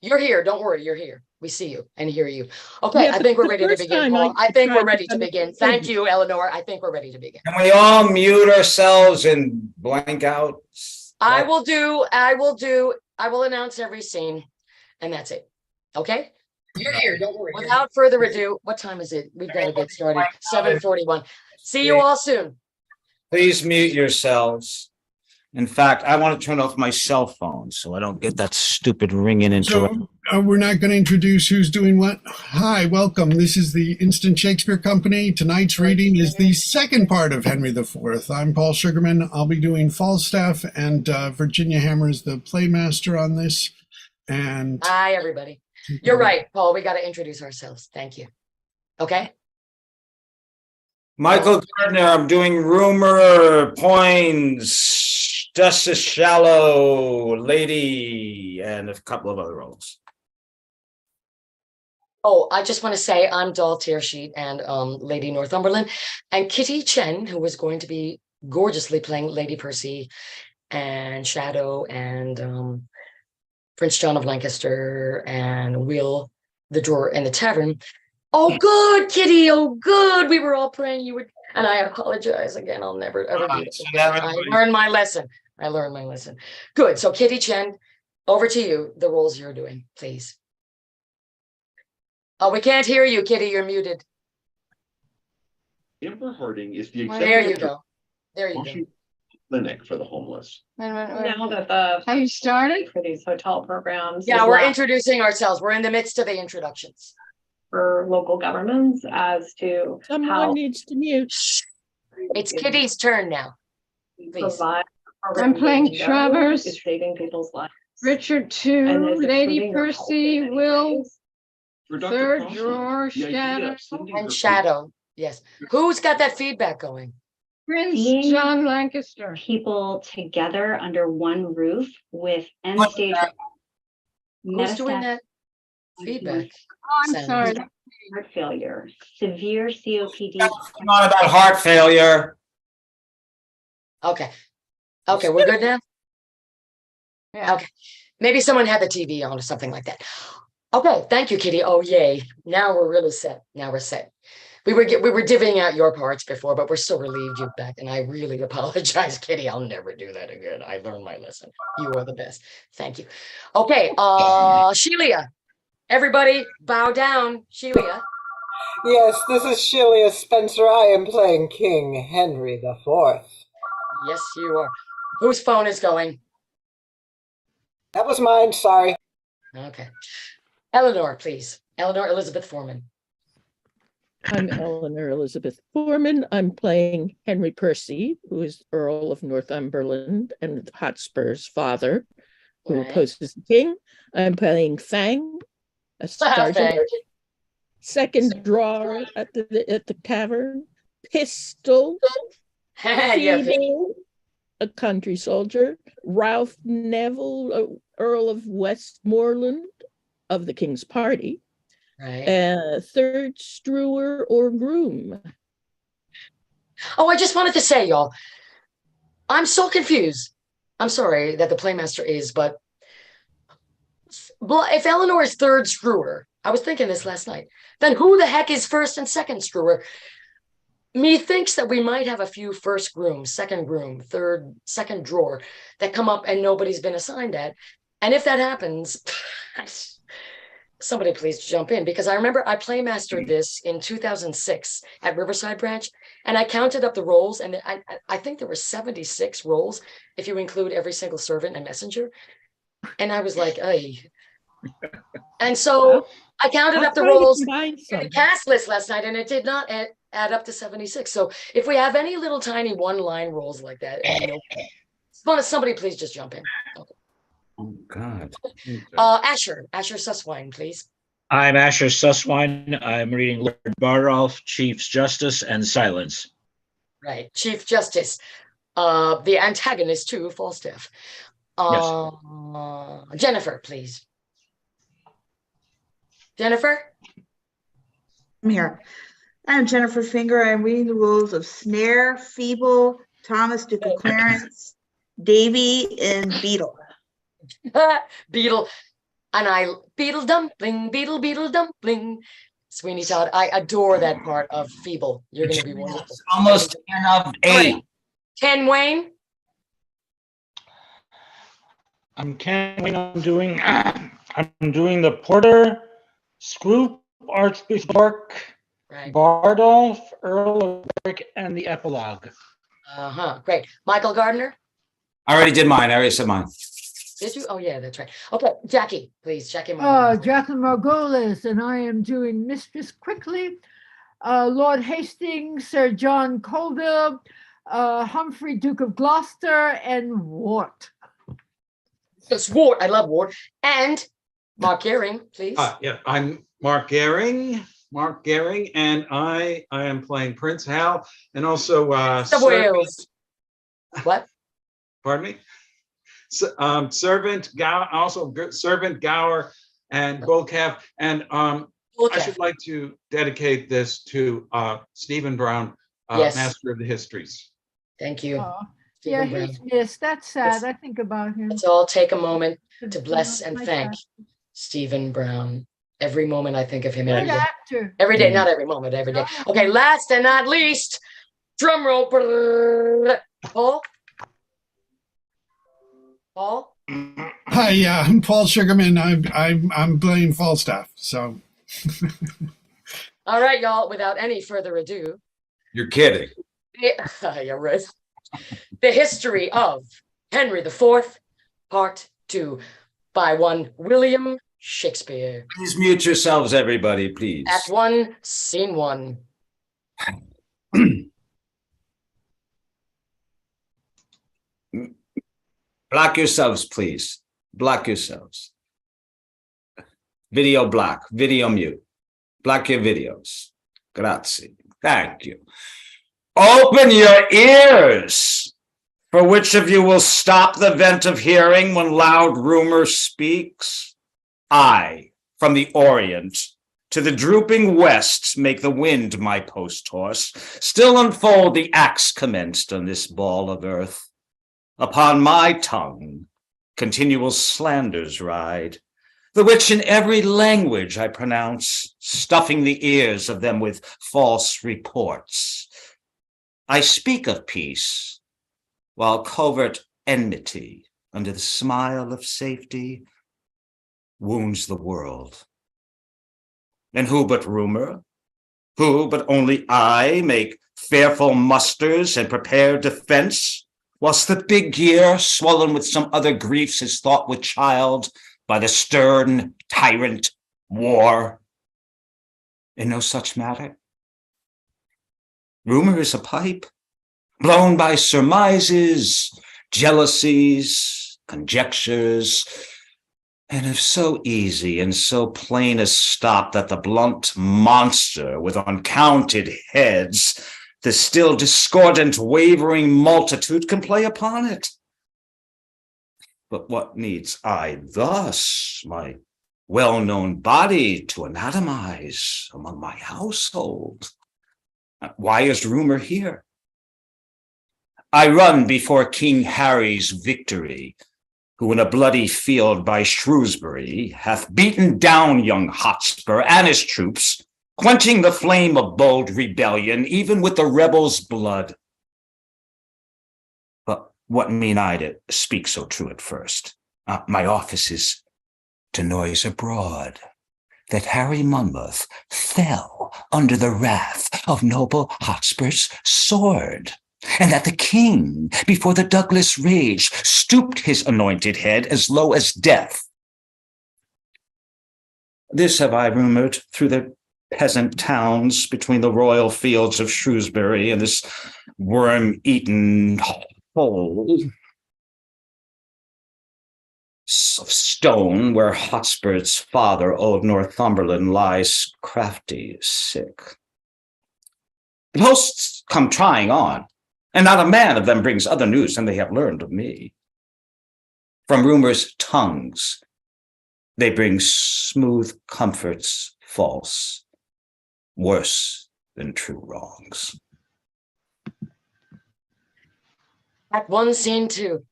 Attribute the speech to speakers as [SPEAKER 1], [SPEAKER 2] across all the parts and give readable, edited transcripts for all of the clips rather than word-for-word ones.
[SPEAKER 1] You're here. Don't worry. You're here. We see you and hear you. Okay,
[SPEAKER 2] Yeah,
[SPEAKER 1] I think we're ready to
[SPEAKER 2] first
[SPEAKER 1] begin,
[SPEAKER 2] time
[SPEAKER 1] Paul.
[SPEAKER 2] I
[SPEAKER 1] I think we're
[SPEAKER 2] tried
[SPEAKER 1] ready to
[SPEAKER 2] becoming
[SPEAKER 1] begin. Thank
[SPEAKER 2] famous.
[SPEAKER 1] you, Eleanor. I think we're ready to begin.
[SPEAKER 3] Can we all mute ourselves and blank out?
[SPEAKER 1] I will announce every scene, and that's it. Okay? You're here. Don't worry. Without further ado, what time is it? We've got to get started. 7:41. See you all soon.
[SPEAKER 3] Please mute yourselves. In fact, I want to turn off my cell phone so I don't get that stupid ringing interruption.
[SPEAKER 4] So we're not going to introduce who's doing what. Hi, welcome. This is the Instant Shakespeare Company. Tonight's reading is the second part of Henry IV. I'm Paul Sugarman. I'll be doing Falstaff, and Virginia Hammer is the playmaster on this. And
[SPEAKER 1] Hi, everybody. You're right, Paul. We got to introduce ourselves. Thank you. Okay?
[SPEAKER 3] Michael Gardner, I'm doing Rumor, Poins, Justice Shallow, Lady, and a couple of other roles.
[SPEAKER 1] Oh, I just want to say I'm Doll Tearsheet and Lady Northumberland, and Kitty Chen, who was going to be gorgeously playing Lady Percy and Shadow and Prince John of Lancaster and Will the Drawer in the Tavern. Oh, good, Kitty. Oh, good. We were all praying you would. And I apologize again. I'll never ever do this again. I learned my lesson. Good. So, Kitty Chen, over to you. The roles you're doing, please. Oh, we can't hear you, Kitty. You're muted.
[SPEAKER 5] Amber Harding is the
[SPEAKER 1] There you
[SPEAKER 5] executive
[SPEAKER 1] go. There you go.
[SPEAKER 5] Washington Clinic for the homeless.
[SPEAKER 6] Now that the
[SPEAKER 7] Have you started?
[SPEAKER 6] for these hotel programs,
[SPEAKER 1] Yeah,
[SPEAKER 6] is
[SPEAKER 1] we're
[SPEAKER 6] left
[SPEAKER 1] introducing ourselves. We're in the midst of the introductions.
[SPEAKER 6] for local governments as to
[SPEAKER 2] Someone
[SPEAKER 6] how
[SPEAKER 2] needs to mute.
[SPEAKER 1] It's Kitty's turn now.
[SPEAKER 6] we
[SPEAKER 1] please.
[SPEAKER 6] provide.
[SPEAKER 7] I'm playing Travers.
[SPEAKER 6] Is saving people's lives.
[SPEAKER 7] Richard
[SPEAKER 6] And
[SPEAKER 7] two,
[SPEAKER 6] is
[SPEAKER 7] Lady
[SPEAKER 6] improving their health
[SPEAKER 7] Percy,
[SPEAKER 6] in any
[SPEAKER 7] Will,
[SPEAKER 6] ways.
[SPEAKER 5] For Dr.
[SPEAKER 7] third
[SPEAKER 5] Crosland,
[SPEAKER 7] drawer,
[SPEAKER 5] the idea
[SPEAKER 7] Shadow,
[SPEAKER 5] of sending
[SPEAKER 1] And
[SPEAKER 5] her
[SPEAKER 1] Shadow. Yes. Who's got that feedback going?
[SPEAKER 7] Prince
[SPEAKER 8] Being-
[SPEAKER 7] John Lancaster.
[SPEAKER 8] people together under one roof with end stage
[SPEAKER 1] Who's doing that feedback?
[SPEAKER 7] Oh, I'm
[SPEAKER 1] Sound.
[SPEAKER 7] sorry.
[SPEAKER 8] heart failure, severe COPD.
[SPEAKER 3] It's not about heart failure.
[SPEAKER 1] Okay. Okay, we're good now?
[SPEAKER 7] Yeah.
[SPEAKER 1] Okay. Maybe someone had the TV on or something like that. Okay, thank you, Kitty. Oh, yay. Now we're really set. Now we're set. We were divvying out your parts before, but we're so relieved you're back. And I really apologize, Kitty. I'll never do that again. I learned my lesson. You are the best. Thank you. Okay, Shelia. Everybody bow down. Shelia.
[SPEAKER 9] Yes, this is Shelia Spencer. I am playing King Henry IV.
[SPEAKER 1] Yes, you are. Whose phone is going?
[SPEAKER 9] That was mine, sorry.
[SPEAKER 1] Okay. Eleanor, please. Eleanor Elizabeth Foreman.
[SPEAKER 2] I'm Eleanor Elizabeth Foreman. I'm playing Henry Percy, who is Earl of Northumberland and Hotspur's father, who
[SPEAKER 1] Right.
[SPEAKER 2] opposes the king. I'm playing Fang, a sergeant,
[SPEAKER 1] Thank
[SPEAKER 2] second drawer at the tavern. Pistol,
[SPEAKER 1] yeah,
[SPEAKER 2] Feeble, a country soldier. Ralph Neville, Earl of Westmoreland of the King's Party.
[SPEAKER 1] right.
[SPEAKER 2] Third strewer or groom.
[SPEAKER 1] Oh, I just wanted to say, y'all, I'm so confused. I'm sorry that the playmaster is, but if Eleanor is third strewer, I was thinking this last night, then who the heck is first and second strewer? Methinks that we might have a few first groom, third, second drawer that come up and nobody's been assigned that. And if that happens, somebody please jump in, because I remember I playmastered this in 2006 at Riverside Branch, and I counted up the roles, and I think there were 76 roles if you include every single servant and messenger. And I was like, hey. And so I counted up the roles in the cast list last night, and it did not add up to 76. So if we have any little tiny one-line roles like that, somebody please just jump in. Okay.
[SPEAKER 3] Oh, God.
[SPEAKER 1] Asher Susswine, please.
[SPEAKER 10] I'm Asher Susswine. I'm reading Lord Bardolph, Chief's Justice, and Silence.
[SPEAKER 1] Right, Chief Justice, the antagonist to Falstaff. Jennifer, please. Jennifer?
[SPEAKER 11] I'm here. I'm Jennifer Finger. I'm reading the roles of Snare, Feeble, Thomas, Duke of Clarence, Davy, and Beetle.
[SPEAKER 1] Beetle. And I beetle dumpling, beetle dumpling. Sweeney Todd, I adore that part of Feeble. You're going to be wonderful.
[SPEAKER 3] Almost 10 of 8.
[SPEAKER 1] Right. Ken Wayne.
[SPEAKER 10] I'm doing the Porter, Scroop, Archbishop York,
[SPEAKER 1] Right.
[SPEAKER 10] Bardolph, Earl of Warwick, and the epilogue.
[SPEAKER 1] Great. Michael Gardner.
[SPEAKER 3] I already did mine. I already said mine.
[SPEAKER 1] Did you? Oh, yeah, that's right. Okay, Jackie, please. Jackie.
[SPEAKER 7] Jacqueline Margolis, and I am doing Mistress Quickly, Lord Hastings, Sir John Colville, Humphrey, Duke of Gloucester, and Wart.
[SPEAKER 1] It's Wart. I love Wart. And Mark Gehring, please.
[SPEAKER 12] Yeah, I'm Mark Gehring. And I am playing Prince Hal, and also
[SPEAKER 1] Wales. What?
[SPEAKER 12] Pardon me. Servant Gower and Bullcalf, and I should like to dedicate this to Stephen Brown,
[SPEAKER 1] Yes.
[SPEAKER 12] Master of the Histories.
[SPEAKER 1] Thank you.
[SPEAKER 7] Yeah,
[SPEAKER 1] Stephen
[SPEAKER 7] he's
[SPEAKER 1] Brown.
[SPEAKER 7] missed. That's sad. I think about him.
[SPEAKER 1] Let's all take a moment to bless and
[SPEAKER 7] My
[SPEAKER 1] thank
[SPEAKER 7] God.
[SPEAKER 1] Stephen Brown. Every moment I think of him.
[SPEAKER 7] Good actor.
[SPEAKER 1] Every day, not every moment, every day. Okay, last and not least, drum roll. Paul? Paul?
[SPEAKER 4] Hi, I'm Paul Sugarman. I'm playing Falstaff. So,
[SPEAKER 1] All right, y'all, without any further ado.
[SPEAKER 3] You're kidding.
[SPEAKER 1] You're right. The History of Henry IV, Part 2, by one William Shakespeare.
[SPEAKER 3] Please mute yourselves, everybody, please.
[SPEAKER 1] Act 1, Scene 1.
[SPEAKER 3] Block yourselves, please. Block yourselves. Video block, video mute. Block your videos. Grazie. Thank you. Open your ears. For which of you will stop the vent of hearing when loud rumor speaks? I, from the Orient to the drooping west, make the wind my post horse, still unfold the axe commenced on this ball of earth. Upon my tongue, continual slanders ride, the which in every language I pronounce, stuffing the ears of them with false reports. I speak of peace, while covert enmity, under the smile of safety, wounds the world. And who but rumor? Who but only I make fearful musters and prepare defense? Whilst the big year, swollen with some other griefs, is thought with child by the stern tyrant war. In no such matter. Rumor is a pipe, blown by surmises, jealousies, conjectures, and if so easy and so plain a stop that the blunt monster with uncounted heads, the still discordant, wavering multitude can play upon it. But what needs I thus my well-known body to anatomize among my household? Why is rumor here? I run before King Harry's victory, who in a bloody field by Shrewsbury hath beaten down young Hotspur and his troops, quenching the flame of bold rebellion, even with the rebels' blood. But what mean I to speak so true at first? My office is to noise abroad that Harry Monmouth fell under the wrath of noble Hotspur's sword, and that the king, before the Douglas rage, stooped his anointed head as low as death. This have I rumored through the peasant towns between the royal fields of Shrewsbury and this worm-eaten hole of stone where Hotspur's father, old Northumberland, lies crafty sick. The hosts come trying on, and not a man of them brings other news than they have learned of me. From rumor's tongues, they bring smooth comforts false, worse than true wrongs.
[SPEAKER 1] Act 1, Scene 2.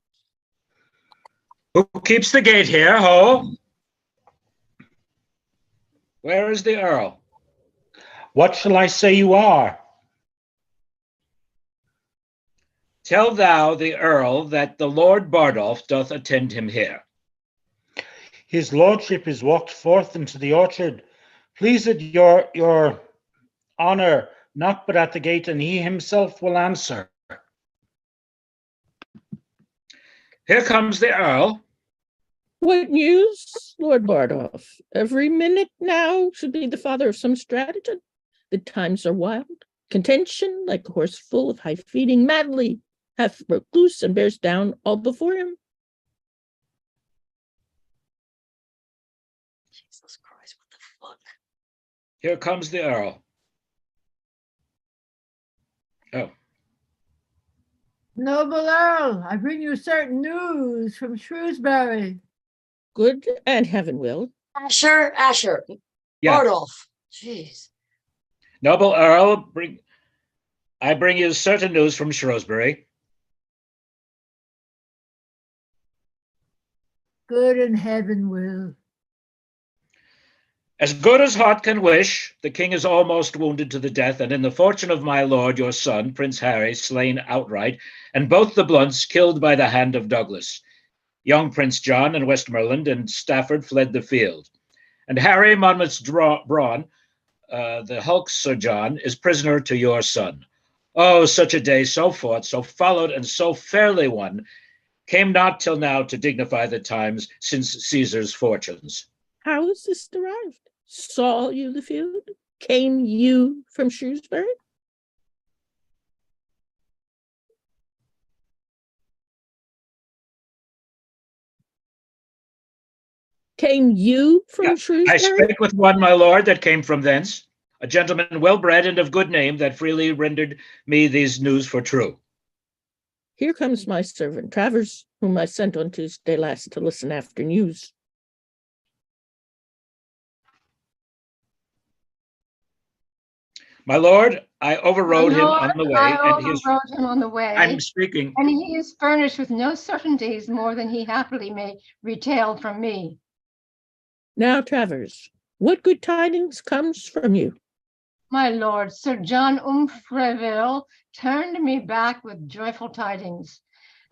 [SPEAKER 10] Who keeps the gate here, ho? Where is the Earl?
[SPEAKER 13] What shall I say you are?
[SPEAKER 10] Tell thou the Earl that the Lord Bardolph doth attend him here.
[SPEAKER 13] His lordship is walked forth into the orchard. Pleased your honor, knock but at the gate, and he himself will answer.
[SPEAKER 10] Here comes the Earl.
[SPEAKER 2] What news, Lord Bardolph? Every minute now should be the father of some stratagem. The times are wild. Contention, like a horse full of high feeding, madly hath broke loose and bears down all before him.
[SPEAKER 1] Jesus Christ, what the fuck?
[SPEAKER 10] Here comes the Earl. Oh.
[SPEAKER 7] Noble Earl, I bring you certain news from Shrewsbury.
[SPEAKER 2] Good and heaven will.
[SPEAKER 1] Asher.
[SPEAKER 10] Yeah.
[SPEAKER 1] Bardolph. Jeez.
[SPEAKER 10] Noble Earl, I bring you certain news from Shrewsbury.
[SPEAKER 7] Good and heaven will.
[SPEAKER 10] As good as heart can wish, the king is almost wounded to the death, and in the fortune of my lord, your son, Prince Harry, slain outright, and both the Blunts killed by the hand of Douglas. Young Prince John and Westmoreland and Stafford fled the field. And Harry Monmouth's brawn, the hulk Sir John, is prisoner to your son. Oh, such a day, so fought, so followed, and so fairly won, came not till now to dignify the times since Caesar's fortunes.
[SPEAKER 2] How is this derived? Saw you the field? Came you from Shrewsbury? Came you from Shrewsbury?
[SPEAKER 10] I spake with one, my lord, that came from thence, a gentleman well bred and of good name, that freely rendered me these news for true.
[SPEAKER 2] Here comes my servant Travers, whom I sent on Tuesday last to listen after news.
[SPEAKER 10] My lord, I overrode him
[SPEAKER 14] Lord,
[SPEAKER 10] on the way.
[SPEAKER 14] I overrode him on the way.
[SPEAKER 10] I'm speaking.
[SPEAKER 14] And he is furnished with no certainties more than he happily may retail from me.
[SPEAKER 2] Now, Travers, what good tidings comes from you?
[SPEAKER 14] My lord, Sir John Umfreville turned me back with joyful tidings,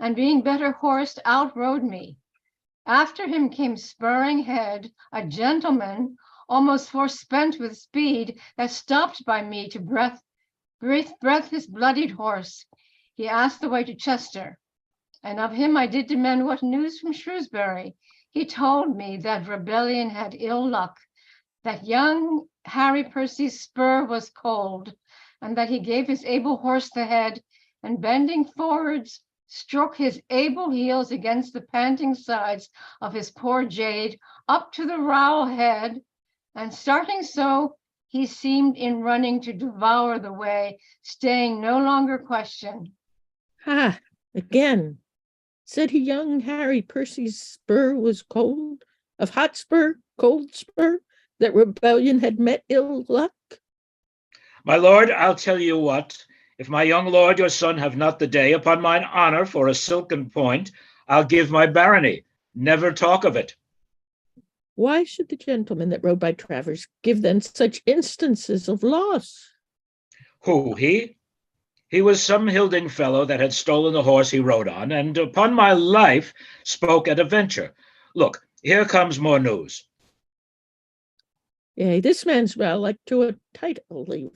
[SPEAKER 14] and being better horsed, outrode me. After him came spurring head a gentleman, almost forespent with speed, that stopped by me to breathe his bloodied horse. He asked the way to Chester, and of him I did demand what news from Shrewsbury. He told me that rebellion had ill luck, that young Harry Percy's spur was cold, and that he gave his able horse the head, and bending forwards, stroke his able heels against the panting sides of his poor jade up to the rowel head, and starting so, he seemed in running to devour the way, staying no longer question.
[SPEAKER 2] Ah, again. Said he young Harry Percy's spur was cold, of hot spur, cold spur, that rebellion had met ill luck?
[SPEAKER 10] My lord, I'll tell you what, if my young lord your son have not the day, upon mine honor for a silken point, I'll give my barony. Never talk of it.
[SPEAKER 2] Why should the gentleman that rode by Travers give then such instances of loss?
[SPEAKER 10] Who, he? He was some hilding fellow that had stolen the horse he rode on, and upon my life spoke at a venture. Look, here comes more news.
[SPEAKER 2] Yea, this man's well like to a title leaf,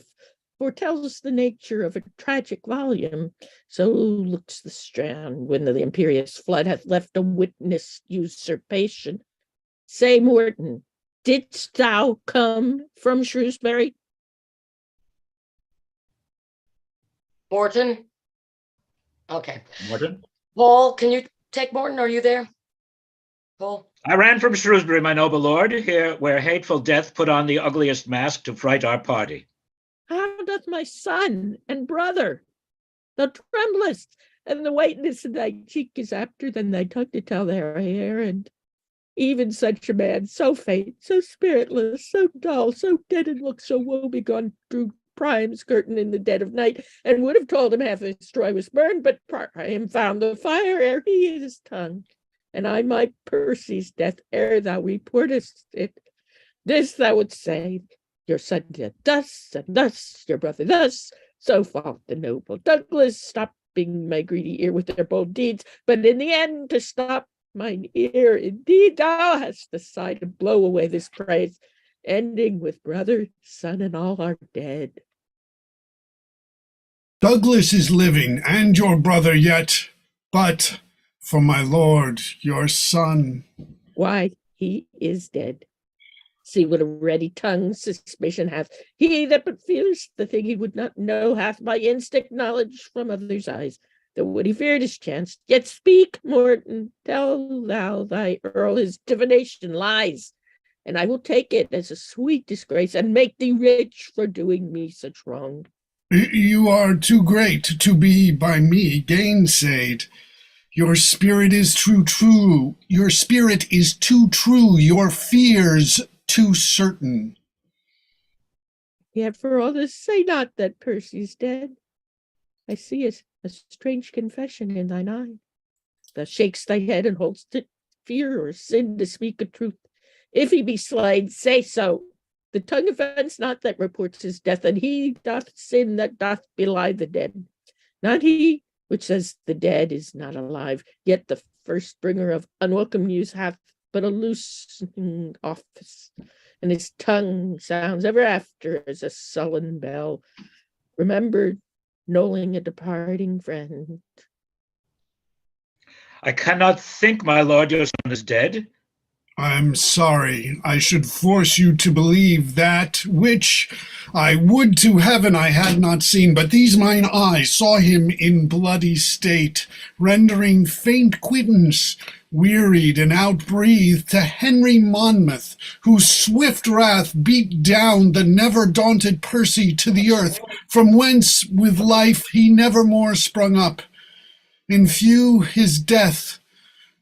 [SPEAKER 2] foretells the nature of a tragic volume. So looks the strand when the imperious flood hath left a witnessed usurpation. Say, Morton, didst thou come from Shrewsbury?
[SPEAKER 1] Morton? Okay.
[SPEAKER 10] Morton?
[SPEAKER 1] Paul, can you take Morton? Are you there? Paul?
[SPEAKER 10] I ran from Shrewsbury, my noble lord, here where hateful death put on the ugliest mask to fright our party.
[SPEAKER 2] How doth my son and brother? Thou tremblest, and the whiteness of thy cheek is apter than thy tongue to tell their hair, and even such a man, so faint, so spiritless, so dull, so dead in look, so woebegone, drew Priam's curtain in the dead of night, and would have told him half his Troy was burned, but Priam found the fire ere he hid his tongue, and I my Percy's death ere thou reportest it. This thou wouldst say, your son did thus and thus, your brother thus, so fought the noble Douglas, stopping my greedy ear with their bold deeds, but in the end to stop mine ear, indeed thou hast decided to blow away this praise, ending with brother, son, and all are dead.
[SPEAKER 4] Douglas is living, and your brother yet, but for my lord, your son.
[SPEAKER 2] Why, he is dead. See what a ready tongue suspicion hath. He that but fears the thing he would not know hath by instinct knowledge from others' eyes. Though what he feared is chance. Yet speak, Morton, tell thou thy earl his divination lies, and I will take it as a sweet disgrace and make thee rich for doing me such wrong.
[SPEAKER 4] You are too great to be by me gainsayed. Your spirit is true. Your spirit is too true. Your fears too certain.
[SPEAKER 2] Yet for all this, say not that Percy's dead. I see a strange confession in thine eye. Thou shakes thy head and holds to fear or sin to speak a truth. If he be slain, say so. The tongue offends not that reports his death, and he doth sin that doth belie the dead. Not he which says the dead is not alive, yet the first bringer of unwelcome news hath but a loosening office, and his tongue sounds ever after as a sullen bell, remembered, knolling a departing friend.
[SPEAKER 10] I cannot think, my lord, your son is dead.
[SPEAKER 4] I'm sorry I should force you to believe that which I would to heaven I had not seen, but these mine eyes saw him in bloody state, rendering faint quittance, wearied and outbreathed, to Henry Monmouth, whose swift wrath beat down the never-daunted Percy to the earth, from whence with life he never more sprung up. In few his death,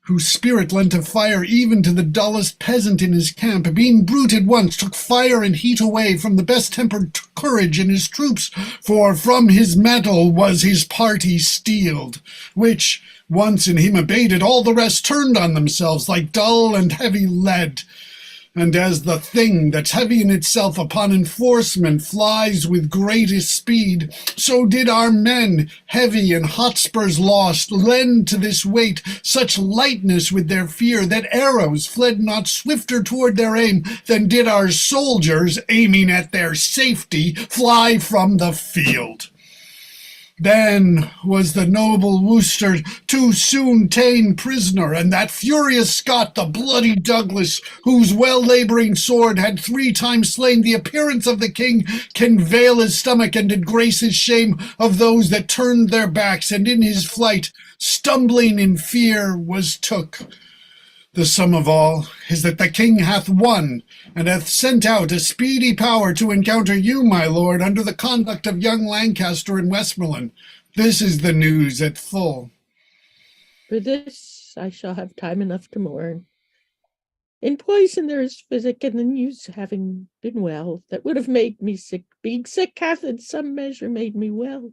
[SPEAKER 4] whose spirit lent a fire even to the dullest peasant in his camp, being bruited once, took fire and heat away from the best-tempered courage in his troops, for from his metal was his party steeled, which, once in him abated, all the rest turned on themselves like dull and heavy lead. And as the thing that's heavy in itself upon enforcement flies with greatest speed, so did our men, heavy and Hotspurs lost, lend to this weight such lightness with their fear that arrows fled not swifter toward their aim than did our soldiers, aiming at their safety, fly from the field. Then was the noble Worcester too soon ta'en prisoner, and that furious Scot, the bloody Douglas, whose well-labouring sword had 3 times slain the appearance of the king, can veil his stomach and did grace his shame of those that turned their backs, and in his flight, stumbling in fear, was took. The sum of all is that the king hath won, and hath sent out a speedy power to encounter you, my lord, under the conduct of young Lancaster and Westmoreland. This is the news at full.
[SPEAKER 2] For this I shall have time enough to mourn. In poison there is physic, and the news having been well, that would have made me sick, being sick hath in some measure made me well.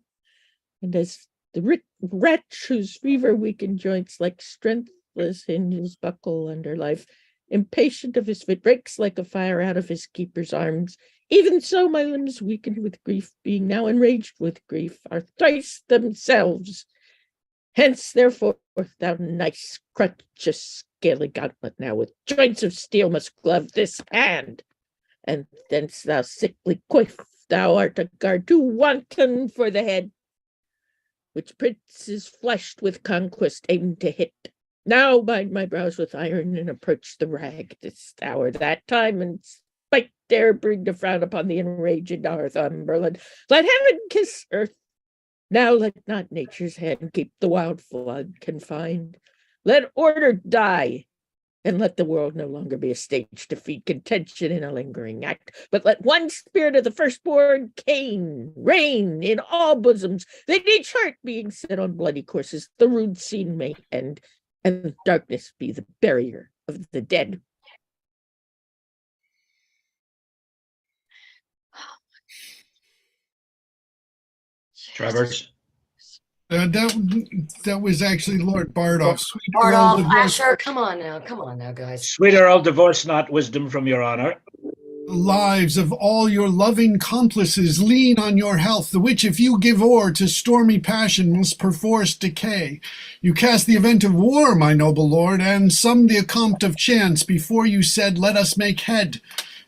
[SPEAKER 2] And as the wretch whose fever weakened joints like strengthless hinges buckle under life, impatient of his fit, breaks like a fire out of his keeper's arms, even so my limbs weakened with grief, being now enraged with grief, are thrice themselves. Hence, therefore, thou nice crutchous scaly gauntlet now with joints of steel must glove this hand, and thence thou sickly coif, thou art a guard too wanton for the head, which prince is fleshed with conquest aimed to hit. Now bind my brows with iron and approach the rag this hour, that time, and spite dare bring to frown upon the enraged Northumberland. Let heaven kiss earth. Now let not nature's hand keep the wild flood confined. Let order die, and let the world no longer be a stage to feed contention in a lingering act, but let one spirit of the firstborn Cain reign in all bosoms, that each heart being set on bloody courses, the rude scene may end, and darkness be the barrier of the dead.
[SPEAKER 10] Travers.
[SPEAKER 4] That was actually Lord Bardolph.
[SPEAKER 1] Bardolph, Asher, come on now, guys.
[SPEAKER 10] Sweet Earl, divorce not wisdom from your honor.
[SPEAKER 4] The lives of all your loving complices lean on your health, the which if you give o'er to stormy passion must perforce decay. You cast the event of war, my noble lord, and summed the accompt of chance before you said, let us make head.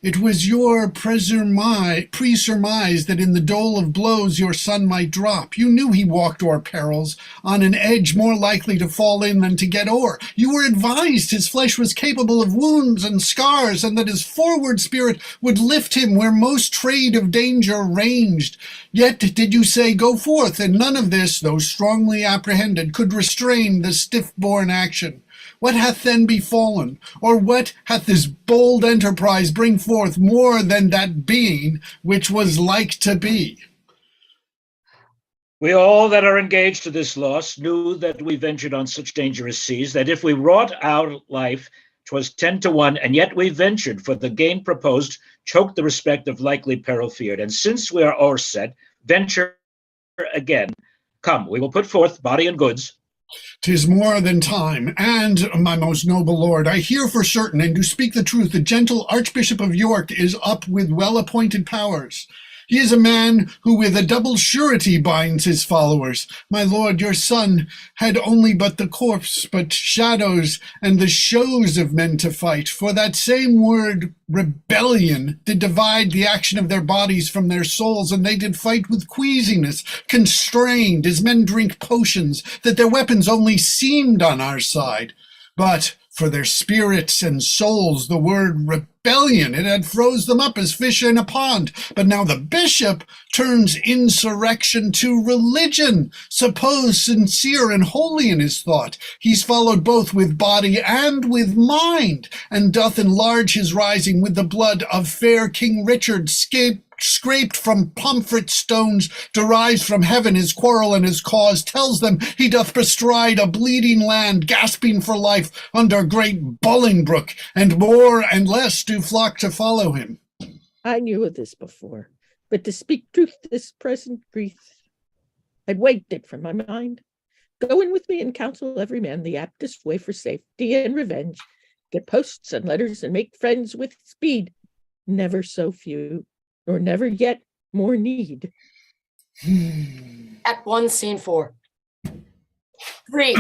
[SPEAKER 4] It was your presurmise that in the dole of blows your son might drop. You knew he walked o'er perils, on an edge more likely to fall in than to get o'er. You were advised his flesh was capable of wounds and scars, and that his forward spirit would lift him where most trade of danger ranged. Yet did you say, go forth, and none of this, though strongly apprehended, could restrain the stiff-born action. What hath then befallen, or what hath this bold enterprise bring forth more than that being which was like to be?
[SPEAKER 10] We all that are engaged to this loss knew that we ventured on such dangerous seas, that if we wrought our life, 'twas 10 to 1, and yet we ventured, for the gain proposed choked the respect of likely peril feared. And since we are o'erset, venture again. Come, we will put forth body and goods.
[SPEAKER 4] 'Tis more than time, and, my most noble lord, I hear for certain, and do speak the truth, the gentle Archbishop of York is up with well-appointed powers. He is a man who with a double surety binds his followers. My lord, your son had only but the corpse, but shadows and the shows of men to fight. For that same word, rebellion, did divide the action of their bodies from their souls, and they did fight with queasiness, constrained, as men drink potions, that their weapons only seemed on our side. But for their spirits and souls, the word rebellion, it had froze them up as fish in a pond. But now the bishop turns insurrection to religion, suppose sincere and holy in his thought. He's followed both with body and with mind, and doth enlarge his rising with the blood of fair King Richard, scraped from Pomfret stones, derives from heaven his quarrel and his cause, tells them he doth bestride a bleeding land, gasping for life under great Bolingbroke, and more and less do flock to follow him.
[SPEAKER 2] I knew of this before, but to speak truth, this present grief, I'd waved it from my mind. Go in with me and counsel every man the aptest way for safety and revenge. Get posts and letters and make friends with speed. Never so few, nor never yet more need.
[SPEAKER 1] Act 1, Scene 4. 3.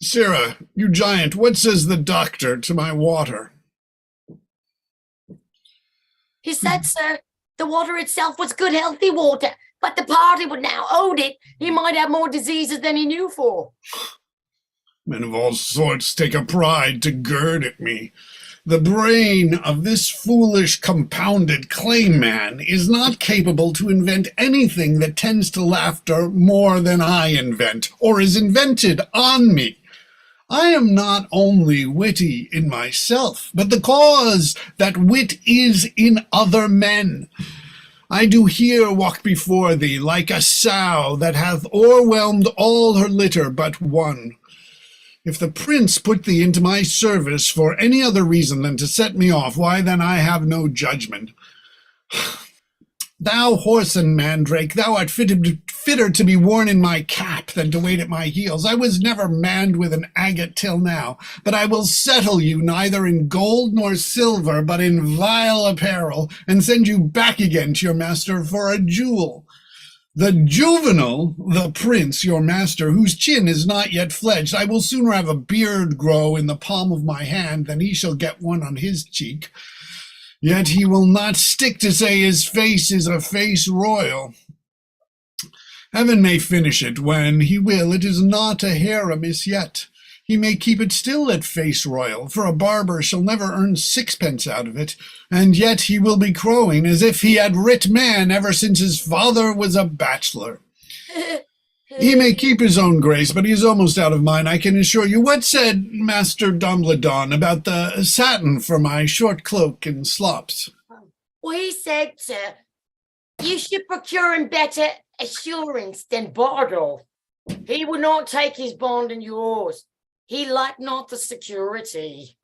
[SPEAKER 4] Sarah, you giant, what says the doctor to my water?
[SPEAKER 15] He said, sir, the water itself was good, healthy water, but the party would now owed it. He might have more diseases than he knew for.
[SPEAKER 4] Men of all sorts take a pride to gird at me. The brain of this foolish, compounded claim man is not capable to invent anything that tends to laughter more than I invent, or is invented on me. I am not only witty in myself, but the cause that wit is in other men. I do here walk before thee like a sow that hath o'erwhelmed all her litter but one. If the prince put thee into my service for any other reason than to set me off, why then I have no judgment. Thou whoreson mandrake, thou art fitter to be worn in my cap than to wait at my heels. I was never manned with an agate till now, but I will settle you neither in gold nor silver, but in vile apparel, and send you back again to your master for a jewel. The juvenile, the prince, your master, whose chin is not yet fledged, I will sooner have a beard grow in the palm of my hand than he shall get one on his cheek. Yet he will not stick to say his face is a face royal. Heaven may finish it when he will, it is not a hair amiss yet. He may keep it still at face royal, for a barber shall never earn sixpence out of it, and yet he will be crowing as if he had writ man ever since his father was a bachelor. He may keep his own grace, but he is almost out of mine, I can assure you. What said Master Dumbledon about the satin for my short cloak and slops?
[SPEAKER 15] Well, he said, sir, you should procure him better assurance than Bardo. He would not take his bond and yours. He liked not the security.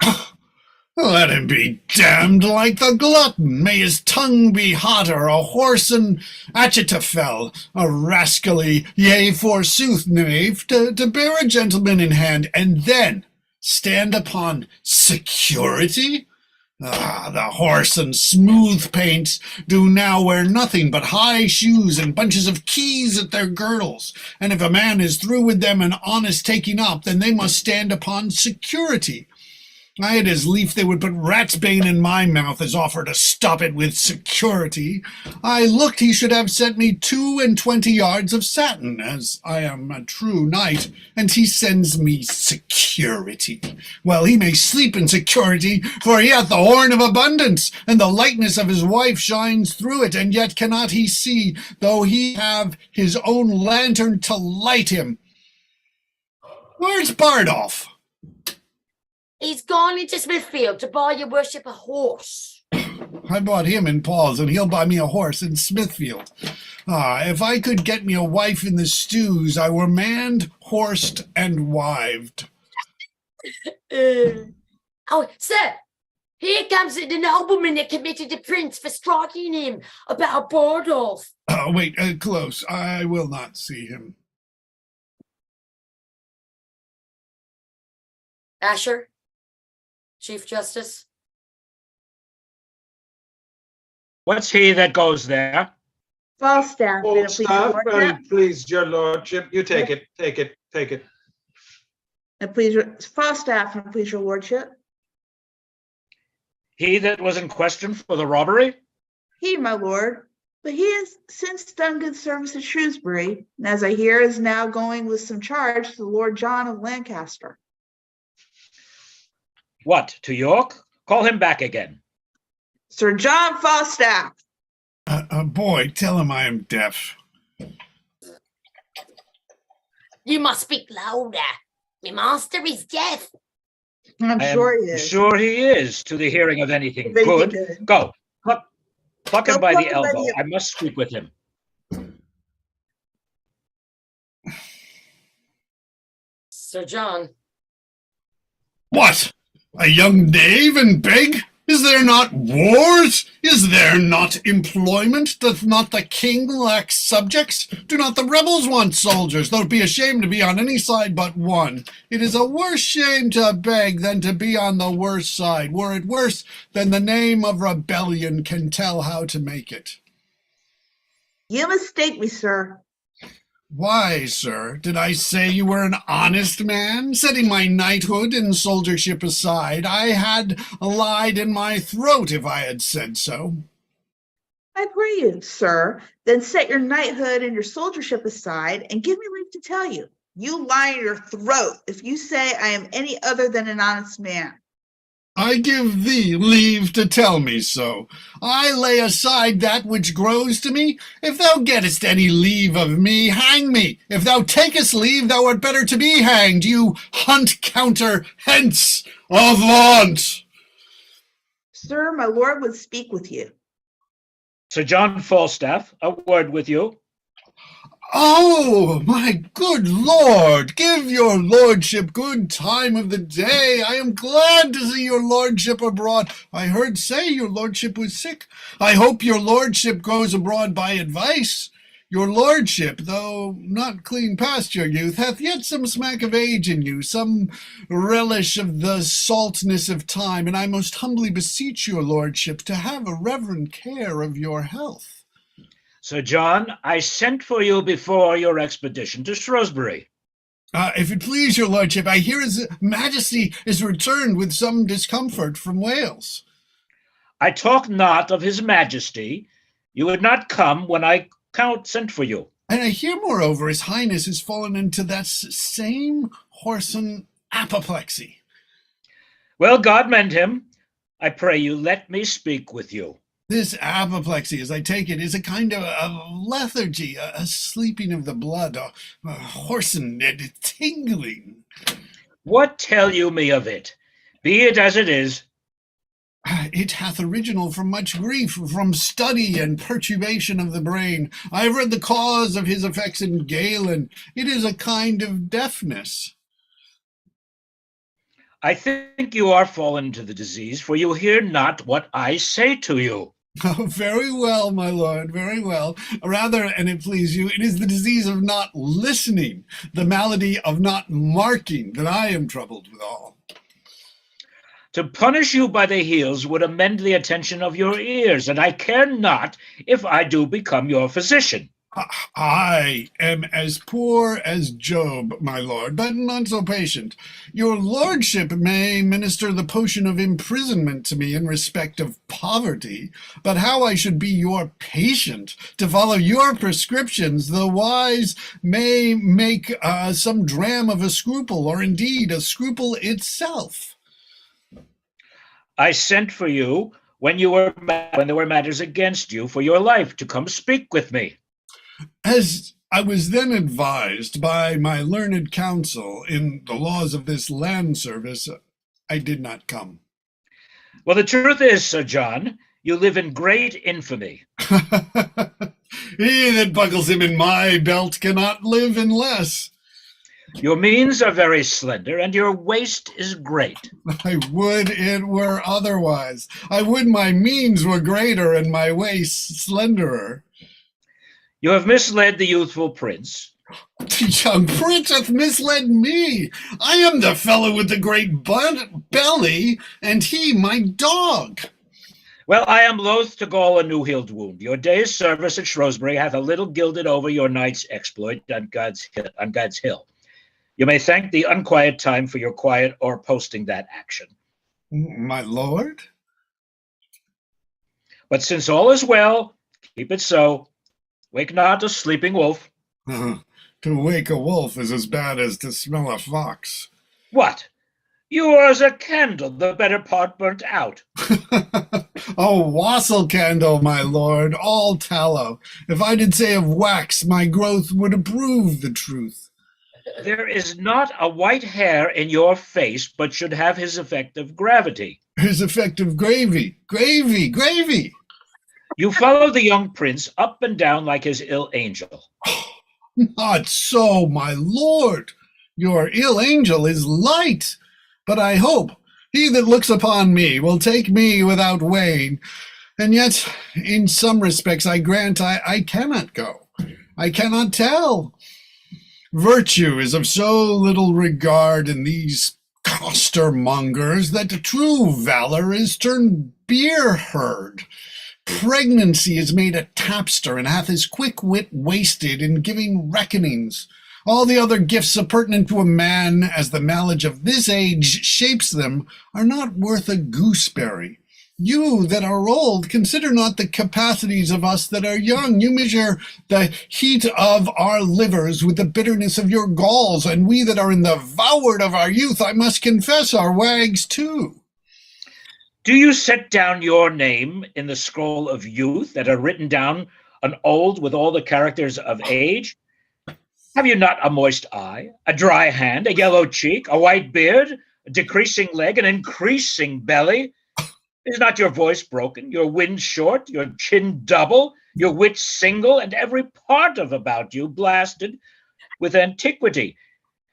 [SPEAKER 4] Let him be damned like the glutton. May his tongue be hotter, a whoreson Achitophel, a rascally, yea, forsooth, knave, to bear a gentleman in hand, and then stand upon security? Ah, the horse and smooth paints do now wear nothing but high shoes and bunches of keys at their girdles, and if a man is through with them and honest taking up, then they must stand upon security. I had as lief they would put rat's bane in my mouth as offer to stop it with security. I looked he should have sent me 22 yards of satin, as I am a true knight, and he sends me security. Well, he may sleep in security, for he hath the horn of abundance, and the likeness of his wife shines through it, and yet cannot he see, though he have his own lantern to light him. Where's Bardolph?
[SPEAKER 15] He's gone into Smithfield to buy your worship a horse.
[SPEAKER 4] I bought him in Paul's, and he'll buy me a horse in Smithfield. Ah, if I could get me a wife in the stews, I were manned, horsed, and wived.
[SPEAKER 15] Oh, sir, here comes the nobleman that committed the prince for striking him about Bardolph.
[SPEAKER 4] Oh, wait, close. I will not see him.
[SPEAKER 15] Asher, Chief Justice.
[SPEAKER 10] What's he that goes there?
[SPEAKER 11] Falstaff, may it please your
[SPEAKER 12] Falstaff,
[SPEAKER 11] lordship.
[SPEAKER 12] please, your lordship, you take it, take it, take it.
[SPEAKER 11] Falstaff, and please your lordship.
[SPEAKER 10] He that was in question for the robbery?
[SPEAKER 11] He, my lord, but he has since done good service at Shrewsbury, and as I hear is now going with some charge to the Lord John of Lancaster.
[SPEAKER 10] What, to York? Call him back again.
[SPEAKER 11] Sir John Falstaff.
[SPEAKER 4] Boy, tell him I am deaf.
[SPEAKER 15] You must speak louder. My master is deaf.
[SPEAKER 11] I'm sure he is.
[SPEAKER 10] Sure he is, to the hearing of anything good. Go, pluck him by the elbow. I must speak with him.
[SPEAKER 1] Sir John.
[SPEAKER 4] What? A young knave and beg? Is there not wars? Is there not employment? Doth not the king lack subjects? Do not the rebels want soldiers? Though it be a shame to be on any side but one. It is a worse shame to beg than to be on the worse side. Were it worse, then the name of rebellion can tell how to make it.
[SPEAKER 11] You mistake me, sir.
[SPEAKER 4] Why, sir, did I say you were an honest man? Setting my knighthood and soldiership aside, I had lied in my throat if I had said so.
[SPEAKER 11] I pray you, sir, then set your knighthood and your soldiership aside and give me leave to tell you, you lie in your throat if you say I am any other than an honest man.
[SPEAKER 4] I give thee leave to tell me so. I lay aside that which grows to me. If thou gettest any leave of me, hang me. If thou takest leave, thou art better to be hanged. You hunt counter, hence, avaunt.
[SPEAKER 11] Sir, my lord would speak with you.
[SPEAKER 10] Sir John Falstaff, a word with you.
[SPEAKER 4] Oh, my good lord, give your lordship good time of the day. I am glad to see your lordship abroad. I heard say your lordship was sick. I hope your lordship goes abroad by advice. Your lordship, though not clean past your youth, hath yet some smack of age in you, some relish of the saltness of time, and I most humbly beseech your lordship to have a reverent care of your health.
[SPEAKER 10] Sir John, I sent for you before your expedition to Shrewsbury.
[SPEAKER 4] If it please your lordship, I hear his majesty is returned with some discomfort from Wales.
[SPEAKER 10] I talk not of his majesty. You would not come when I sent for you.
[SPEAKER 4] And I hear, moreover, his highness has fallen into that same whoreson apoplexy.
[SPEAKER 10] Well, God mend him. I pray you, let me speak with you.
[SPEAKER 4] This apoplexy, as I take it, is a kind of lethargy, a sleeping of the blood, a whoreson tingling.
[SPEAKER 10] What tell you me of it? Be it as it is.
[SPEAKER 4] It hath original from much grief, from study and perturbation of the brain. I have read the cause of his effects in Galen. It is a kind of deafness.
[SPEAKER 10] I think you are fallen to the disease, for you hear not what I say to you.
[SPEAKER 4] Oh, very well, my lord, very well. Rather, and it please you, it is the disease of not listening, the malady of not marking, that I am troubled withal.
[SPEAKER 10] To punish you by the heels would amend the attention of your ears, and I care not if I do become your physician.
[SPEAKER 4] I am as poor as Job, my lord, but not so patient. Your lordship may minister the potion of imprisonment to me in respect of poverty, but how I should be your patient to follow your prescriptions, the wise may make some dram of a scruple, or indeed a scruple itself.
[SPEAKER 10] I sent for you when there were matters against you for your life to come speak with me.
[SPEAKER 4] As I was then advised by my learned counsel in the laws of this land service, I did not come.
[SPEAKER 10] Well, the truth is, Sir John, you live in great infamy.
[SPEAKER 4] He that buckles him in my belt cannot live in less.
[SPEAKER 10] Your means are very slender, and your waist is great.
[SPEAKER 4] I would it were otherwise. I would my means were greater and my waist slenderer.
[SPEAKER 10] You have misled the youthful prince.
[SPEAKER 4] The young prince hath misled me. I am the fellow with the great belly, and he my dog.
[SPEAKER 10] Well, I am loath to gall a new-healed wound. Your day's service at Shrewsbury hath a little gilded over your night's exploit on God's hill. You may thank the unquiet time for your quiet or posting that action.
[SPEAKER 4] My lord?
[SPEAKER 10] But since all is well, keep it so. Wake not a sleeping wolf.
[SPEAKER 4] To wake a wolf is as bad as to smell a fox.
[SPEAKER 10] What? You are as a candle, the better part burnt out.
[SPEAKER 4] Oh, wassail candle, my lord, all tallow. If I did say of wax, my growth would approve the truth.
[SPEAKER 10] There is not a white hair in your face, but should have his effect of gravity.
[SPEAKER 4] His effect of gravy, gravy, gravy.
[SPEAKER 10] You follow the young prince up and down like his ill angel.
[SPEAKER 4] Not so, my lord. Your ill angel is light, but I hope he that looks upon me will take me without weighing. And yet, in some respects, I grant I cannot go. I cannot tell. Virtue is of so little regard in these costermongers that true valor is turned beer herd. Pregnancy is made a tapster, and hath his quick wit wasted in giving reckonings. All the other gifts appurtenant to a man, as the knowledge of this age shapes them, are not worth a gooseberry. You that are old, consider not the capacities of us that are young. You measure the heat of our livers with the bitterness of your galls, and we that are in the voward of our youth, I must confess, are wags too.
[SPEAKER 10] Do you set down your name in the scroll of youth that are written down on old with all the characters of age? Have you not a moist eye, a dry hand, a yellow cheek, a white beard, a decreasing leg, an increasing belly? Is not your voice broken, your wind short, your chin double, your wit single, and every part of about you blasted with antiquity?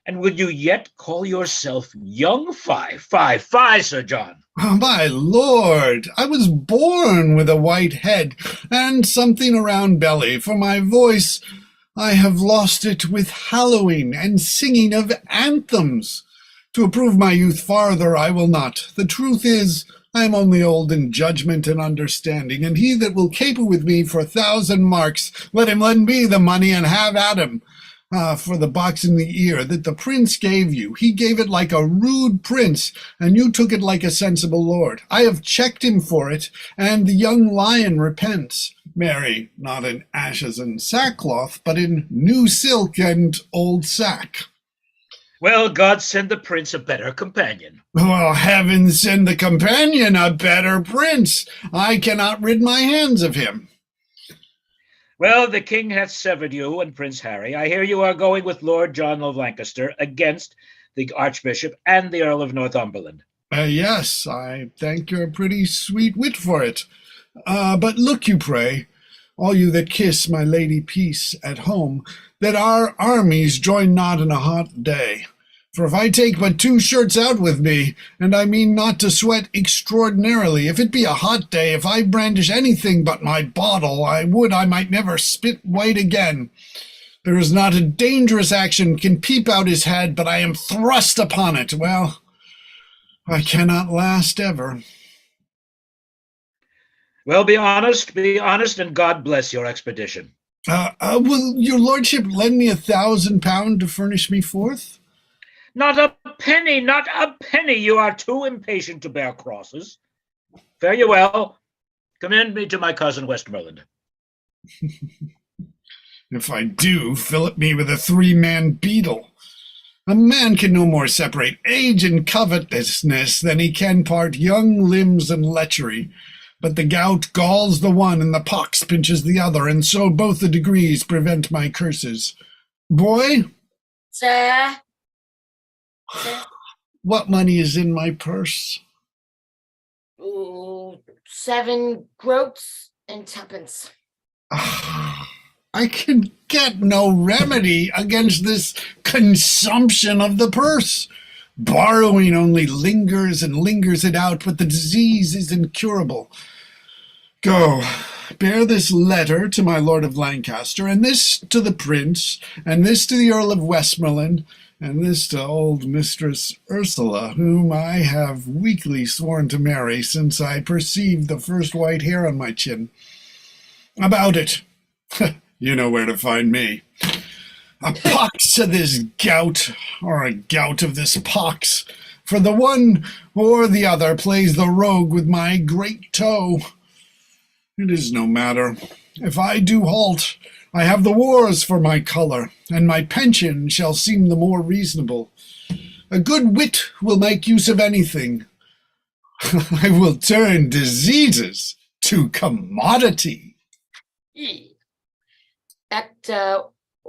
[SPEAKER 10] And will you yet call yourself young? Fie, Sir John.
[SPEAKER 4] Oh, my lord, I was born with a white head and something around belly. For my voice, I have lost it with hallowing and singing of anthems. To approve my youth farther, I will not. The truth is, I am only old in judgment and understanding, and he that will caper with me for 1,000 marks, let him lend me the money and have at him. For the box in the ear that the prince gave you, he gave it like a rude prince, and you took it like a sensible lord. I have checked him for it, and the young lion repents. Marry, not in ashes and sackcloth, but in new silk and old sack.
[SPEAKER 10] Well, God send the prince a better companion.
[SPEAKER 4] Well, heaven send the companion a better prince. I cannot rid my hands of him.
[SPEAKER 10] Well, the king hath severed you and Prince Harry. I hear you are going with Lord John of Lancaster against the Archbishop and the Earl of Northumberland.
[SPEAKER 4] Yes, I thank your pretty sweet wit for it. But look you, pray, all you that kiss my lady peace at home, that our armies join not in a hot day. For if I take but 2 shirts out with me, and I mean not to sweat extraordinarily, if it be a hot day, if I brandish anything but my bottle, I would I might never spit white again. There is not a dangerous action can peep out his head, but I am thrust upon it. Well, I cannot last ever.
[SPEAKER 10] Well, be honest, and God bless your expedition.
[SPEAKER 4] Will your lordship lend me £1,000 to furnish me forth?
[SPEAKER 10] Not a penny, not a penny. You are too impatient to bear crosses. Fare you well. Commend me to my cousin Westmoreland.
[SPEAKER 4] If I do, fillip me with a 3-man beetle. A man can no more separate age and covetousness than he can part young limbs and lechery. But the gout galls the one and the pox pinches the other, and so both the degrees prevent my curses. Boy?
[SPEAKER 15] Sir?
[SPEAKER 4] What money is in my purse?
[SPEAKER 15] 7 groats and 2pence.
[SPEAKER 4] I can get no remedy against this consumption of the purse. Borrowing only lingers and lingers it out, but the disease is incurable. Go, bear this letter to my Lord of Lancaster, and this to the Prince, and this to the Earl of Westmoreland, and this to old Mistress Ursula, whom I have weakly sworn to marry since I perceived the first white hair on my chin. About it. You know where to find me. A pox to this gout, or a gout of this pox, for the one or the other plays the rogue with my great toe. It is no matter. If I do halt, I have the wars for my colour, and my pension shall seem the more reasonable. A good wit will make use of anything. I will turn diseases to commodity.
[SPEAKER 15] Act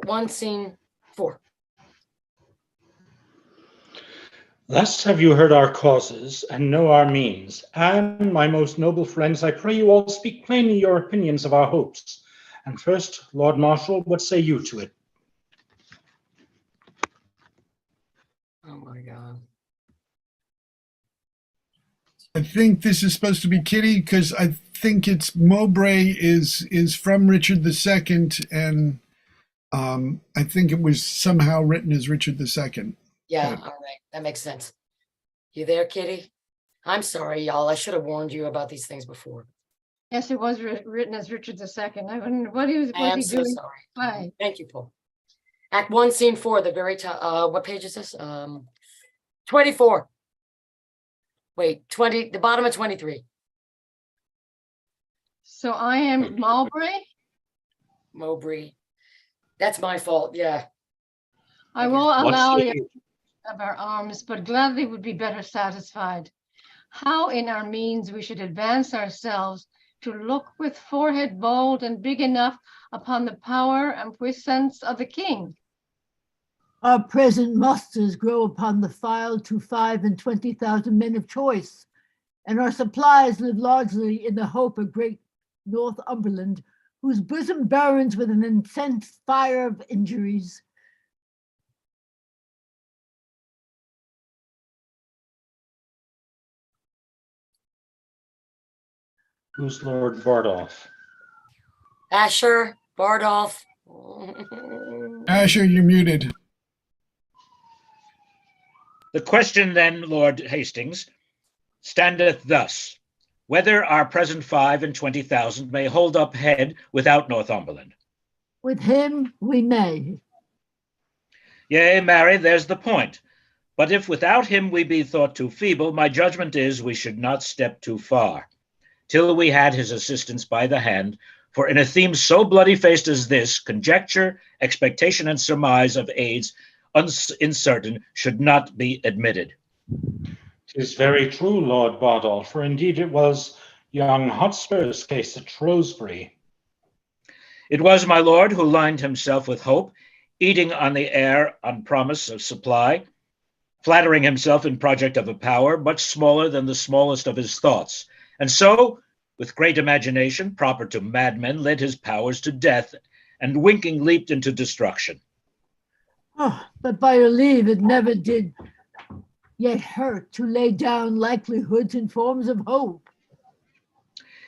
[SPEAKER 15] 1, Scene 4.
[SPEAKER 13] Thus have you heard our causes, and know our means. And, my most noble friends, I pray you all speak plainly your opinions of our hopes. And first, Lord Marshal, what say you to it?
[SPEAKER 1] Oh my God.
[SPEAKER 4] I think this is supposed to be Kitty, because I think it's Mowbray is from Richard II, and I think it was somehow written as Richard II.
[SPEAKER 1] Yeah, all right. That makes sense. You there, Kitty? I'm sorry, y'all. I should have warned you about these things before.
[SPEAKER 14] Yes, it was written as Richard II. I wonder what he was
[SPEAKER 1] I am
[SPEAKER 14] he
[SPEAKER 1] so
[SPEAKER 14] doing.
[SPEAKER 1] sorry.
[SPEAKER 14] Why?
[SPEAKER 1] Thank you, Paul. Act 1, Scene 4, the very top. What page is this? 24. Wait, 20, the bottom of 23.
[SPEAKER 14] So I am Mowbray.
[SPEAKER 1] Mowbray. That's my fault. Yeah.
[SPEAKER 14] I will allow
[SPEAKER 10] What's
[SPEAKER 14] the of our arms, but gladly would be better satisfied. How in our means we should advance ourselves to look with forehead bold and big enough upon the power and puissance of the king.
[SPEAKER 7] Our present musters grow upon the file to 5 and 20,000 men of choice, and our supplies live largely in the hope of great Northumberland, whose bosom burns with an intense fire of injuries.
[SPEAKER 13] Who's Lord Bardolph?
[SPEAKER 1] Asher, Bardolph.
[SPEAKER 4] Asher, you're muted.
[SPEAKER 10] The question then, Lord Hastings, standeth thus: whether our present 5 and 20,000 may hold up head without Northumberland?
[SPEAKER 7] With him we may.
[SPEAKER 10] Yea, marry, there's the point. But if without him we be thought too feeble, my judgment is we should not step too far, till we had his assistance by the hand. For in a theme so bloody-faced as this, conjecture, expectation, and surmise of aids uncertain should not be admitted.
[SPEAKER 13] 'Tis very true, Lord Bardolph, for indeed it was young Hotspur's case at Shrewsbury.
[SPEAKER 10] It was my lord who lined himself with hope, eating on the air on promise of supply, flattering himself in project of a power much smaller than the smallest of his thoughts, and so, with great imagination proper to madmen, led his powers to death, and winking leaped into destruction.
[SPEAKER 7] Oh, but by your leave, it never did yet hurt to lay down likelihoods in forms of hope.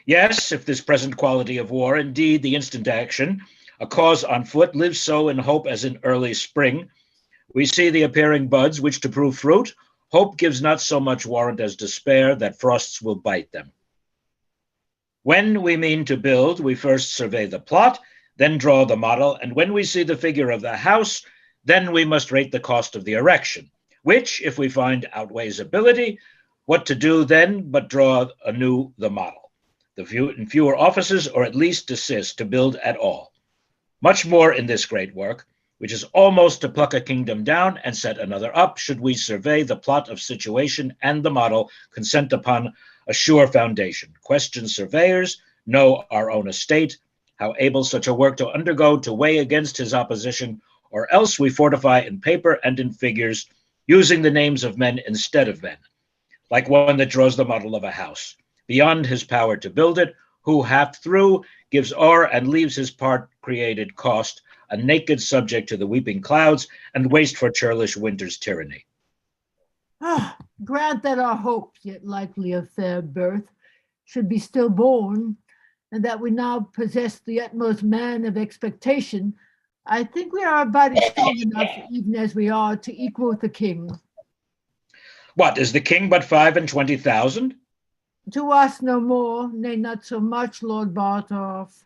[SPEAKER 10] Yes, if this present quality of war, indeed the instant action, a cause on foot, lives so in hope as in early spring, we see the appearing buds which to prove fruit Hope gives not so much warrant as despair that frosts will bite them. When we mean to build, we first survey the plot, then draw the model, and when we see the figure of the house, then we must rate the cost of the erection, which, if we find outweighs ability, what to do then but draw anew the model, in fewer offices, or at least desist to build at all. Much more in this great work, which is almost to pluck a kingdom down and set another up, should we survey the plot of situation and the model, consent upon a sure foundation, question surveyors, know our own estate, how able such a work to undergo, to weigh against his opposition, or else we fortify in paper and in figures, using the names of men instead of men, like one that draws the model of a house, beyond his power to build it, who half through gives o'er and leaves his part created cost, a naked subject to the weeping clouds, and waste for churlish winter's tyranny.
[SPEAKER 7] Grant that our hopes, yet likely of fair birth, should be stillborn, and that we now possess the utmost man of expectation. I think we are about strong enough, even as we are, to equal the king.
[SPEAKER 10] What, is the king but 25,000?
[SPEAKER 7] To us no more, nay, not so much, Lord Bartoff.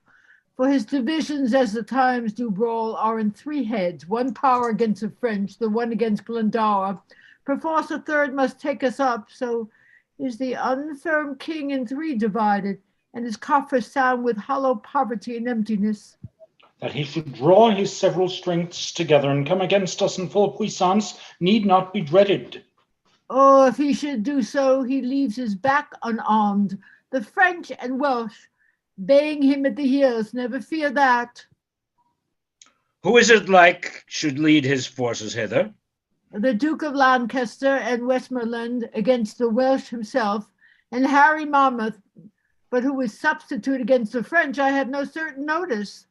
[SPEAKER 7] For his divisions, as the times do brawl, are in 3 heads, one power against the French, the one against Glendower. Perforce a third must take us up, so is the unfirm king in 3 divided, and his coffers sound with hollow poverty and emptiness.
[SPEAKER 13] That he should draw his several strengths together and come against us in full puissance need not be dreaded.
[SPEAKER 7] Oh, if he should do so, he leaves his back unarmed. The French and Welsh baying him at the heels, never fear that.
[SPEAKER 10] Who is it like should lead his forces hither?
[SPEAKER 7] The Duke of Lancaster and Westmoreland against the Welsh himself, and Harry Monmouth, but who is substitute against the French, I have no certain notice.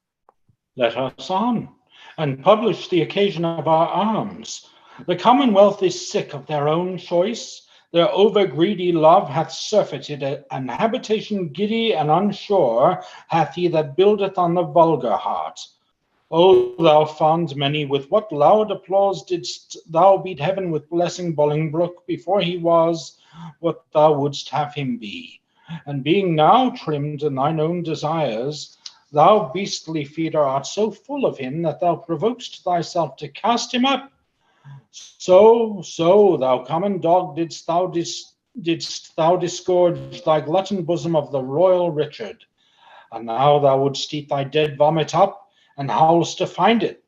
[SPEAKER 13] Let us on, and publish the occasion of our arms. The Commonwealth is sick of their own choice. Their over-greedy love hath surfeited an habitation giddy and unsure hath he that buildeth on the vulgar heart. O thou fond many, with what loud applause didst thou beat heaven with blessing Bolingbroke before he was what thou wouldst have him be. And being now trimmed in thine own desires, thou beastly feeder art so full of him that thou provokest thyself to cast him up. So, thou common dog, didst thou disgorge thy glutton bosom of the royal Richard, and now thou wouldst eat thy dead vomit up, and howlst to find it.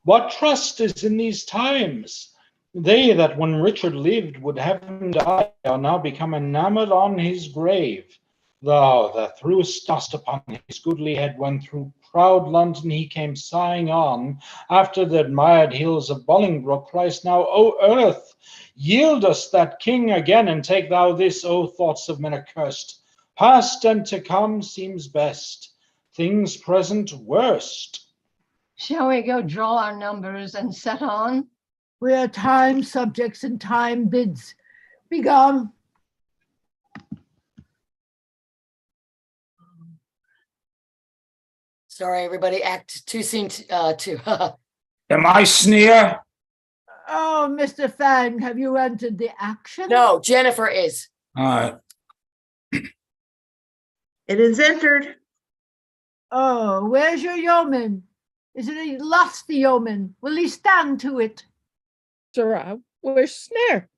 [SPEAKER 13] What trust is in these times? They that when Richard lived would have him die are now become enamored on his grave. Thou that threwest dust upon his goodly head when through proud London he came sighing on, after the admired hills of Bolingbroke, Christ now, O earth, yield us that king again, and take thou this, O thoughts of men accursed. Past and to come seems best, things present worst.
[SPEAKER 14] Shall we go draw our numbers and set on?
[SPEAKER 7] We are time subjects and time bids. Begone.
[SPEAKER 1] Sorry, everybody. Act 2, Scene 2.
[SPEAKER 3] Am I sneer?
[SPEAKER 7] Oh, Mr. Fang, have you entered the action?
[SPEAKER 1] No, Jennifer is.
[SPEAKER 3] All right.
[SPEAKER 11] It is entered.
[SPEAKER 7] Oh, where's your yeoman? Is it a lusty yeoman? Will he stand to it?
[SPEAKER 2] Sirrah, where's Snare?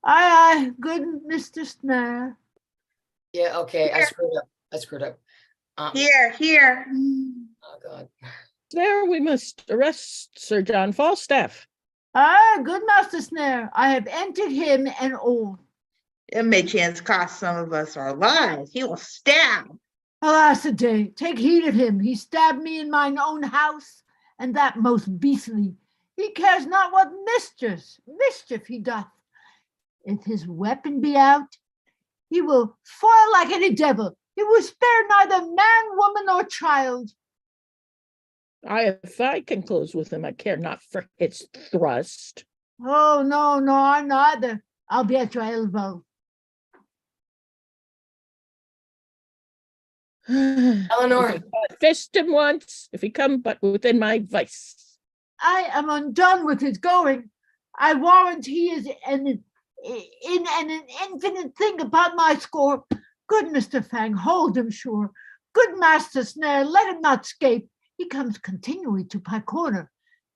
[SPEAKER 7] Aye, good Mr. Snare.
[SPEAKER 1] Yeah, okay. I screwed up.
[SPEAKER 11] Here.
[SPEAKER 1] Oh, God.
[SPEAKER 2] Snare, we must arrest Sir John Falstaff.
[SPEAKER 7] Ah, good Master Snare. I have entered him and all.
[SPEAKER 11] It may chance cost some of us our lives. He will stab.
[SPEAKER 7] Alas a day, take heed of him. He stabbed me in mine own house, and that most beastly. He cares not what mischief he doth. If his weapon be out, he will foil like any devil. He will spare neither man, woman, or child.
[SPEAKER 2] If I can close with him, I care not for its thrust.
[SPEAKER 7] Oh, no, I'm neither. I'll be at your elbow.
[SPEAKER 1] Eleanor.
[SPEAKER 2] Fist him once, if he come but within my vice.
[SPEAKER 7] I am undone with his going. I warrant he is an infinite thing upon my score. Good Mr. Fang, hold him sure. Good Master Snare, let him not escape. He comes continually to my corner,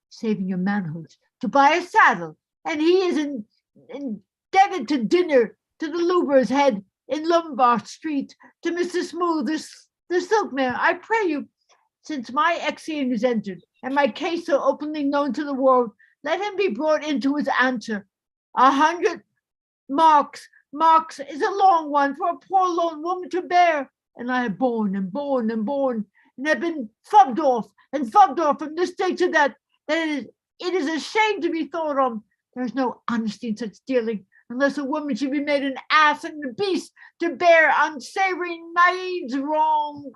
[SPEAKER 7] saving your manhood, to buy a saddle, and he is indebted to dinner to the Luber's head in Lombard Street, to Mr. Smooth, the silk mare. I pray you, since my exeat is entered, and my case so openly known to the world, let him be brought into his answer. 100 marks is a long one for a poor lone woman to bear, and I have borne and borne and borne, and have been fubbed off from this day to that, it is a shame to be thought on. There is no honesty in such dealing, unless a woman should be made an ass and a beast to bear unsavory maids wrong.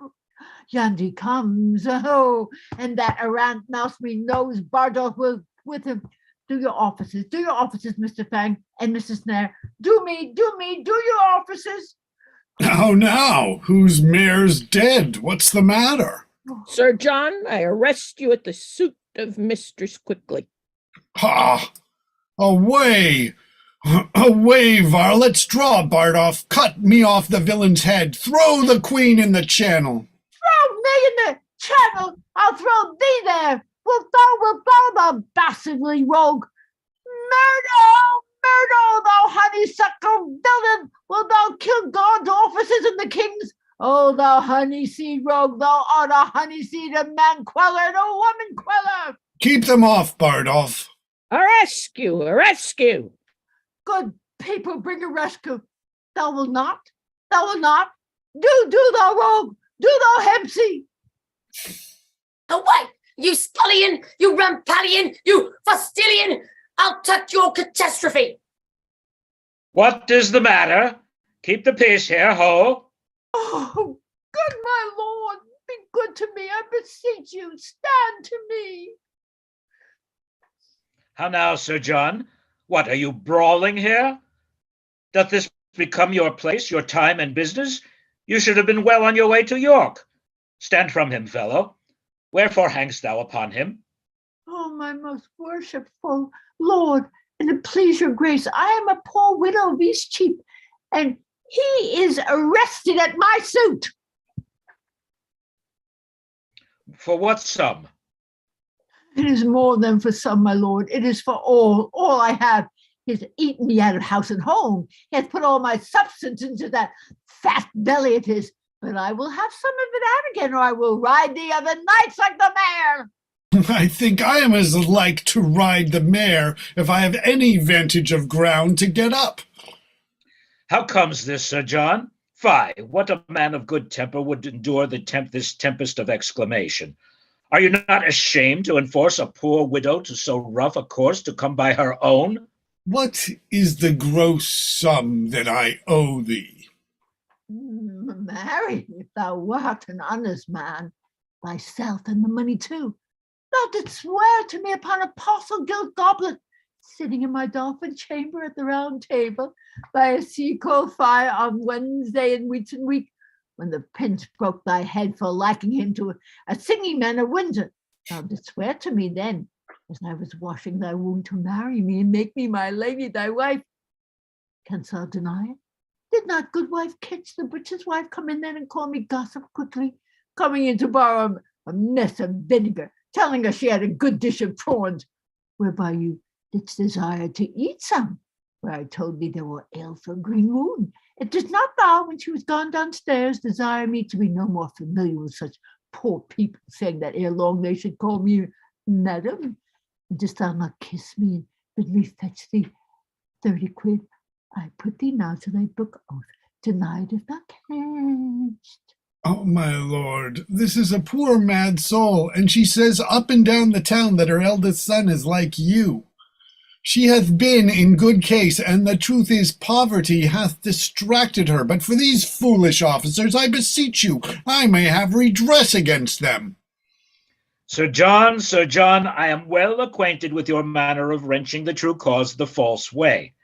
[SPEAKER 7] Yonder he comes, oh, and that errant mouse we knows Bardolph will with him. Do your offices, Mr. Fang and Mrs. Snare. Do your offices.
[SPEAKER 4] Now, whose mare's dead? What's the matter?
[SPEAKER 2] Sir John, I arrest you at the suit of Mistress Quickly.
[SPEAKER 4] Ha! Away! Away, varlets! Draw, Bardolph! Cut me off the villain's head! Throw the queen in the channel!
[SPEAKER 7] Throw me in the channel! I'll throw thee there! Wilt thou, bastardly rogue? Murder, thou honeysuckle villain! Wilt thou kill God's officers and the king's? Oh, thou honeyseed rogue, thou art a honeyseed, a man queller and a woman queller!
[SPEAKER 4] Keep them off, Bardolph!
[SPEAKER 2] A rescue!
[SPEAKER 7] Good people, bring a rescue. Thou will not? Do thou rogue, do thou Hempsey!
[SPEAKER 15] Away, you scullion, you rampallion, you Fastilian! I'll touch your catastrophe!
[SPEAKER 10] What is the matter? Keep the peace here, ho!
[SPEAKER 7] Oh, good my lord, be good to me, I beseech you, stand to me.
[SPEAKER 10] How now, Sir John? What, are you brawling here? Doth this become your place, your time and business? You should have been well on your way to York. Stand from him, fellow. Wherefore hangst thou upon him?
[SPEAKER 7] Oh, my most worshipful lord, and to please your grace, I am a poor widow of Eastcheap, and he is arrested at my suit.
[SPEAKER 10] For what sum?
[SPEAKER 7] It is more than for some, my lord. It is for all I have. He has eaten me out of house and home. He has put all my substance into that fat belly of his. But I will have some of it out again, or I will ride the other nights like the mare.
[SPEAKER 4] I think I am as like to ride the mare if I have any vantage of ground to get up.
[SPEAKER 10] How comes this, Sir John? Fie, what a man of good temper would endure this tempest of exclamation? Are you not ashamed to enforce a poor widow to so rough a course to come by her own?
[SPEAKER 4] What is the gross sum that I owe thee?
[SPEAKER 7] Marry, if thou wert an honest man, thyself and the money too. Thou didst swear to me upon a parcel gilt goblet, sitting in my dolphin chamber at the round table by a sea coal fire on Wednesday in Wheaton week, when the prince broke thy head for liking him to a singing man of Windsor. Thou didst swear to me then, as I was washing thy wound, to marry me and make me my lady thy wife. Canst thou deny it? Did not Goodwife Kitch, the butcher's wife, come in then and call me Gossip Quickly, coming in to borrow a mess of vinegar, telling us she had a good dish of prawns, whereby you didst desire to eat some, where I told thee there were ale for a green wound. It did not thou, when she was gone downstairs, desire me to be no more familiar with such poor people, saying that ere long they should call me madam? And didst thou not kiss me and bid me fetch thee 30 quid? I put thee now to thy book oath. Deny it if thou canst.
[SPEAKER 4] Oh, my lord, this is a poor mad soul, and she says up and down the town that her eldest son is like you. She hath been in good case, and the truth is poverty hath distracted her. But for these foolish officers, I beseech you, I may have redress against them.
[SPEAKER 10] Sir John, I am well acquainted with your manner of wrenching the true cause the false way.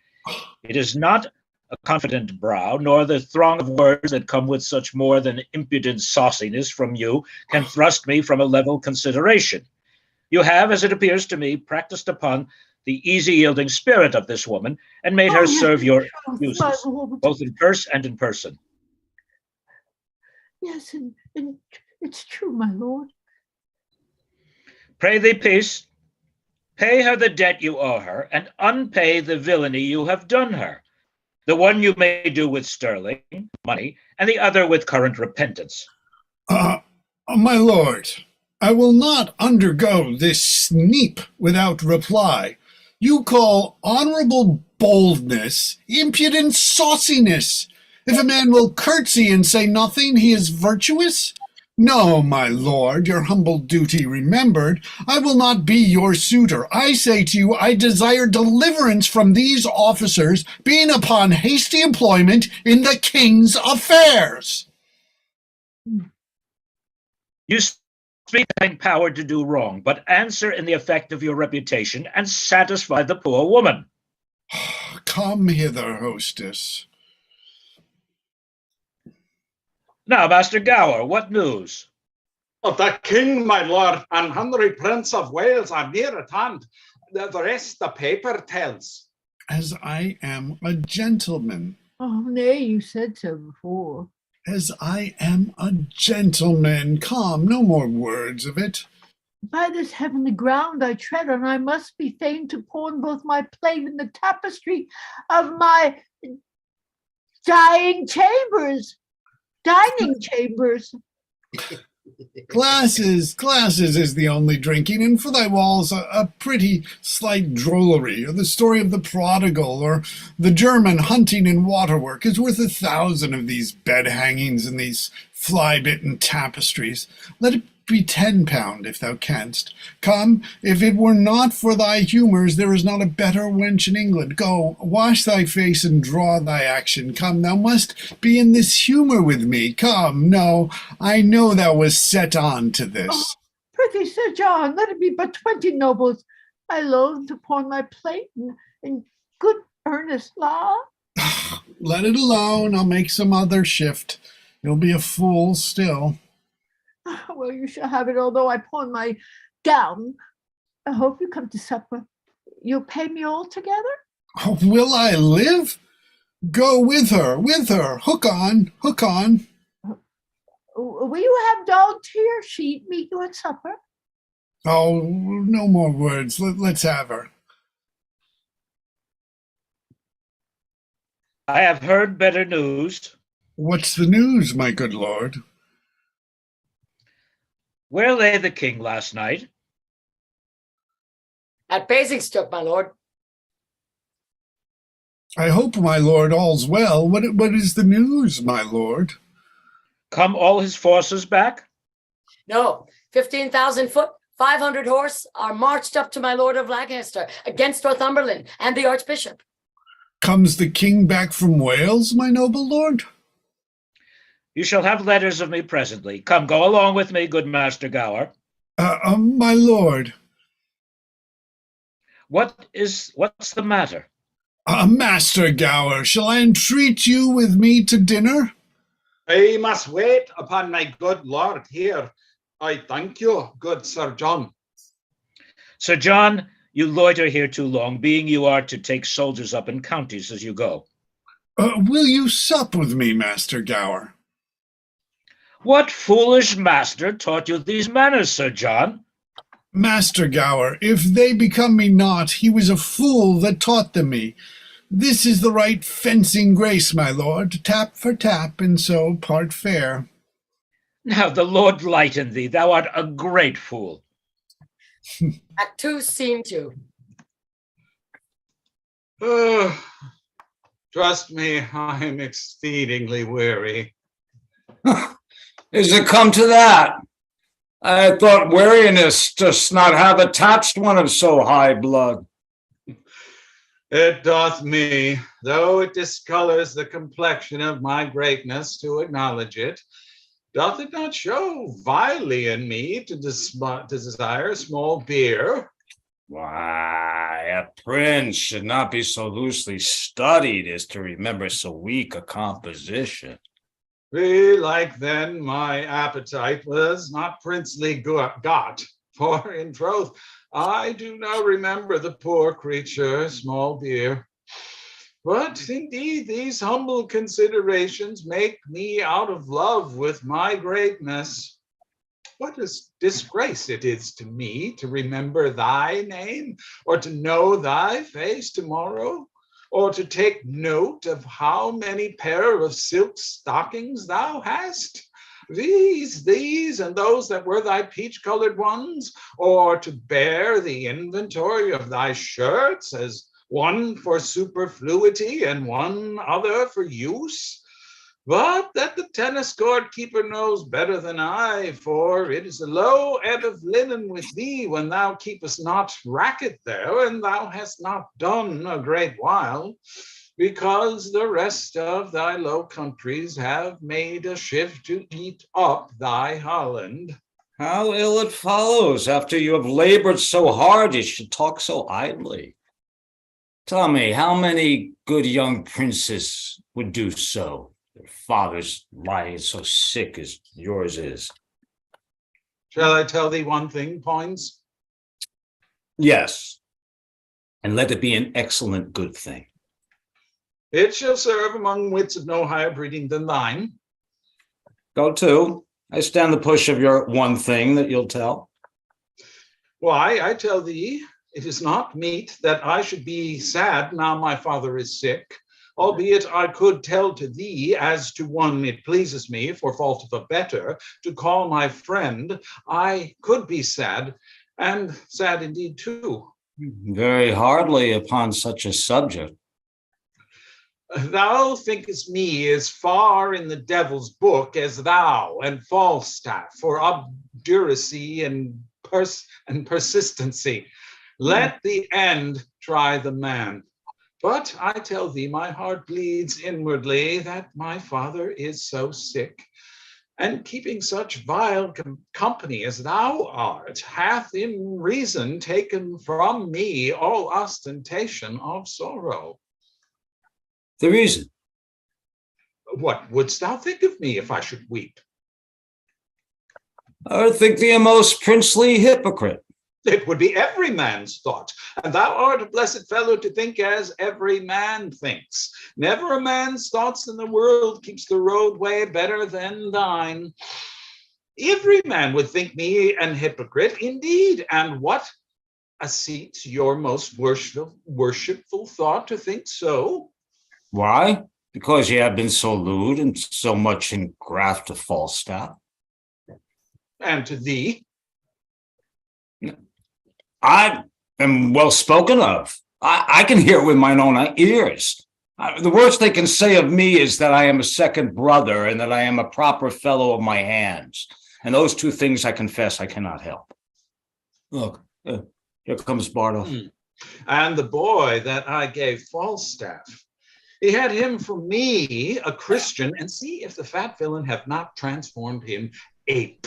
[SPEAKER 10] It is not a confident brow, nor the throng of words that come with such more than impudent sauciness from you can thrust me from a level consideration. You have, as it appears to me, practiced upon the easy-yielding spirit of this woman, and made her
[SPEAKER 7] yes,
[SPEAKER 10] serve your
[SPEAKER 7] my
[SPEAKER 10] uses,
[SPEAKER 7] Lord.
[SPEAKER 10] both in purse and in person.
[SPEAKER 7] Yes, and it's true, my Lord.
[SPEAKER 10] Pray thee, peace. Pay her the debt you owe her, and unpay the villainy you have done her. The one you may do with sterling, money, and the other with current repentance.
[SPEAKER 4] My lord, I will not undergo this sneap without reply. You call honorable boldness impudent sauciness. If a man will curtsy and say nothing, he is virtuous? No, my lord, your humble duty remembered, I will not be your suitor. I say to you, I desire deliverance from these officers, being upon hasty employment in the king's affairs.
[SPEAKER 10] You speak having power to do wrong, but answer in the effect of your reputation and satisfy the poor woman.
[SPEAKER 4] Come hither, hostess.
[SPEAKER 10] Now, Master Gower, what news?
[SPEAKER 12] The king, my lord, and Henry, Prince of Wales, are near at hand. The rest the paper tells.
[SPEAKER 4] As I am a gentleman.
[SPEAKER 7] Oh, nay, you said so before.
[SPEAKER 4] As I am a gentleman. Come, no more words of it.
[SPEAKER 7] By this heavenly ground I tread on, I must be fain to pawn both my plate and the tapestry of my dining chambers.
[SPEAKER 4] Glasses is the only drinking, and for thy walls a pretty slight drollery, or the story of the prodigal, or the German hunting in waterwork is worth 1,000 of these bed hangings and these fly-bitten tapestries. Let it be £10, if thou canst. Come, if it were not for thy humours, there is not a better wench in England. Go, wash thy face and draw thy action. Come, thou must be in this humour with me. Come, no, I know thou was set on to this.
[SPEAKER 7] Oh, prithee, Sir John, let it be but 20 nobles. I loathe to pawn my plate in good earnest law.
[SPEAKER 4] Let it alone, I'll make some other shift. You'll be a fool still.
[SPEAKER 7] Well, you shall have it, although I pawn my gown. I hope you come to supper. You'll pay me all together?
[SPEAKER 4] Oh, will I live? Go with her, hook on.
[SPEAKER 7] Will you have Daltier Sheet meet you at supper?
[SPEAKER 4] Oh, no more words. Let's have her.
[SPEAKER 10] I have heard better news.
[SPEAKER 4] What's the news, my good lord?
[SPEAKER 10] Where lay the king last night?
[SPEAKER 1] At Basingstoke, my lord.
[SPEAKER 4] I hope, my lord, all's well. What is the news, my lord?
[SPEAKER 10] Come all his forces back?
[SPEAKER 1] No, 15,000 foot, 500 horse are marched up to my lord of Lancaster against Northumberland and the archbishop.
[SPEAKER 4] Comes the king back from Wales, my noble lord?
[SPEAKER 10] You shall have letters of me presently. Come, go along with me, good Master Gower.
[SPEAKER 4] My lord.
[SPEAKER 10] What's the matter?
[SPEAKER 4] Master Gower, shall I entreat you with me to dinner?
[SPEAKER 12] I must wait upon my good lord here. I thank you, good Sir John.
[SPEAKER 10] Sir John, you loiter here too long, being you are to take soldiers up in counties as you go.
[SPEAKER 4] Will you sup with me, Master Gower?
[SPEAKER 10] What foolish master taught you these manners, Sir John?
[SPEAKER 4] Master Gower, if they become me not, he was a fool that taught them me. This is the right fencing grace, my lord, tap for tap, and so part fair.
[SPEAKER 10] Now the Lord lighten thee, thou art a great fool.
[SPEAKER 1] Act 2, Scene 2.
[SPEAKER 12] Trust me, I am exceedingly weary.
[SPEAKER 3] Is it come to that? I thought weariness does not have attached one of so high blood.
[SPEAKER 12] It doth me, though it discolors the complexion of my greatness to acknowledge it. Doth it not show vilely in me to desire small beer?
[SPEAKER 3] Why, a prince should not be so loosely studied as to remember so weak a composition.
[SPEAKER 12] Belike then my appetite was not princely got. For in troth, I do not remember the poor creature, small beer. But indeed, these humble considerations make me out of love with my greatness. What a disgrace it is to me to remember thy name, or to know thy face tomorrow, or to take note of how many pair of silk stockings thou hast. These, and those that were thy peach-colored ones, or to bear the inventory of thy shirts as one for superfluity and one other for use. But that the tennis court keeper knows better than I, for it is a low ebb of linen with thee when thou keepest not racket there, and thou hast not done a great while, because the rest of thy low countries have made a shift to eat up thy Holland.
[SPEAKER 3] How ill it follows, after you have labored so hard, you should talk so idly. Tell me, how many good young princes would do so? Their fathers lying so sick as yours is.
[SPEAKER 12] Shall I tell thee one thing, Poins?
[SPEAKER 3] Yes, and let it be an excellent good thing.
[SPEAKER 12] It shall serve among wits of no higher breeding than thine.
[SPEAKER 3] Go to. I stand the push of your one thing that you'll tell.
[SPEAKER 12] Why, I tell thee, it is not meet that I should be sad now my father is sick, albeit I could tell to thee, as to one it pleases me, for fault of a better, to call my friend, I could be sad, and sad indeed too.
[SPEAKER 3] Very hardly upon such a subject.
[SPEAKER 12] Thou thinkest me as far in the devil's book as thou and Falstaff for obduracy and persistency. Let the end try the man. But I tell thee, my heart bleeds inwardly that my father is so sick, and keeping such vile company as thou art hath in reason taken from me all ostentation of sorrow.
[SPEAKER 3] The reason?
[SPEAKER 12] What wouldst thou think of me if I should weep?
[SPEAKER 3] I would think thee a most princely hypocrite.
[SPEAKER 12] It would be every man's thought, and thou art a blessed fellow to think as every man thinks. Never a man's thoughts in the world keeps the roadway better than thine. Every man would think me an hypocrite indeed, and what a seat's your most worshipful thought to think so?
[SPEAKER 3] Why? Because ye have been so lewd and so much in graft to Falstaff.
[SPEAKER 12] And to thee?
[SPEAKER 3] I am well spoken of. I can hear it with mine own ears. The worst they can say of me is that I am a second brother and that I am a proper fellow of my hands. And those two things I confess I cannot help. Look, here comes Bardolph.
[SPEAKER 12] And the boy that I gave Falstaff, he had him for me a Christian, and see if the fat villain have not transformed him ape.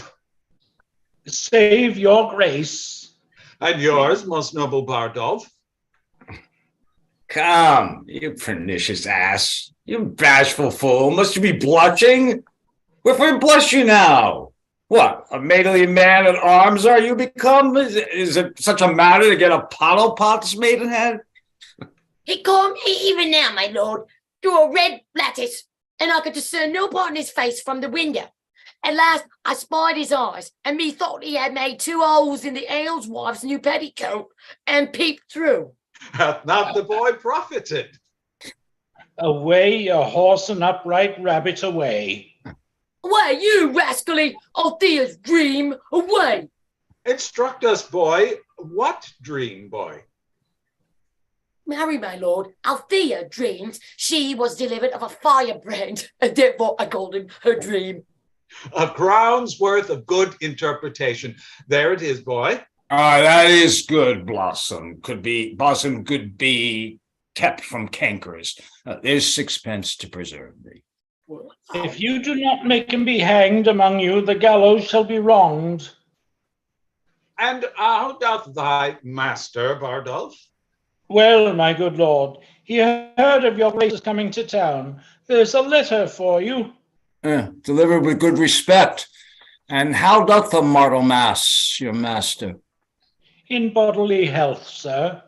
[SPEAKER 13] Save your grace.
[SPEAKER 12] And yours, most noble Bardolph.
[SPEAKER 3] Come, you pernicious ass. You bashful fool. Must you be blushing? Wherefore blush you now? What, a maidenly man at arms are you become? Is it such a matter to get a pottle pot's maidenhead?
[SPEAKER 15] He called me even now, my lord, through a red lattice, and I could discern no part in his face from the window. At last I spied his eyes, and methought he had made 2 holes in the aleswife's new petticoat, and peeped through.
[SPEAKER 12] Hath not the boy profited?
[SPEAKER 13] Away, a horse and upright rabbit, away.
[SPEAKER 15] Away, you rascally Althea's dream, away!
[SPEAKER 12] Instruct us, boy. What dream, boy?
[SPEAKER 15] Marry, my lord, Althea dreamed she was delivered of a firebrand, and therefore I called him her dream.
[SPEAKER 12] A crown's worth of good interpretation. There it is, boy.
[SPEAKER 3] That is good, Blossom. Blossom could be kept from cankers. There's 6pence to preserve thee.
[SPEAKER 13] If you do not make him be hanged among you, the gallows shall be wronged.
[SPEAKER 12] And how doth thy master, Bardolph?
[SPEAKER 13] Well, my good lord, he heard of your grace's coming to town. There's a letter for you.
[SPEAKER 3] Delivered with good respect. And how doth the mortal mass, your master?
[SPEAKER 13] In bodily health, sir.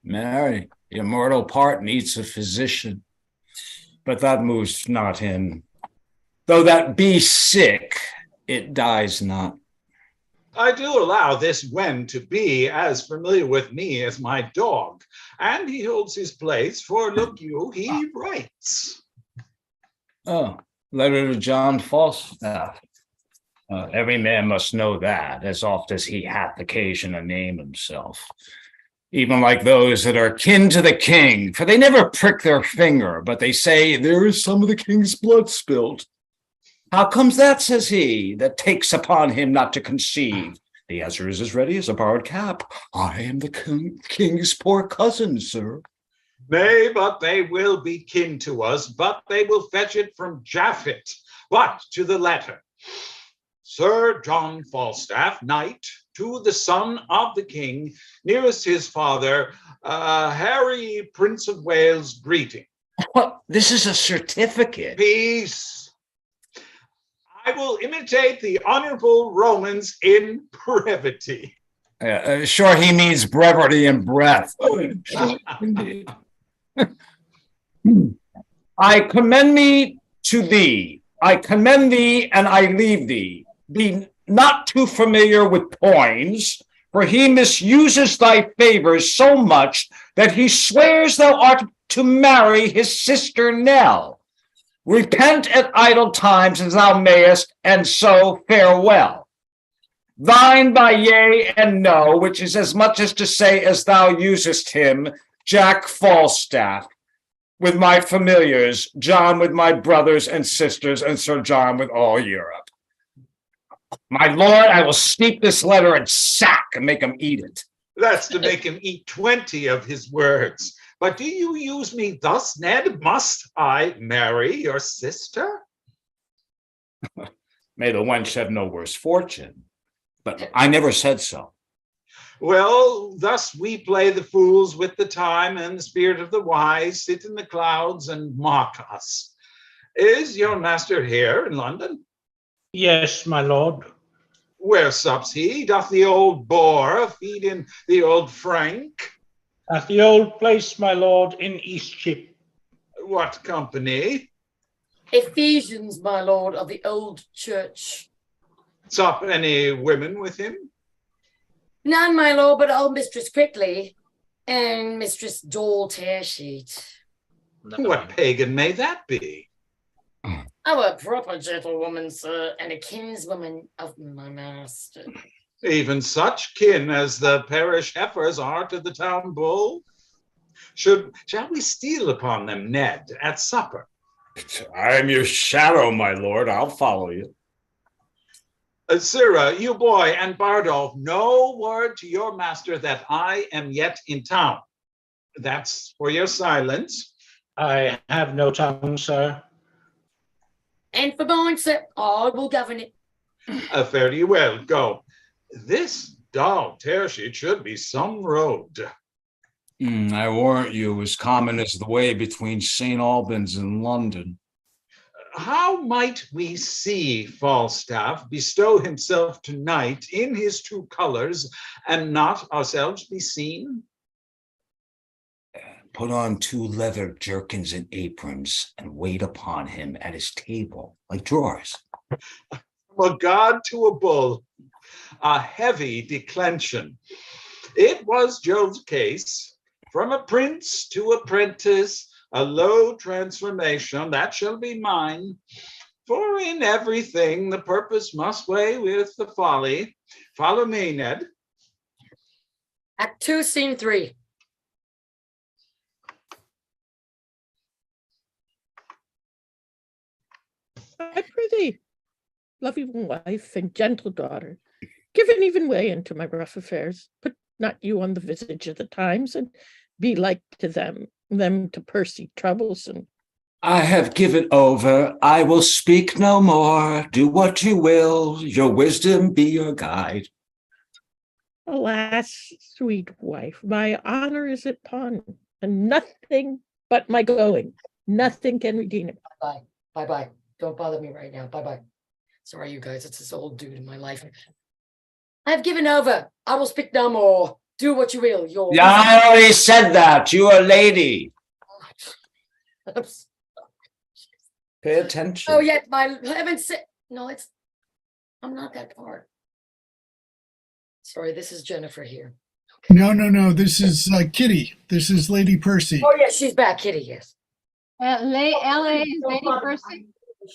[SPEAKER 3] Marry, your mortal part needs a physician, but that moves not him. Though that be sick, it dies not.
[SPEAKER 12] I do allow this Wen to be as familiar with me as my dog, and he holds his place, for look you, he writes.
[SPEAKER 3] Oh, letter to John Falstaff. Every man must know that, as oft as he hath occasion to name himself. Even like those that are kin to the king, for they never prick their finger, but they say, there is some of the king's blood spilled. How comes that, says he, that takes upon him not to conceive? The answer is as ready as a borrowed cap. I am the king's poor cousin, sir.
[SPEAKER 12] Nay, but they will be kin to us, but they will fetch it from Japhet. But to the letter. Sir John Falstaff, knight, to the son of the king, nearest his father, Harry, Prince of Wales, greeting.
[SPEAKER 3] What? This is a certificate.
[SPEAKER 12] Peace. I will imitate the honorable Romans in brevity.
[SPEAKER 3] Sure, he means brevity and breath. Indeed. I commend me to thee. I commend thee and I leave thee. Be not too familiar with Poins, for he misuses thy favors so much that he swears thou art to marry his sister Nell. Repent at idle times as thou mayest, and so farewell. Thine by yea and no, which is as much as to say as thou usest him, Jack Falstaff, with my familiars, John with my brothers and sisters, and Sir John with all Europe. My lord, I will steep this letter in sack and make him eat it.
[SPEAKER 12] That's to make him eat 20 of his words. But do you use me thus, Ned? Must I marry your sister?
[SPEAKER 3] May the wench have no worse fortune, but I never said so.
[SPEAKER 12] Well, thus we play the fools with the time, and the spirit of the wise sit in the clouds and mock us. Is your master here in London?
[SPEAKER 13] Yes, my lord.
[SPEAKER 12] Where sups he? Doth the old boar feed in the old Frank?
[SPEAKER 13] At the old place, my lord, in Eastship.
[SPEAKER 12] What company?
[SPEAKER 15] Ephesians, my lord, of the old church.
[SPEAKER 12] Sup any women with him?
[SPEAKER 15] None, my lord, but old Mistress Quickly and Mistress Dole Tearsheet.
[SPEAKER 12] What pagan may that be?
[SPEAKER 15] Oh, a proper gentlewoman, sir, and a kinswoman of my master.
[SPEAKER 12] Even such kin as the parish heifers are to the town bull? Shall we steal upon them, Ned, at supper?
[SPEAKER 3] I am your shadow, my lord. I'll follow you.
[SPEAKER 12] Sirrah, you boy, and Bardolph, no word to your master that I am yet in town. That's for your silence.
[SPEAKER 13] I have no tongue, sir.
[SPEAKER 15] And for mine, sir, I will govern it.
[SPEAKER 12] Fare you well, go. This dog Tearsheet should be some road.
[SPEAKER 3] I warrant you, as common as the way between St. Albans and London.
[SPEAKER 12] How might we see Falstaff bestow himself tonight in his true colors and not ourselves be seen?
[SPEAKER 3] Put on 2 leather jerkins and aprons and wait upon him at his table, like drawers.
[SPEAKER 12] From a god to a bull, a heavy declension. It was Jove's case. From a prince to apprentice, a low transformation, that shall be mine. For in everything the purpose must weigh with the folly. Follow me, Ned.
[SPEAKER 15] Act 2, Scene 3.
[SPEAKER 2] I prithee, loving wife and gentle daughter, give an even way into my rough affairs. Put not you on the visage of the times, and be like to them to Percy troublesome.
[SPEAKER 3] I have given over. I will speak no more. Do what you will. Your wisdom be your guide.
[SPEAKER 2] Alas, sweet wife, my honor is at pawn, and nothing but my going. Nothing can redeem it.
[SPEAKER 15] Bye-bye. Bye-bye. Don't bother me right now. Bye-bye.
[SPEAKER 1] Sorry, you guys, it's this old dude in my life. I have given over. I will speak no more. Do what you will.
[SPEAKER 3] Yeah, I already said that. You are a lady. Pay attention.
[SPEAKER 1] Oh, yeah, my heaven's sake. No, I'm not that part. Sorry, this is Jennifer here.
[SPEAKER 4] No. This is Kitty. This is Lady Percy.
[SPEAKER 1] Oh, yeah, she's back, Kitty, yes.
[SPEAKER 14] LA is Lady Percy.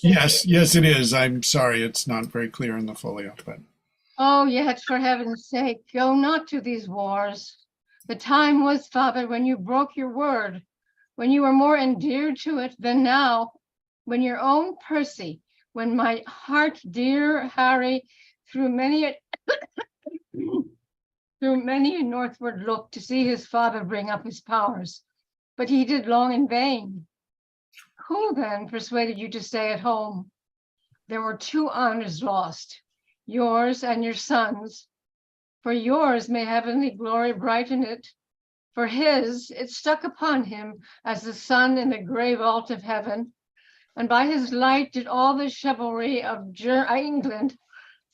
[SPEAKER 4] Yes, it is. I'm sorry, it's not very clear in the folio, but
[SPEAKER 14] Oh, yet for heaven's sake, go not to these wars. The time was, Father, when you broke your word, when you were more endeared to it than now, when your own Percy, when my heart dear Harry, through many a northward look to see his father bring up his powers, but he did long in vain. Who then persuaded you to stay at home? There were two honors lost, yours and your son's. For yours may heavenly glory brighten it. For his, it stuck upon him as the sun in the gray vault of heaven. And by his light did all the chivalry of England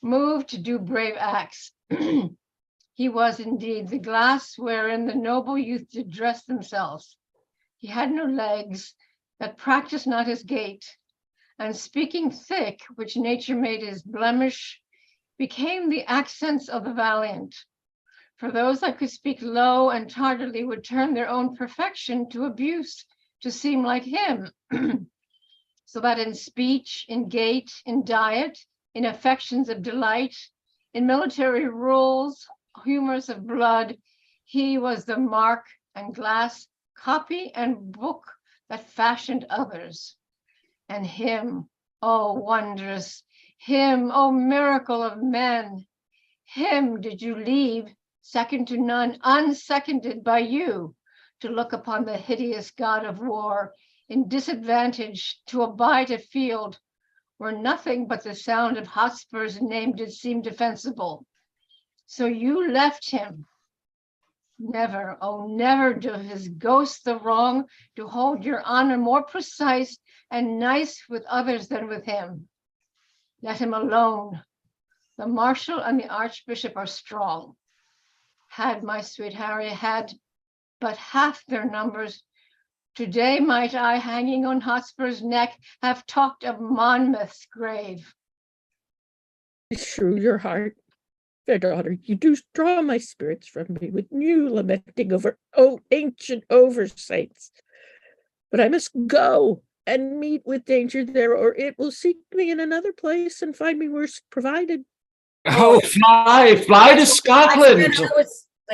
[SPEAKER 14] move to do brave acts. He was indeed the glass wherein the noble youth did dress themselves. He had no legs, that practiced not his gait, and speaking thick, which nature made his blemish, became the accents of the valiant. For those that could speak low and tardily would turn their own perfection to abuse, to seem like him. So that in speech, in gait, in diet, in affections of delight, in military rules, humors of blood, he was the mark and glass, copy and book that fashioned others. And him, oh wondrous, him, oh miracle of men, him did you leave, second to none, unseconded by you, to look upon the hideous god of war, in disadvantage to abide a field where nothing but the sound of Hotspur's name did seem defensible. So you left him. Never, oh, never do his ghost the wrong to hold your honor more precise and nice with others than with him. Let him alone. The marshal and the archbishop are strong. Had my sweet Harry had but half their numbers, today might I, hanging on Hotspur's neck, have talked of Monmouth's grave.
[SPEAKER 2] Shrew your heart, fair daughter, you do draw my spirits from me with new lamenting over ancient oversights. But I must go and meet with danger there, or it will seek me in another place and find me worse provided.
[SPEAKER 3] Oh, fly to Scotland,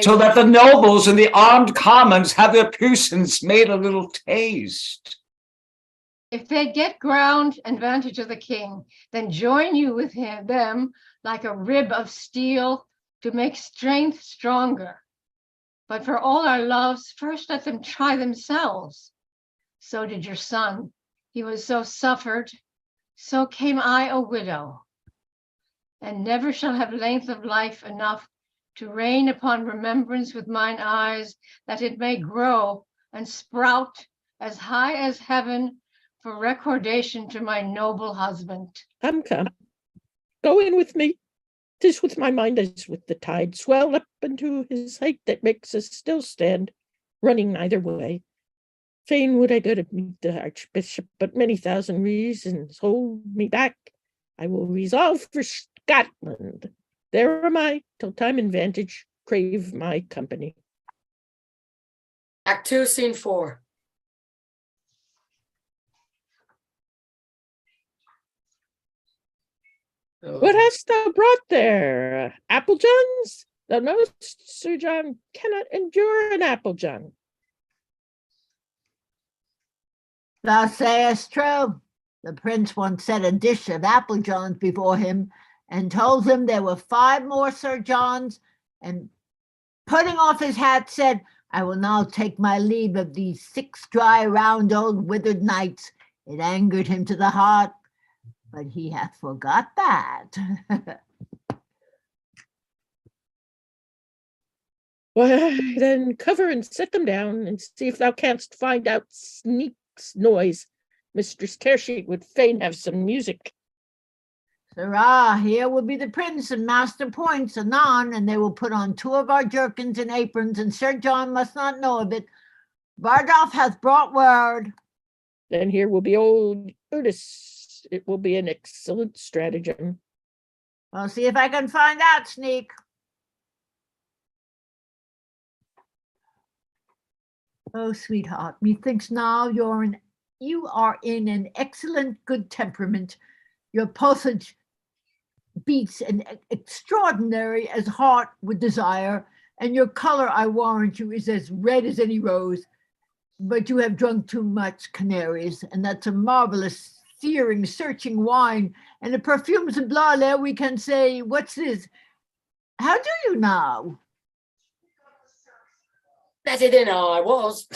[SPEAKER 3] so that the nobles and the armed commons have their puissance made a little taste.
[SPEAKER 14] If they get ground and vantage of the king, then join you with them like a rib of steel to make strength stronger. But for all our loves, first let them try themselves. So did your son. He was so suffered, so came I a widow, and never shall have length of life enough to rain upon remembrance with mine eyes, that it may grow and sprout as high as heaven for recordation to my noble husband.
[SPEAKER 2] Come. Go in with me. 'Tis with my mind as with the tide, swelled up into his height that makes us still stand, running neither way. Fain would I go to meet the archbishop, but many thousand reasons hold me back. I will resolve for Scotland. There am I, till time and vantage crave my company.
[SPEAKER 1] Act 2, Scene 4.
[SPEAKER 2] What hast thou brought there? Apple Johns? Thou knowest Sir John cannot endure an apple John.
[SPEAKER 7] Thou sayest true. The prince once set a dish of apple Johns before him and told him there were 5 more Sir Johns, and putting off his hat said, I will now take my leave of these 6 dry, round, old, withered knights. It angered him to the heart, but he hath forgot that.
[SPEAKER 2] Why, then cover and set them down, and see if thou canst find out sneak's noise. Mistress Tearsheet would fain have some music.
[SPEAKER 7] Sirrah, here will be the prince and master points anon, and they will put on 2 of our jerkins and aprons, and Sir John must not know of it. Bardolph hath brought word.
[SPEAKER 2] Then here will be old Otis. It will be an excellent stratagem.
[SPEAKER 7] I'll see if I can find out, Sneak. Oh, sweetheart, methinks now you are in an excellent good temperament. Your pulsage beats an extraordinary as heart would desire, and your color, I warrant you, is as red as any rose. But you have drunk too much Canaries, and that's a marvelous, searing, searching wine. And the perfumes of Blarley, we can say, what's this? How do you now?
[SPEAKER 15] Better than I was.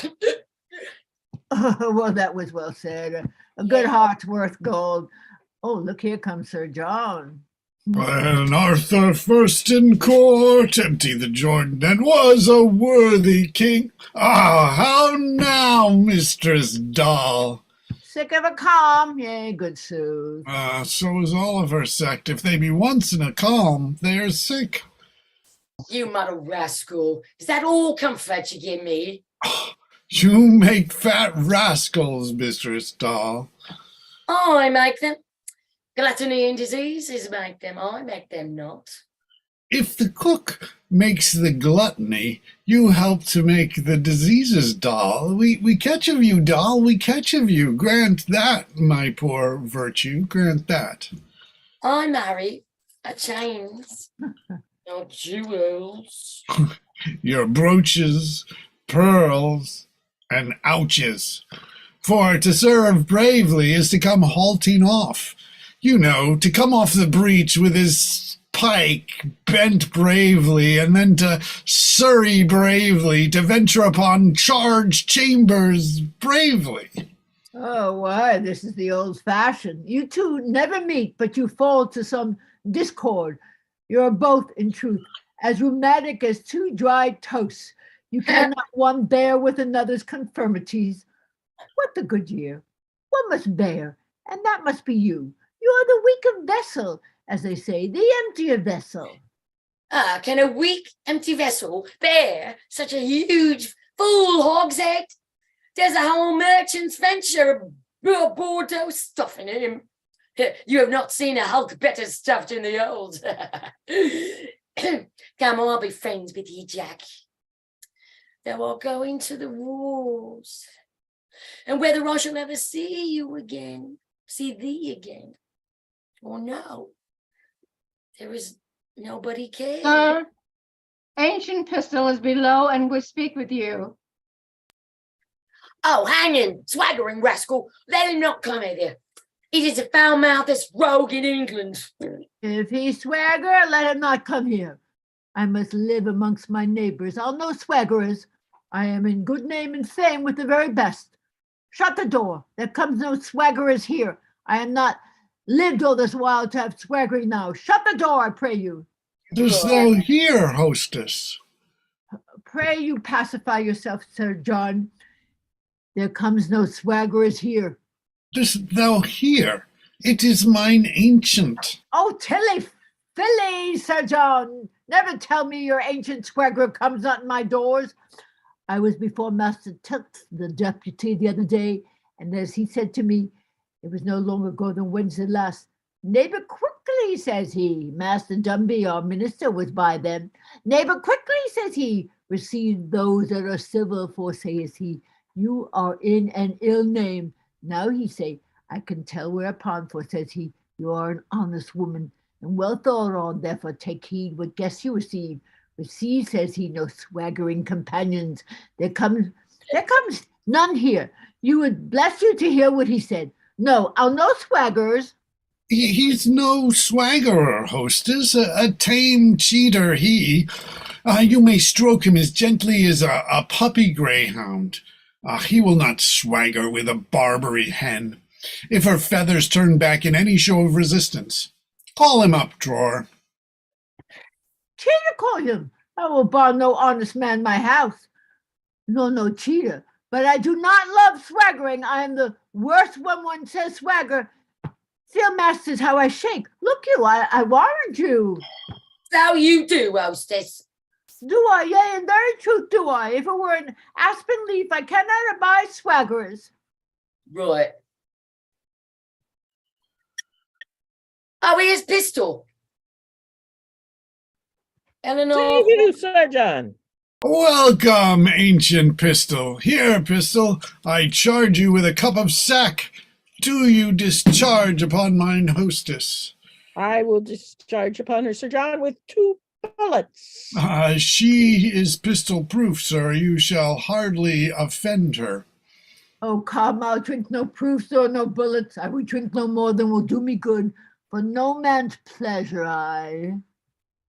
[SPEAKER 7] Well, that was well said. A good heart's worth gold. Oh, look, here comes Sir John.
[SPEAKER 4] When Arthur first in court emptied the Jordan and was a worthy king. Ah, how now, Mistress Doll?
[SPEAKER 7] Sick of a calm, yea, good sooth.
[SPEAKER 4] So is all of her sect. If they be once in a calm, they are sick.
[SPEAKER 15] You mother rascal. Is that all comfort you give me?
[SPEAKER 4] You make fat rascals, Mistress Doll.
[SPEAKER 15] I make them. Gluttony and diseases make them. I make them not.
[SPEAKER 4] If the cook makes the gluttony, you help to make the diseases, Doll. We catch of you, Doll, we catch of you. Grant that, my poor virtue, grant that.
[SPEAKER 15] I marry a chains, not jewels.
[SPEAKER 4] Your brooches, pearls, and ouches. For to serve bravely is to come halting off. You know, to come off the breach with his pike bent bravely, and then to surrey bravely, to venture upon charged chambers bravely.
[SPEAKER 7] Oh, why, this is the old fashion. You two never meet, but you fall to some discord. You're both, in truth, as rheumatic as 2 dry toasts. You cannot one bear with another's confirmities. What the good year? One must bear, and that must be you. You are the weaker vessel, as they say, the emptier vessel.
[SPEAKER 15] Can a weak, empty vessel bear such a huge, full hogshead? There's a whole merchant's venture of Bordeaux stuffing him. You have not seen a hulk better stuffed in the old. Come on, I'll be friends with you, Jack. Though I'll go into the wars. And whether I shall ever see you again, see thee again, or no, there is nobody cares.
[SPEAKER 14] Sir, ancient pistol is below and would speak with you.
[SPEAKER 15] Oh, hang him, swaggering rascal. Let him not come hither. He is the foul-mouthed rogue in England.
[SPEAKER 7] If he swagger, let him not come here. I must live amongst my neighbors. I'll no swaggerers. I am in good name and fame with the very best. Shut the door. There comes no swaggerers here. I am not lived all this while to have swaggering now. Shut the door, I pray you.
[SPEAKER 4] Dost thou hear, hostess?
[SPEAKER 7] Pray you pacify yourself, Sir John. There comes no swaggerers here.
[SPEAKER 4] Dost thou hear? It is mine ancient.
[SPEAKER 7] Oh, Tilly, Philly, Sir John. Never tell me your ancient swaggerer comes not in my doors. I was before Master Tilts, the deputy, the other day, and as he said to me, it was no longer ago than Wednesday last. Neighbor quickly, says he. Master Dumby, our minister, was by then. Neighbor quickly, says he. Receive those that are civil, for, says he, you are in an ill name. Now, he say, I can tell whereupon, for, says he, you are an honest woman, and well thought on, therefore take heed what guests you receive. Receive, says he, no swaggering companions. There comes none here. You would bless you to hear what he said. No, I'll no swaggerers.
[SPEAKER 4] He's no swaggerer, hostess, a tame cheater he. You may stroke him as gently as a puppy greyhound. He will not swagger with a Barbary hen, if her feathers turn back in any show of resistance. Call him up, drawer.
[SPEAKER 7] Cheater call him. I will bar no honest man my house. No cheater. But I do not love swaggering. I am the worst when one says swagger. Still masters how I shake. Look you, I warrant you.
[SPEAKER 15] So you do, hostess.
[SPEAKER 7] Do I? Yea, in very truth do I. If it were an aspen leaf, I cannot abide swaggerers.
[SPEAKER 15] Right. Oh, here's Pistol. Eleanor.
[SPEAKER 2] Save you, Sir John.
[SPEAKER 4] Welcome, ancient Pistol. Here, Pistol, I charge you with a cup of sack. Do you discharge upon mine hostess?
[SPEAKER 2] I will discharge upon her, Sir John, with 2 bullets.
[SPEAKER 4] She is pistol-proof, sir. You shall hardly offend her.
[SPEAKER 7] Oh, come, I'll drink no proofs or no bullets. I will drink no more than will do me good. For no man's pleasure, I.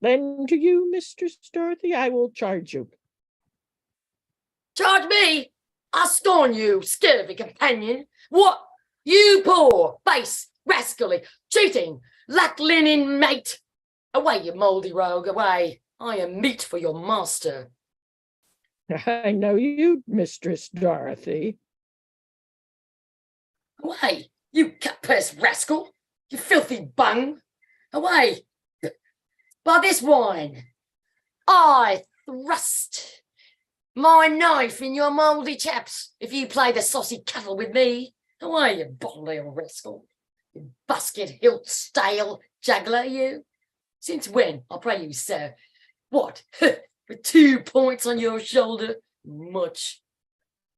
[SPEAKER 2] Then to you, Mistress Dorothy, I will charge you.
[SPEAKER 15] Charge me? I scorn you, scurvy companion. What? You poor, base, rascally, cheating, lack linen mate. Away, you mouldy rogue, away. I am meat for your master.
[SPEAKER 2] I know you, Mistress Dorothy.
[SPEAKER 15] Away, you cut-pursed rascal, you filthy bung. Away. By this wine, I thrust my knife in your mouldy chaps if you play the saucy cattle with me. Away, you bodily rascal, you busket hilt stale juggler, you. Since when, I pray you, sir? What, with 2 points on your shoulder? Much.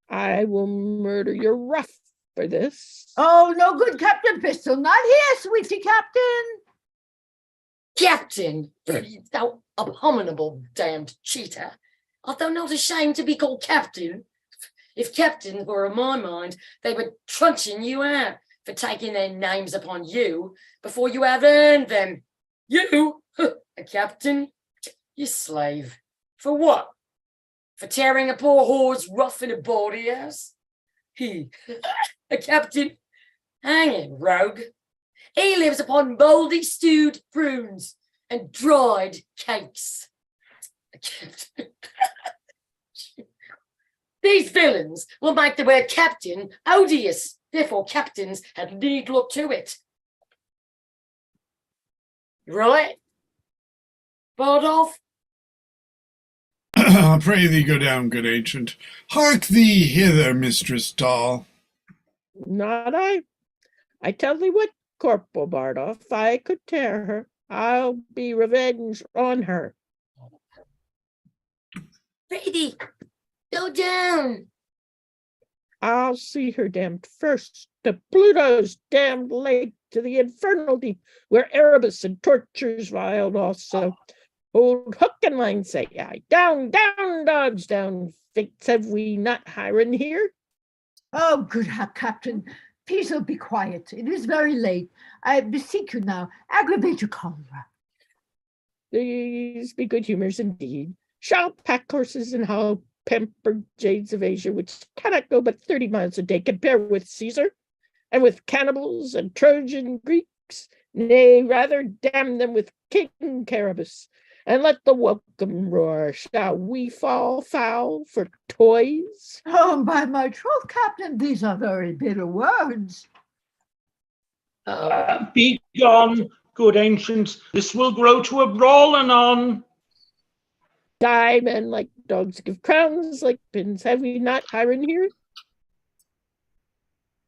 [SPEAKER 2] I will murder your ruff for this.
[SPEAKER 7] Oh, no good, Captain Pistol. Not here, sweetie Captain.
[SPEAKER 15] Captain, thou abominable damned cheater. Art thou not ashamed to be called captain? If captains were in my mind, they would truncheon you out for taking their names upon you before you have earned them. You, a captain, you slave. For what? For tearing a poor whore's ruff in a bawdy house? He, a captain, hanging rogue. He lives upon mouldy stewed prunes and dried cakes. A captain. These villains will make the word captain odious. Therefore, captains had need look to it. Right? Bardolph?
[SPEAKER 4] Pray thee go down, good ancient. Hark thee hither, Mistress Doll.
[SPEAKER 2] Not I. I tell thee what, Corporal Bardolph, if I could tear her, I'll be revenged on her.
[SPEAKER 15] Brady, go down.
[SPEAKER 2] I'll see her damned first to Pluto's damned lake, to the infernal deep, where Erebus and tortures vile also. Old hook and line say I. Down, down, dogs, down. Fates, have we not Hiren here?
[SPEAKER 7] Oh, good Captain. Please be quiet. It is very late. I beseech you now, aggravate your cholera.
[SPEAKER 2] These be good humors indeed. Shall pack horses and how pampered jades of Asia, which cannot go but 30 miles a day, compare with Caesar, and with cannibals and Trojan Greeks? Nay, rather damn them with King Carabas, and let the welcome roar. Shall we fall foul for toys?
[SPEAKER 7] Oh, by my troth, Captain, these are very bitter words.
[SPEAKER 13] Be gone, good ancients. This will grow to a brawl anon.
[SPEAKER 2] Die, men, like dogs, give crowns like pins. Have we not Hiren here?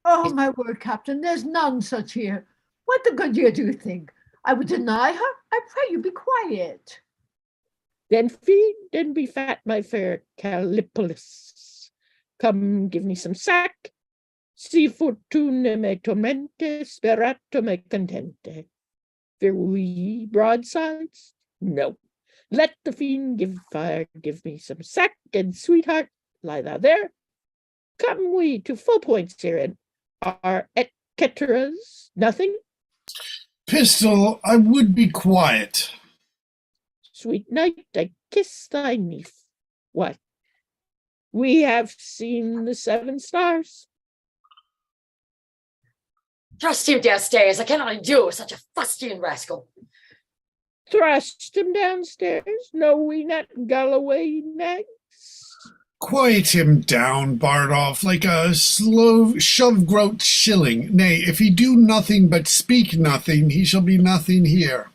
[SPEAKER 7] Oh, my word, Captain, there's none such here. What the good year do you think? I would deny her? I pray you be quiet.
[SPEAKER 2] Then feed and be fat, my fair Callipolis. Come, give me some sack. Si fortuna me tormente, sperato me contente. Fear we broadsides? No. Let the fiend give fire, give me some sack, and sweetheart, lie thou there. Come we to full points here, and our et ceteras nothing?
[SPEAKER 4] Pistol, I would be quiet.
[SPEAKER 2] Sweet night, I kiss thy nief. What? We have seen the 7 stars.
[SPEAKER 15] Thrust him downstairs. I cannot endure such a fustian rascal.
[SPEAKER 2] Thrust him downstairs. Know we not Galloway nags?
[SPEAKER 4] Quiet him down, Bardolph, like a slow shove-groat shilling. Nay, if he do nothing but speak nothing, he shall be nothing here.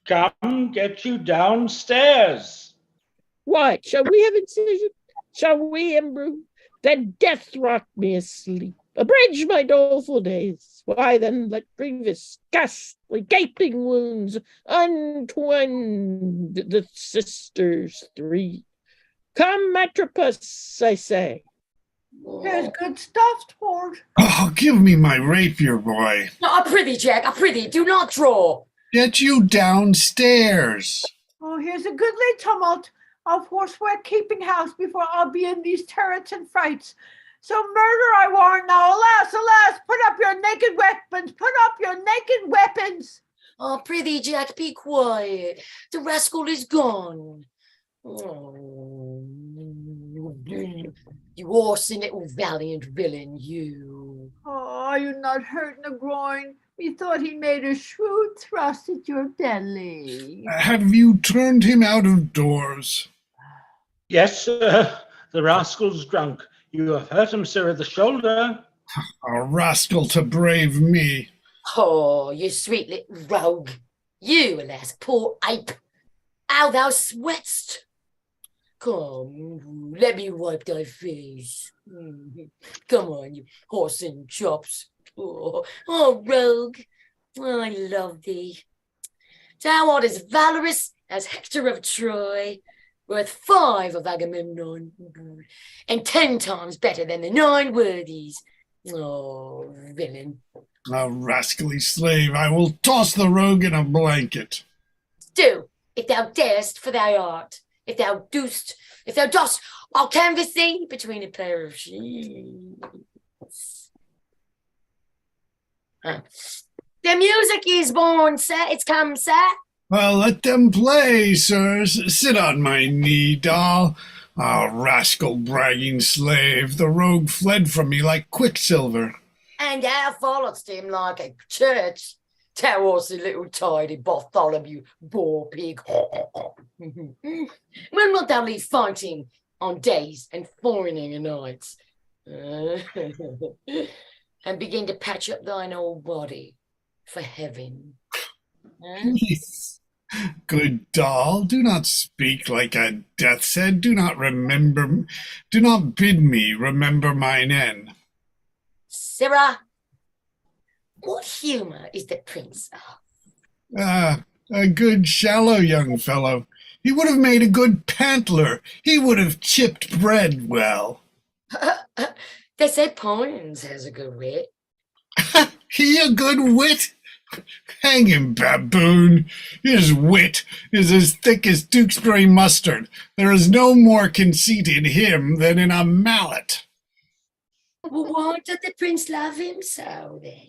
[SPEAKER 13] Come, get you downstairs.
[SPEAKER 2] What? Shall we have incision? Shall we imbrue? Then death rock me asleep. Abridge my doleful days. Why then let grievous, ghastly, gaping wounds untwine the sisters three. Come, Atropus, I say.
[SPEAKER 7] There's good stuff, sport.
[SPEAKER 4] Oh, give me my rapier, boy.
[SPEAKER 15] No, I prithee, Jack, I prithee, do not draw.
[SPEAKER 4] Get you downstairs.
[SPEAKER 7] Oh, here's a goodly tumult of horseware keeping house before I'll be in these turrets and frights. So murder I warrant now, alas, alas, put up your naked weapons, put up your naked weapons.
[SPEAKER 15] Oh, prithee, Jack, be quiet. The rascal is gone. Oh, you horsey little valiant villain, you.
[SPEAKER 7] Oh, are you not hurt in the groin? We thought he made a shrewd thrust at your belly.
[SPEAKER 4] Have you turned him out of doors?
[SPEAKER 13] Yes, sir. The rascal's drunk. You have hurt him, sir, at the shoulder.
[SPEAKER 4] A rascal to brave me.
[SPEAKER 15] Oh, you sweet little rogue. You, alas, poor ape. How thou sweat'st. Come, let me wipe thy face. Come on, you horse and chops. Oh, rogue, I love thee. Thou art as valorous as Hector of Troy, worth 5 of Agamemnon, and 10 times better than the 9 worthies. Oh, villain.
[SPEAKER 4] A rascally slave, I will toss the rogue in a blanket.
[SPEAKER 15] Do, if thou darest, for thy art. If thou dost, I'll canvass thee between a pair of sheets. The music is born, sir. It's come, sir.
[SPEAKER 4] Well, let them play, sirs. Sit on my knee, doll. Ah, rascal bragging slave, the rogue fled from me like quicksilver.
[SPEAKER 15] And thou followedst him like a church. Thou was a little tidy Bartholomew, boar pig. When wilt thou leave fighting on days and foreigning o' nights? And begin to patch up thine old body for heaven.
[SPEAKER 4] Peace. Good doll, do not speak like a death's head. Do not bid me remember mine end.
[SPEAKER 15] Sirrah, what humour is the prince of?
[SPEAKER 4] A good shallow young fellow. He would have made a good pantler. He would have chipped bread well.
[SPEAKER 15] They say Poins has a good wit.
[SPEAKER 4] He a good wit? Hang him, baboon. His wit is as thick as Tewkesbury mustard. There is no more conceit in him than in a mallet.
[SPEAKER 15] Well, why did the prince love him so, then?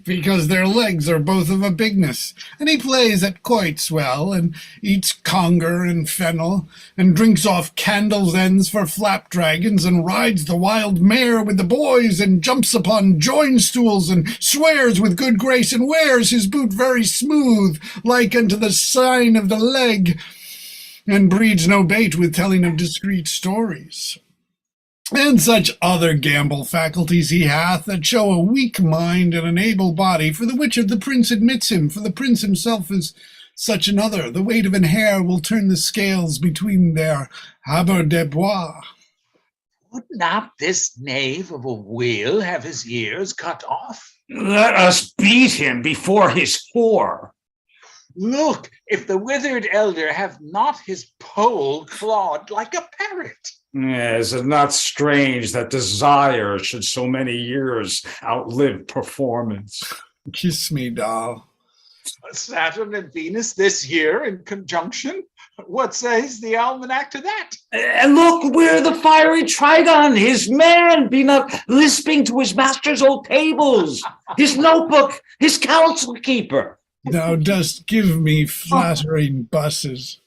[SPEAKER 4] Because their legs are both of a bigness, and he plays at quoits well, and eats conger and fennel, and drinks off candles' ends for flapdragons, and rides the wild mare with the boys, and jumps upon join-stools, and swears with good grace, and wears his boot very smooth, like unto the sign of the leg, and breeds no bait with telling of discreet stories. And such other gamble faculties he hath that show a weak mind and an able body, for the which of the prince admits him, for the prince himself is such another. The weight of an hair will turn the scales between their haber de bois.
[SPEAKER 12] Would not this knave of a wheel have his ears cut off?
[SPEAKER 3] Let us beat him before his whore.
[SPEAKER 12] Look, if the withered elder have not his poll clawed like a parrot.
[SPEAKER 3] Is it not strange that desire should so many years outlive performance?
[SPEAKER 4] Kiss me, doll.
[SPEAKER 12] Saturn and Venus this year in conjunction? What says the almanac to that?
[SPEAKER 3] And look where the fiery Trigon, his man, be not lisping to his master's old tables, his notebook, his counsel keeper.
[SPEAKER 4] Thou dost give me flattering busses.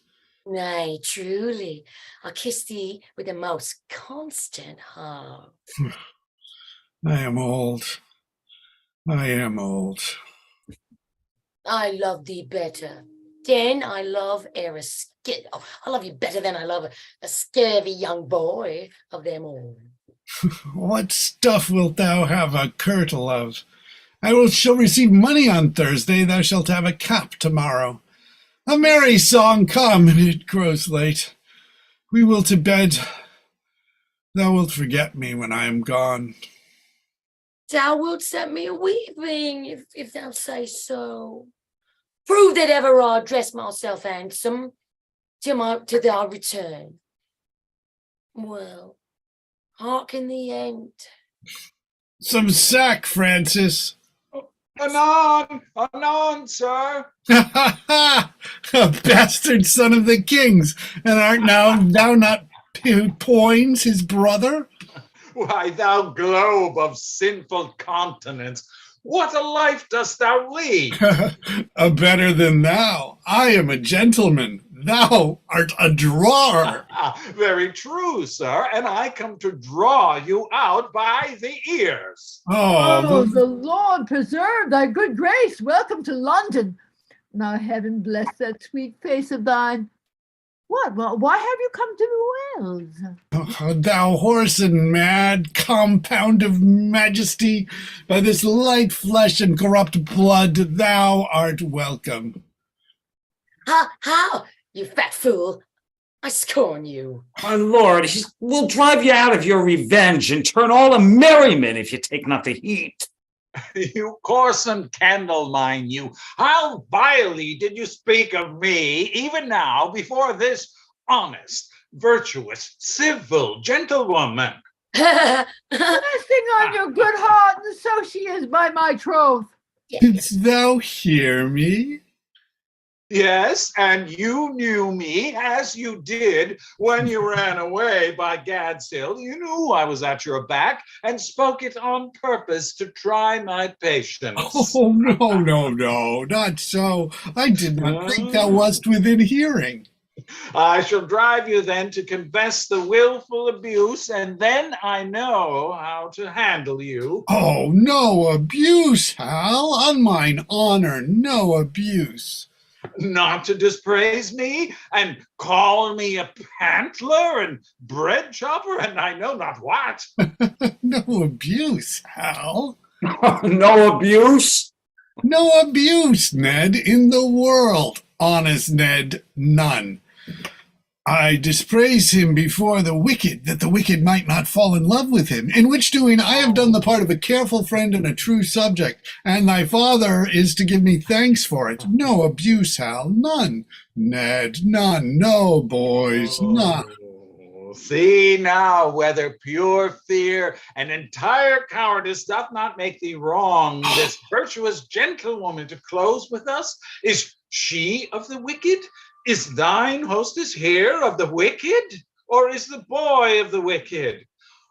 [SPEAKER 15] Nay, truly, I kiss thee with the most constant heart.
[SPEAKER 4] I am old. I am old.
[SPEAKER 15] I love thee better. Then I love Ariston. I love you better than I love a scurvy young boy of them all.
[SPEAKER 4] What stuff wilt thou have a kirtle of? Shall receive money on Thursday. Thou shalt have a cap tomorrow. A merry song, come, it grows late. We will to bed. Thou wilt forget me when I am gone.
[SPEAKER 15] Thou wilt set me a weaving, if thou say so. Prove that ever I dress myself handsome to thy return. Well, hark in the end.
[SPEAKER 4] Some sack, Francis.
[SPEAKER 12] Anon, sir.
[SPEAKER 4] A bastard son of the king's, and art thou not Poins, his brother?
[SPEAKER 12] Why, thou globe of sinful continents, what a life dost thou lead?
[SPEAKER 4] A better than thou. I am a gentleman. Thou art a drawer.
[SPEAKER 12] Very true, sir, and I come to draw you out by the ears.
[SPEAKER 7] Oh, the Lord preserve thy good grace. Welcome to London. Now heaven bless that sweet face of thine. What? Well, why have you come to Wales?
[SPEAKER 4] Oh, thou horse and mad compound of majesty, by this light flesh and corrupt blood, thou art welcome.
[SPEAKER 15] How? You fat fool. I scorn you.
[SPEAKER 3] My lord, we'll drive you out of your revenge and turn all a merriment if you take not the heat.
[SPEAKER 12] You coarsen candle mine, you. How vilely did you speak of me, even now, before this honest, virtuous, civil gentlewoman?
[SPEAKER 7] Blessing on your good heart, and so she is by my troth.
[SPEAKER 4] Didst thou hear me?
[SPEAKER 12] Yes, and you knew me as you did when you ran away by Gad's Hill. You knew I was at your back and spoke it on purpose to try my patience.
[SPEAKER 4] Oh, no, not so. I did not think thou wast within hearing.
[SPEAKER 12] I shall drive you then to confess the willful abuse, and then I know how to handle you.
[SPEAKER 4] Oh, no abuse, Hal. On mine honor, no abuse.
[SPEAKER 12] Not to dispraise me and call me a pantler and bread chopper and I know not what.
[SPEAKER 4] No abuse, Hal.
[SPEAKER 3] No abuse?
[SPEAKER 4] No abuse, Ned, in the world. Honest Ned, none. I dispraise him before the wicked, that the wicked might not fall in love with him, in which doing I have done the part of a careful friend and a true subject, and thy father is to give me thanks for it. No abuse, Hal, none. Ned, none. No, boys, none.
[SPEAKER 12] See now whether pure fear and entire cowardice doth not make thee wrong this virtuous gentlewoman to close with us. Is she of the wicked? Is thine hostess here of the wicked? Or is the boy of the wicked?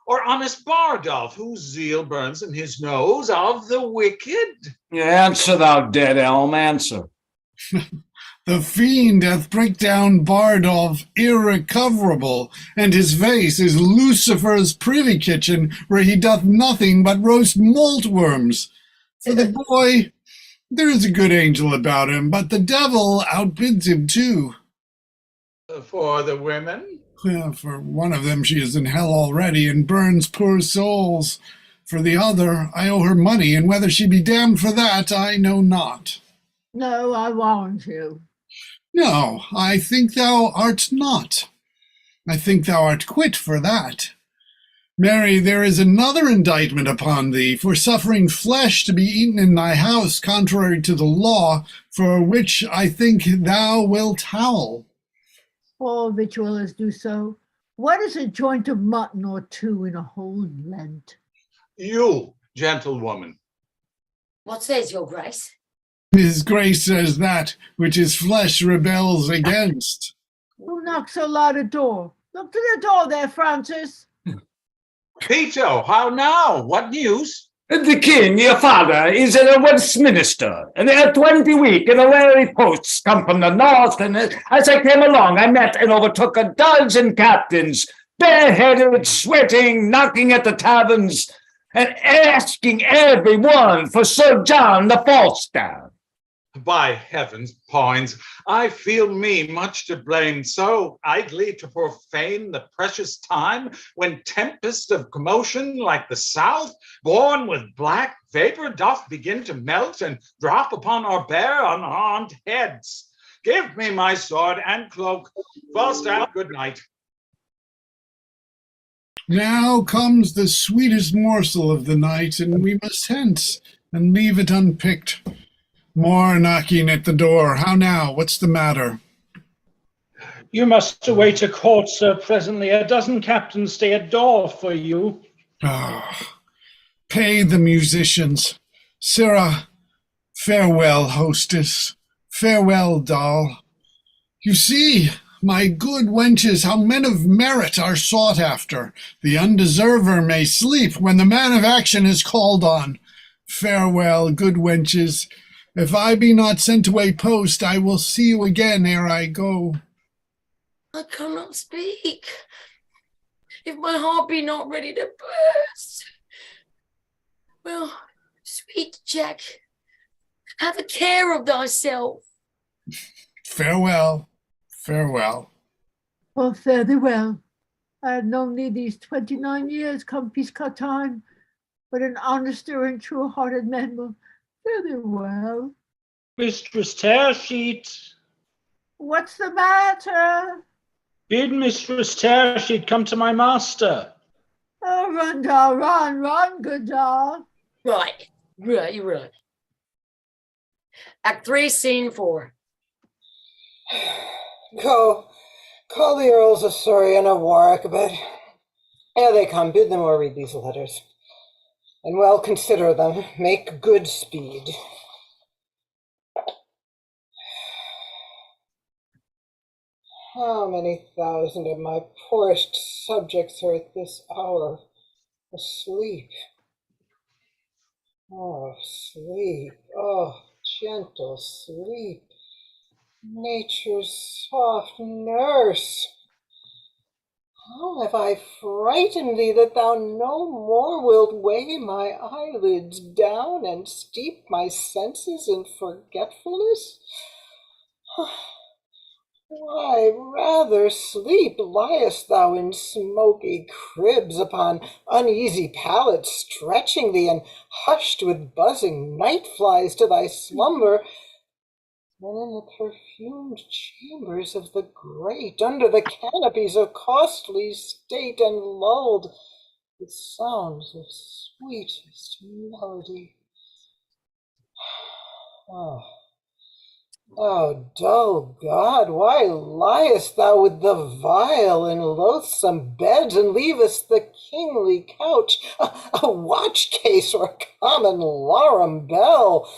[SPEAKER 12] Or honest Bardolph, whose zeal burns in his nose, of the wicked?
[SPEAKER 3] Answer, thou dead elm, answer.
[SPEAKER 4] The fiend hath break down Bardolph irrecoverable, and his face is Lucifer's privy kitchen, where he doth nothing but roast malt worms. For the boy, there is a good angel about him, but the devil outbids him too.
[SPEAKER 12] For the women?
[SPEAKER 4] Well, for one of them she is in hell already and burns poor souls. For the other I owe her money, and whether she be damned for that I know not.
[SPEAKER 7] No, I warrant you.
[SPEAKER 4] No, I think thou art not. I think thou art quit for that. Mary, there is another indictment upon thee, for suffering flesh to be eaten in thy house contrary to the law, for which I think thou wilt howl.
[SPEAKER 7] All victualers do so. What is a joint of mutton or two in a whole Lent?
[SPEAKER 12] You, gentlewoman.
[SPEAKER 15] What says your grace?
[SPEAKER 4] His grace says that which his flesh rebels against.
[SPEAKER 7] Who knocks so loud at door? Look to the door there, Francis.
[SPEAKER 12] Peter, how now? What news?
[SPEAKER 3] The king, your father, is at Westminster, and there are 20 weeks and the weary posts come from the north, and as I came along, I met and overtook a dozen captains, bareheaded, sweating, knocking at the taverns, and asking every one for Sir John the Falstaff.
[SPEAKER 12] By heavens, Poins, I feel me much to blame, so idly to profane the precious time when tempest of commotion like the south, born with black vapor, doth begin to melt and drop upon our bare unarmed heads. Give me my sword and cloak. Falstaff, good night.
[SPEAKER 4] Now comes the sweetest morsel of the night, and we must hence and leave it unpicked. More knocking at the door. How now? What's the matter?
[SPEAKER 13] You must await a court, sir, presently. A dozen captains stay at door for you.
[SPEAKER 4] Ah, pay the musicians. Sirrah, farewell, hostess. Farewell, doll. You see, my good wenches, how men of merit are sought after. The undeserver may sleep when the man of action is called on. Farewell, good wenches. If I be not sent away post, I will see you again ere I go.
[SPEAKER 15] I cannot speak. If my heart be not ready to burst. Well, sweet Jack, have a care of thyself.
[SPEAKER 4] Farewell, farewell.
[SPEAKER 7] Well, fare thee well. I have known thee these 29 years, come Peascot time, but an honester and true-hearted man will fare thee well.
[SPEAKER 13] Mistress Tearsheet,
[SPEAKER 7] What's the matter?
[SPEAKER 13] bid Mistress Tearsheet come to my master.
[SPEAKER 7] Oh, run, doll, run, good doll.
[SPEAKER 15] Right, you're right. Act 3, Scene 4.
[SPEAKER 9] Call the Earls of Surrey and of Warwick a bit. Here they come, bid them o'er read these letters. And well consider them, make good speed. How many thousand of my poorest subjects are at this hour asleep? Oh, sleep, oh, gentle sleep, nature's soft nurse. How have I frightened thee that thou no more wilt weigh my eyelids down and steep my senses in forgetfulness? Why, rather sleep liest thou in smoky cribs upon uneasy pallets, stretching thee and hushed with buzzing night flies to thy slumber, than in the perfumed chambers of the great, under the canopies of costly state, and lulled with sounds of sweetest melody. Oh, thou dull god, why liest thou with the vile in loathsome beds, and leavest the kingly couch a watch case or common larum bell?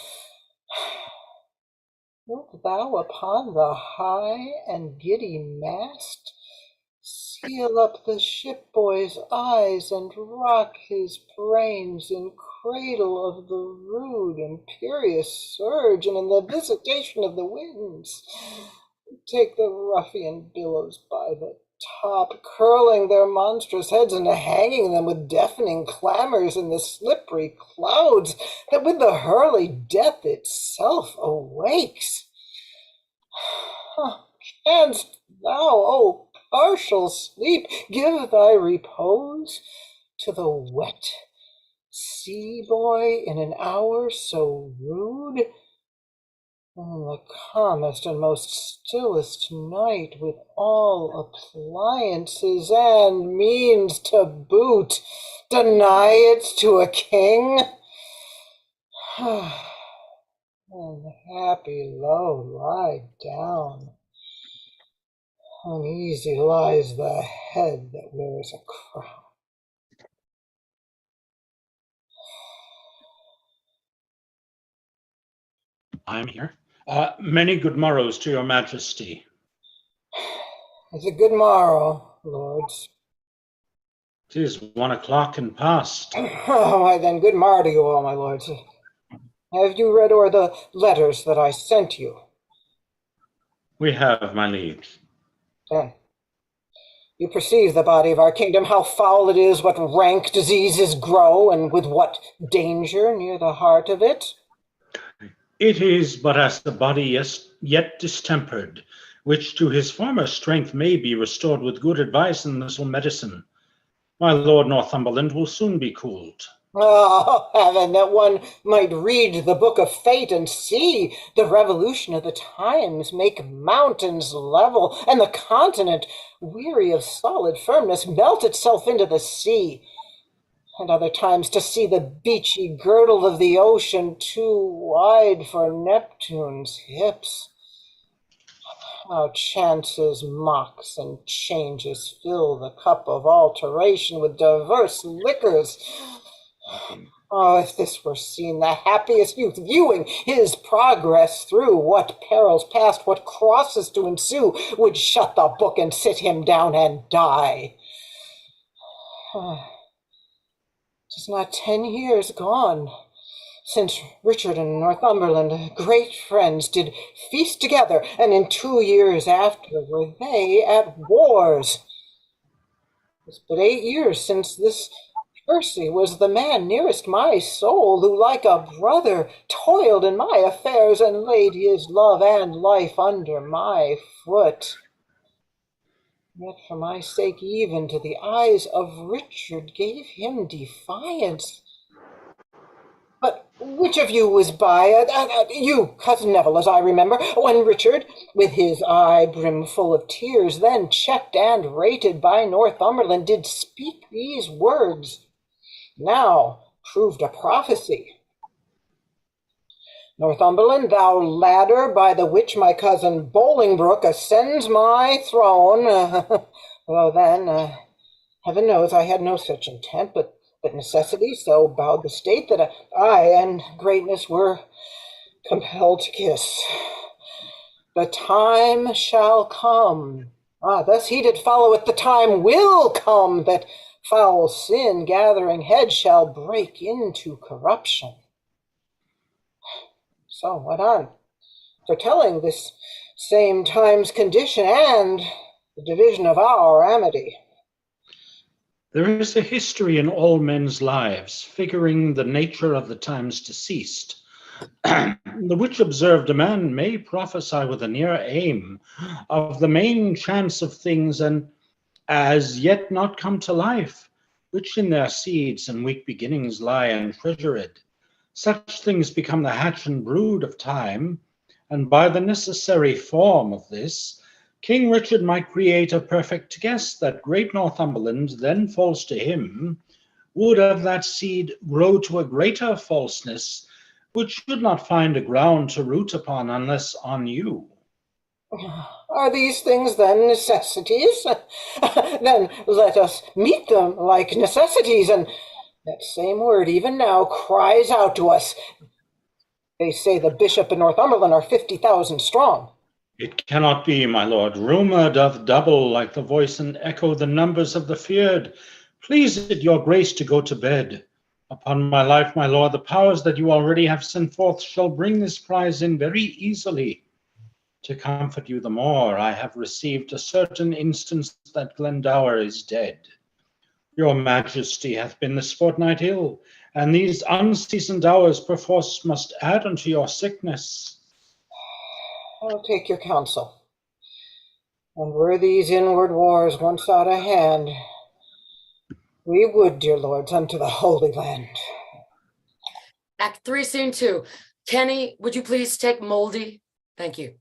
[SPEAKER 9] Wilt thou upon the high and giddy mast seal up the shipboy's eyes and rock his brains in cradle of the rude imperious surge, and in the visitation of the winds take the ruffian billows by the top, curling their monstrous heads and hanging them with deafening clamors in the slippery clouds that with the hurly death itself awakes? Canst thou, O partial sleep, give thy repose to the wet sea boy in an hour so rude? In the calmest and most stillest night, with all appliances and means to boot, deny it to a king? Unhappy low, lie down. Uneasy lies the head that wears a crown.
[SPEAKER 13] I am here. Many good morrows to your majesty.
[SPEAKER 9] It's a good morrow, lords.
[SPEAKER 13] 'Tis 1 o'clock and past.
[SPEAKER 9] Oh, why then, good morrow to you all, my lords. Have you read o'er the letters that I sent you?
[SPEAKER 13] We have, my liege.
[SPEAKER 9] Then you perceive the body of our kingdom, how foul it is, what rank diseases grow, and with what danger near the heart of it?
[SPEAKER 13] It is but as the body yet distempered, which to his former strength may be restored with good advice and little medicine. My Lord Northumberland will soon be cooled.
[SPEAKER 9] Oh, heaven, that one might read the book of fate and see the revolution of the times make mountains level, and the continent, weary of solid firmness, melt itself into the sea. And other times to see the beachy girdle of the ocean too wide for Neptune's hips. How chances mocks and changes fill the cup of alteration with diverse liquors. Oh, if this were seen, the happiest youth, viewing his progress through, what perils past, what crosses to ensue, would shut the book and sit him down and die. 'Tis not 10 years gone since Richard and Northumberland, great friends, did feast together, and in 2 years after were they at wars. 'Tis but 8 years since this Percy was the man nearest my soul, who like a brother toiled in my affairs and laid his love and life under my foot. Yet for my sake, even to the eyes of Richard, gave him defiance. But which of you was by, you, cousin Neville, as I remember, when Richard, with his eye brimful of tears, then checked and rated by Northumberland, did speak these words, now proved a prophecy? Northumberland, thou ladder by the which my cousin Bolingbroke ascends my throne. Well then, heaven knows I had no such intent, but necessity so bowed the state that I and greatness were compelled to kiss. The time shall come. Thus he did follow it, the time will come that foul sin gathering head shall break into corruption. So went on, foretelling this same time's condition and the division of our amity.
[SPEAKER 13] There is a history in all men's lives, figuring the nature of the times deceased, the which observed a man may prophesy with a near aim of the main chance of things and as yet not come to life, which in their seeds and weak beginnings lie untreasured. Such things become the hatch and brood of time, and by the necessary form of this, King Richard might create a perfect guess that great Northumberland, then false to him, would of that seed grow to a greater falseness, which should not find a ground to root upon unless on you.
[SPEAKER 9] Are these things then necessities? Then let us meet them like necessities, and that same word even now cries out to us. They say the bishop and Northumberland are 50,000 strong.
[SPEAKER 13] It cannot be, my lord. Rumour doth double like the voice and echo the numbers of the feared. Please it your grace to go to bed. Upon my life, my lord, the powers that you already have sent forth shall bring this prize in very easily. To comfort you the more, I have received a certain instance that Glendower is dead. Your majesty hath been this fortnight ill, and these unseasoned hours perforce must add unto your sickness.
[SPEAKER 9] I'll take your counsel. And were these inward wars once out of hand, we would, dear lords, unto the Holy Land.
[SPEAKER 1] Act 3, Scene 2. Kenny, would you please take Moldy? Thank you.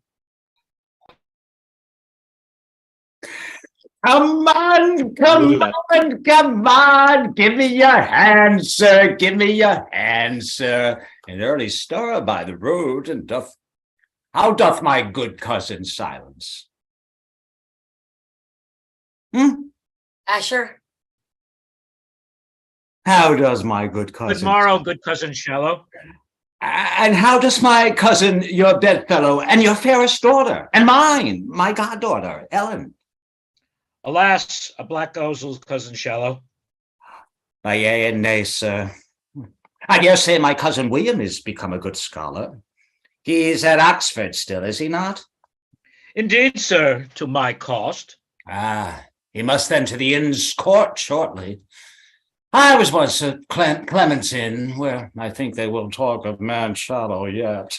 [SPEAKER 3] Come on, come on, come on. Give me your hand, sir. Give me your hand, sir. An early stir by the road, and how doth my good cousin silence?
[SPEAKER 1] Asher?
[SPEAKER 3] How does my good cousin?
[SPEAKER 10] Good morrow, good cousin Shallow.
[SPEAKER 3] And how does my cousin, your bedfellow, and your fairest daughter, and mine, my goddaughter, Ellen?
[SPEAKER 10] Alas, a black ozel, cousin Shallow.
[SPEAKER 3] By yea and nay, sir. I dare say my cousin William is become a good scholar. He's at Oxford still, is he not?
[SPEAKER 10] Indeed, sir, to my cost.
[SPEAKER 3] He must then to the Inn's Court shortly. I was once at Clement's Inn, where I think they will talk of man shallow yet.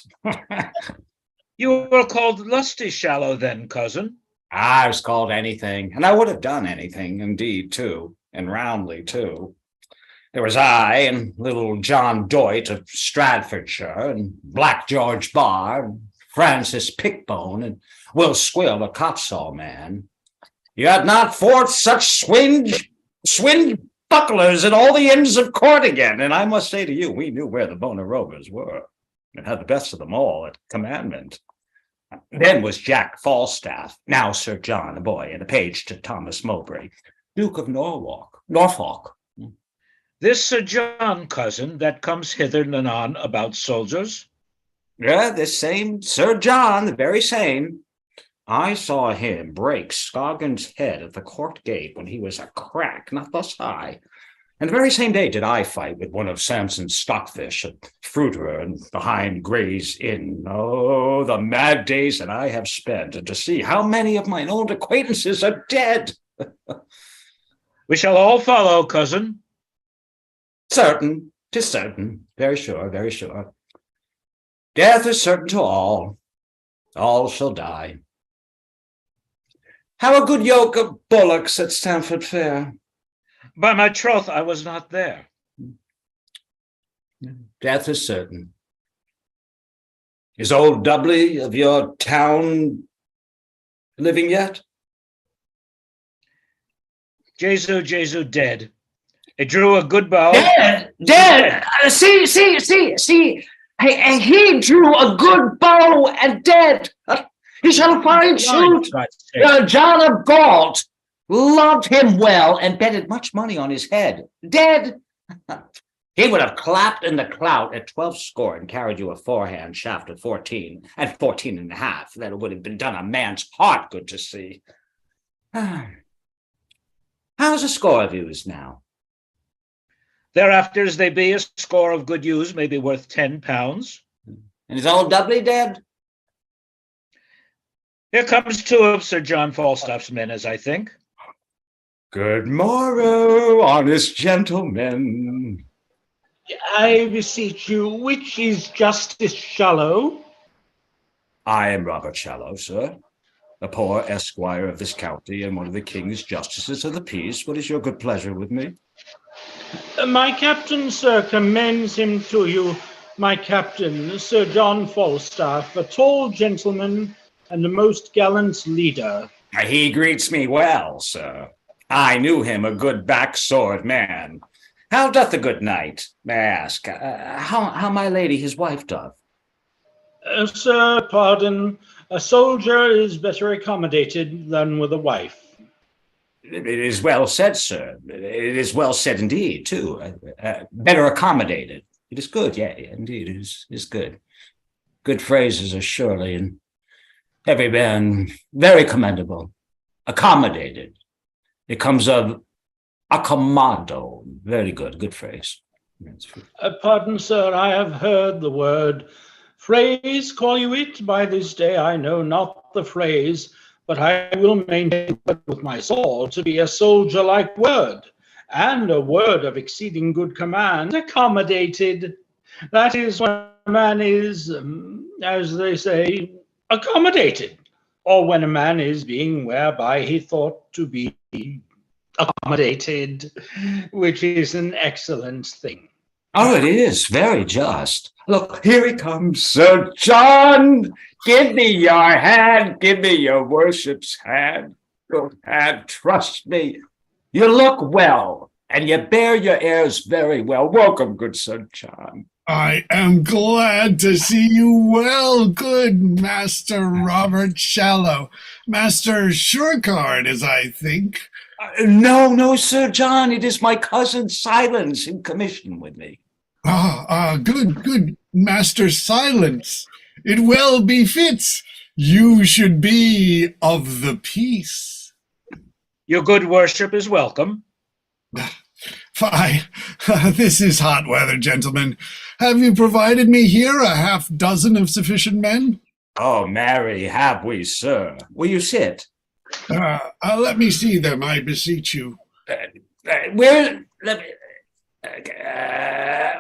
[SPEAKER 10] You were called lusty shallow then, cousin.
[SPEAKER 3] I was called anything, and I would have done anything, indeed, too, and roundly, too. There was I and little John Doit of Stratfordshire, and Black George Barr, and Francis Pickbone, and Will Squill, the Copsaw man. You had not forth such swinge bucklers at all the inns of court again, and I must say to you, we knew where the Bonarovers were, and had the best of them all at commandment. Then was Jack Falstaff, now Sir John, a boy, and a page to Thomas Mowbray, Duke of Norfolk.
[SPEAKER 10] This Sir John, cousin, that comes hither and anon about soldiers?
[SPEAKER 3] Yeah, this same Sir John, the very same. I saw him break Scoggins' head at the court gate when he was a crack, not thus high. And the very same day did I fight with one of Samson's stockfish at Fruiterer and behind Gray's Inn. Oh, the mad days that I have spent, and to see how many of mine old acquaintances are dead.
[SPEAKER 10] We shall all follow, cousin.
[SPEAKER 3] Certain, 'tis certain, very sure, very sure. Death is certain to all. All shall die. How a good yoke of bullocks at Stamford Fair.
[SPEAKER 10] By my troth, I was not there.
[SPEAKER 3] Death is certain. Is old Dudley of your town living yet?
[SPEAKER 10] Jesu, dead. It drew a good bow.
[SPEAKER 3] Dead! See. He drew a good bow and dead. He shall find shoot. John of Gaunt loved him well and betted much money on his head. Dead. He would have clapped in the clout at 12 score and carried you a forehand shaft of 14 and 14 and a half. That would have been done a man's heart good to see. How's a score of yous now?
[SPEAKER 10] Thereafter, as they be, a score of good ewes may be worth £10.
[SPEAKER 3] And is old Dudley dead?
[SPEAKER 10] Here comes two of Sir John Falstaff's men, as I think.
[SPEAKER 3] Good morrow, honest gentlemen.
[SPEAKER 13] I beseech you, which is Justice Shallow?
[SPEAKER 3] I am Robert Shallow, sir, a poor esquire of this county and one of the king's justices of the peace. What is your good pleasure with me?
[SPEAKER 13] My captain, sir, commends him to you. My captain, Sir John Falstaff, a tall gentleman and a most gallant leader.
[SPEAKER 3] He greets me well, sir. I knew him a good back-sword man. How doth the good knight, may I ask? How my lady his wife doth?
[SPEAKER 13] Sir, pardon, a soldier is better accommodated than with a wife.
[SPEAKER 3] It is well said, sir. It is well said indeed, too. Better accommodated. It is good, yea, indeed, it is good. Good phrases are surely in every man very commendable. Accommodated. It comes of accommado. Very good phrase.
[SPEAKER 13] Pardon, sir, I have heard the word. Phrase, call you it? By this day I know not the phrase, but I will maintain with my soul to be a soldier-like word, and a word of exceeding good command, accommodated. That is when a man is, as they say, accommodated, or when a man is being whereby he thought to be accommodated, which is an excellent thing.
[SPEAKER 3] Oh, it is very just. Look, here he comes, Sir John. Give me your hand. Give me your worship's hand. Your hand, trust me. You look well, and you bear your airs very well. Welcome, good Sir John.
[SPEAKER 4] I am glad to see you well, good Master Robert Shallow. Master Surecard, as I think.
[SPEAKER 3] No, Sir John. It is my cousin Silence in commission with me.
[SPEAKER 4] Good, Master Silence. It well befits. You should be of the peace.
[SPEAKER 10] Your good worship is welcome.
[SPEAKER 4] Fie, this is hot weather, gentlemen. Have you provided me here a half dozen of sufficient men?
[SPEAKER 3] Oh, marry, have we, sir. Will you sit?
[SPEAKER 4] Let me see them, I beseech you.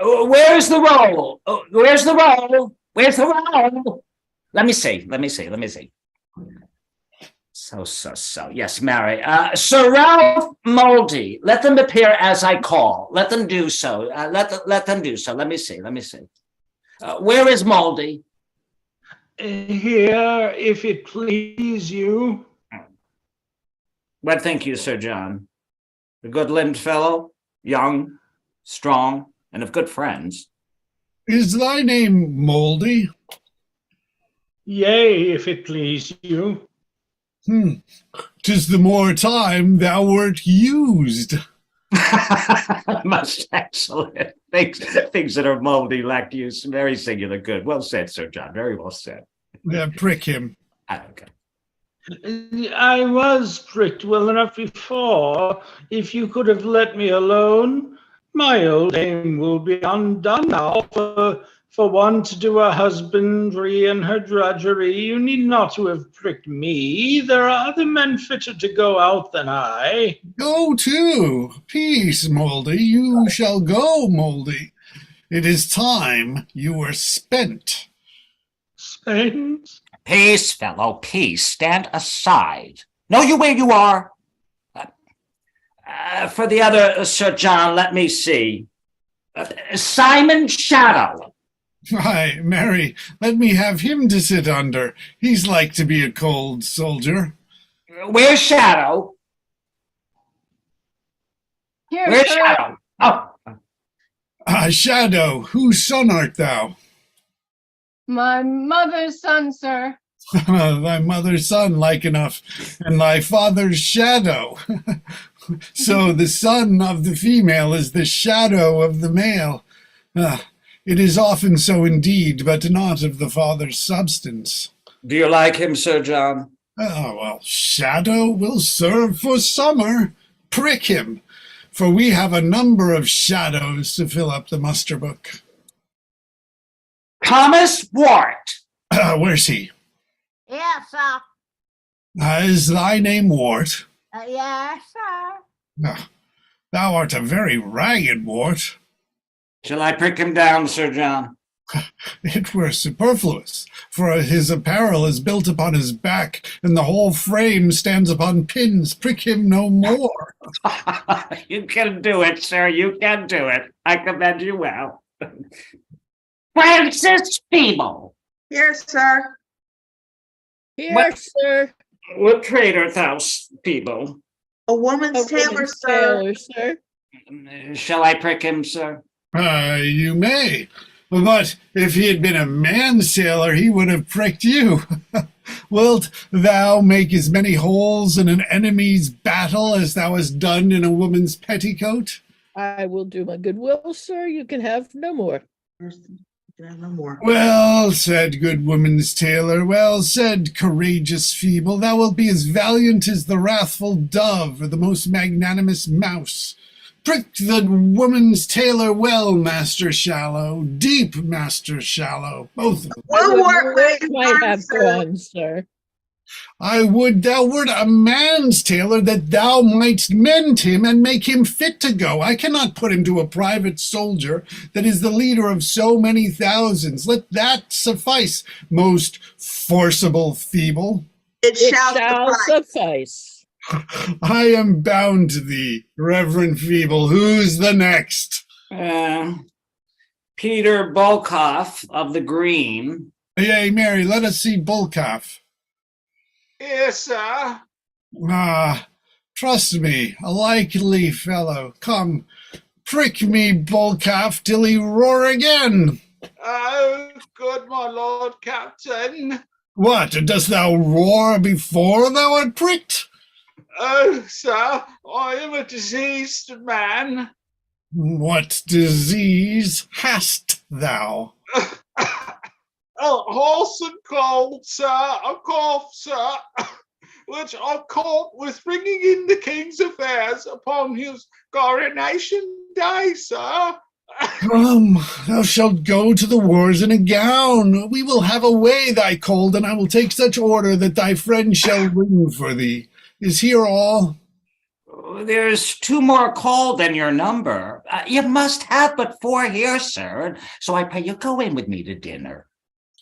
[SPEAKER 3] Where's the roll? Where's the roll? Where's the roll? Let me see. So. Yes, Mary. Sir Ralph Mouldy, let them appear as I call. Let them do so. Let them do so. Let me see. Where is Mouldy?
[SPEAKER 13] Here, if it please you.
[SPEAKER 3] What think you, Sir John? A good-limbed fellow, young, strong, and of good friends.
[SPEAKER 4] Is thy name Mouldy?
[SPEAKER 13] Yea, if it please you.
[SPEAKER 4] 'Tis the more time thou wert used.
[SPEAKER 3] Most excellent. Things that are moldy lack use. Very singular. Good. Well said, Sir John. Very well said.
[SPEAKER 4] Prick him.
[SPEAKER 3] Okay.
[SPEAKER 13] I was pricked well enough before. If you could have let me alone, my old aim will be undone now. For one to do her husbandry and her drudgery, you need not to have pricked me. There are other men fitter to go out than I.
[SPEAKER 4] Go to. Peace, Mouldy. You shall go, Mouldy. It is time you were spent.
[SPEAKER 13] Spent?
[SPEAKER 3] Peace, fellow, peace. Stand aside. Know you where you are? For the other, Sir John, let me see. Simon Shadow.
[SPEAKER 4] Why, Mary, let me have him to sit under. He's like to be a cold soldier.
[SPEAKER 3] Where's Shadow?
[SPEAKER 14] Here,
[SPEAKER 3] Where's
[SPEAKER 14] sir.
[SPEAKER 3] Shadow? Oh,
[SPEAKER 4] Shadow, whose son art thou?
[SPEAKER 14] My mother's son, sir.
[SPEAKER 4] Thy mother's son, like enough, and thy father's shadow. So the son of the female is the shadow of the male. It is often so indeed, but not of the father's substance.
[SPEAKER 3] do you like him, Sir John?
[SPEAKER 4] Well, shadow will serve for summer. Prick him, for we have a number of shadows to fill up the muster book.
[SPEAKER 3] Thomas Wart.
[SPEAKER 4] Where's he?
[SPEAKER 7] Yes, sir.
[SPEAKER 4] Is thy name Wart?
[SPEAKER 7] Yes, sir.
[SPEAKER 4] Thou art a very ragged Wart.
[SPEAKER 3] Shall I prick him down, Sir John?
[SPEAKER 4] It were superfluous, for his apparel is built upon his back, and the whole frame stands upon pins. Prick him no more.
[SPEAKER 3] You can do it, sir. You can do it. I commend you well. Francis Feeble.
[SPEAKER 11] Here, sir.
[SPEAKER 2] Here,
[SPEAKER 3] What-
[SPEAKER 2] sir.
[SPEAKER 3] What trade art thou, Feeble?
[SPEAKER 11] A woman's tailor,
[SPEAKER 2] woman's
[SPEAKER 11] sir.
[SPEAKER 2] tailor, sir.
[SPEAKER 3] Shall I prick him, sir?
[SPEAKER 4] You may. But if he had been a man sailor, he would have pricked you. Wilt thou make as many holes in an enemy's battle as thou hast done in a woman's petticoat?
[SPEAKER 2] I will do my goodwill, sir. You can have no more.
[SPEAKER 11] No more.
[SPEAKER 4] Well said, good woman's tailor. Well said, courageous Feeble. Thou wilt be as valiant as the wrathful dove or the most magnanimous mouse. Prick the woman's tailor well, Master Shallow. Deep, Master Shallow. Both of them.
[SPEAKER 11] One more,
[SPEAKER 2] Might have gone, sir.
[SPEAKER 4] I would thou wert a man's tailor, that thou mightst mend him and make him fit to go. I cannot put him to a private soldier that is the leader of so many thousands. Let that suffice, most forcible Feeble.
[SPEAKER 11] It
[SPEAKER 2] It
[SPEAKER 11] shall
[SPEAKER 2] shall
[SPEAKER 11] suffice.
[SPEAKER 2] suffice.
[SPEAKER 4] I am bound to thee, Reverend Feeble. Who's the next?
[SPEAKER 3] Peter Bolkoff of the Green.
[SPEAKER 4] Yea, Mary, let us see Bullcoff.
[SPEAKER 12] Yes, sir.
[SPEAKER 4] Trust me, a likely fellow. Come, prick me, Bullcoff, till he roar again.
[SPEAKER 12] Oh, good, my lord captain.
[SPEAKER 4] What, dost thou roar before thou art pricked?
[SPEAKER 12] Oh, sir, I am a diseased man.
[SPEAKER 4] What disease hast thou?
[SPEAKER 12] Oh, horse and cold, sir, a cough, sir, which I caught with bringing in the king's affairs upon his coronation day, sir.
[SPEAKER 4] Come, thou shalt go to the wars in a gown. We will have away thy cold, and I will take such order that thy friend shall ring for thee. Is here all?
[SPEAKER 3] There's 2 more called than your number. You must have but 4 here, sir. So I pray you go in with me to dinner.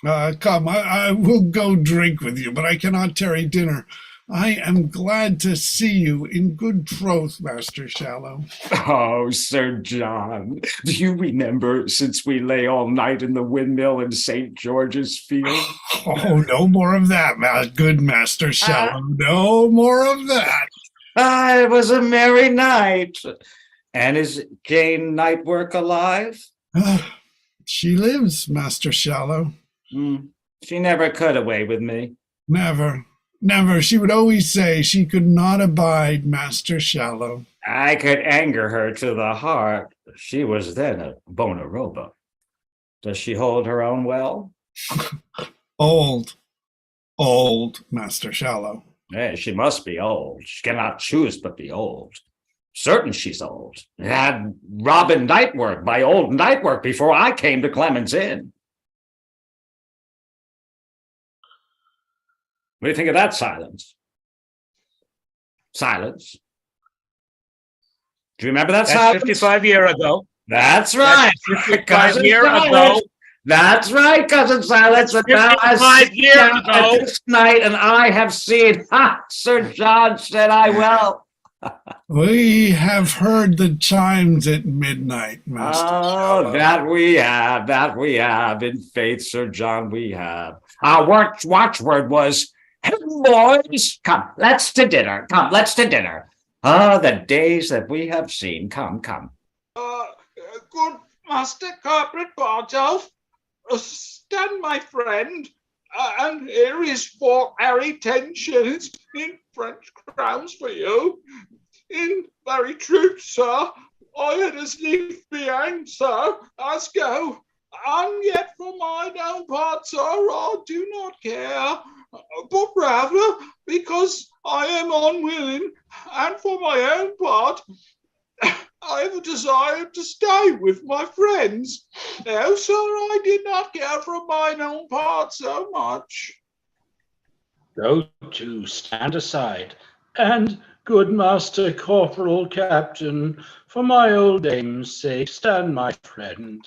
[SPEAKER 4] Come, I will go drink with you, but I cannot tarry dinner. I am glad to see you in good troth, Master Shallow.
[SPEAKER 3] Oh, Sir John, do you remember since we lay all night in the windmill in St. George's Field?
[SPEAKER 4] Oh, no more of that, good Master Shallow. No more of that.
[SPEAKER 3] It was a merry night. And is Jane Nightwork alive?
[SPEAKER 4] She lives, Master Shallow.
[SPEAKER 3] She never could away with me.
[SPEAKER 4] Never. Never. She would always say she could not abide Master Shallow.
[SPEAKER 3] I could anger her to the heart. She was then a Bonaroba. Does she hold her own well?
[SPEAKER 4] Old, Master Shallow.
[SPEAKER 3] She must be old. She cannot choose but be old. Certain she's old. Had Robin Nightwork, my old Nightwork, before I came to Clement's Inn. What do you think of that silence? Silence. Do you remember that silence?
[SPEAKER 10] 55 years ago.
[SPEAKER 3] That's right.
[SPEAKER 10] That's 55 years ago.
[SPEAKER 3] That's right, Cousin Silence.
[SPEAKER 10] That's 55 years ago.
[SPEAKER 3] This night, and I have seen. Sir John said I will.
[SPEAKER 4] We have heard the chimes at midnight, Master.
[SPEAKER 3] Oh, that we have. In faith, Sir John, we have. Our watchword was, "Hey, boys, come, let's to dinner. Come, let's to dinner." Ah, the days that we have seen. Come.
[SPEAKER 12] Good Master Corporate Bartolf, stand my friend, and here is 4 airy 10 shillings in French crowns for you. In very truth, sir, I had as lief behind, sir, as go. And yet for mine own part, sir, I do not care, but rather because I am unwilling, and for my own part, I have a desire to stay with my friends. Now, sir, I did not care for mine own part so much.
[SPEAKER 13] Go to, stand aside, and good Master Corporal Captain, for my old dame's sake, stand my friend.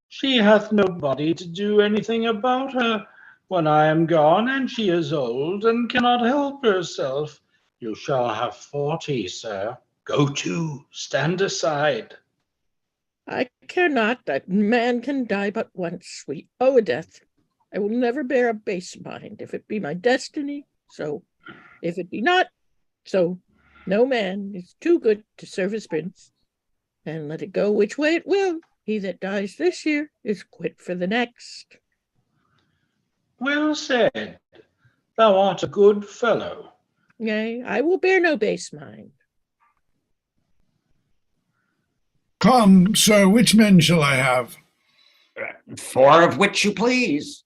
[SPEAKER 13] She hath nobody to do anything about her when I am gone, and she is old and cannot help herself. You shall have 40, sir. Go to, stand aside.
[SPEAKER 2] I care not that man can die but once, sweet Oedeth. I will never bear a base mind, if it be my destiny, so. If it be not, so. No man is too good to serve his prince. And let it go which way it will, he that dies this year is quit for the next.
[SPEAKER 13] Well said. Thou art a good fellow.
[SPEAKER 2] Yea, I will bear no base mind.
[SPEAKER 4] Come, sir, which men shall I have?
[SPEAKER 3] 4 of which you please.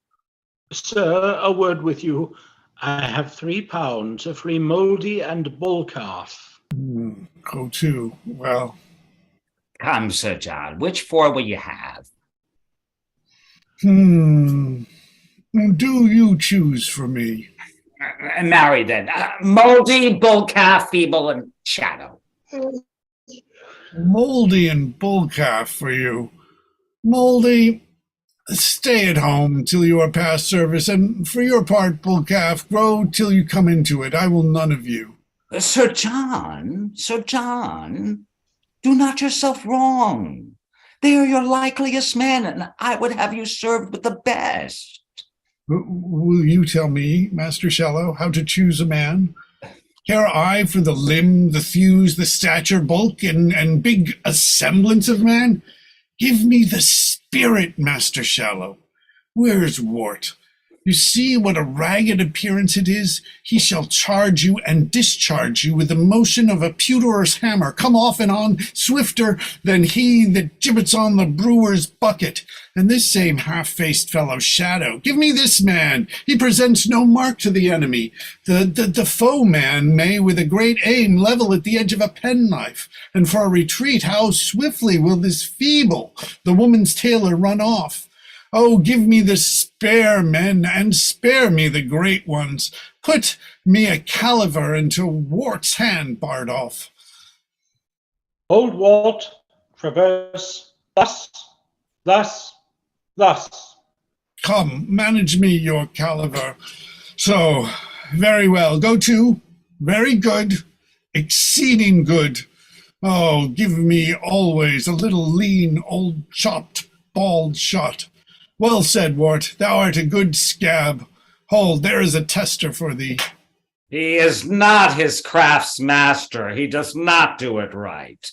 [SPEAKER 13] Sir, a word with you. I have £3 of free mouldy and bull calf.
[SPEAKER 4] Go to. Well.
[SPEAKER 3] Come, Sir John, which 4 will you have?
[SPEAKER 4] Do you choose for me?
[SPEAKER 3] Marry then. Moldy, bull calf, feeble, and shadow.
[SPEAKER 4] Moldy and bull calf for you. Moldy, stay at home until you are past service, and for your part, bull calf, grow till you come into it. I will none of you.
[SPEAKER 3] Sir John, do not yourself wrong. They are your likeliest men, and I would have you served with the best.
[SPEAKER 4] Will you tell me, Master Shallow, how to choose a man? Care I for the limb, the thews, the stature, bulk, and big semblance of man? Give me the spirit, Master Shallow. Where's Wart? You see what a ragged appearance it is? He shall charge you and discharge you with the motion of a pewterer's hammer, come off and on swifter than he that gibbets on the brewer's bucket. And this same half-faced fellow Shadow, give me this man. He presents no mark to the enemy. The foe man may with a great aim level at the edge of a penknife. And for a retreat, how swiftly will this feeble, the woman's tailor, run off? Oh, give me the spare men, and spare me the great ones. Put me a caliver into Wart's hand, Bardolph.
[SPEAKER 13] Hold Walt, traverse, thus.
[SPEAKER 4] Come, manage me your caliver. So, very well. Go to. Very good. Exceeding good. Oh, give me always a little lean, old chopped, bald shot. Well said, Wart. Thou art a good scab. Hold, there is a tester for thee.
[SPEAKER 3] He is not his craft's master. He does not do it right.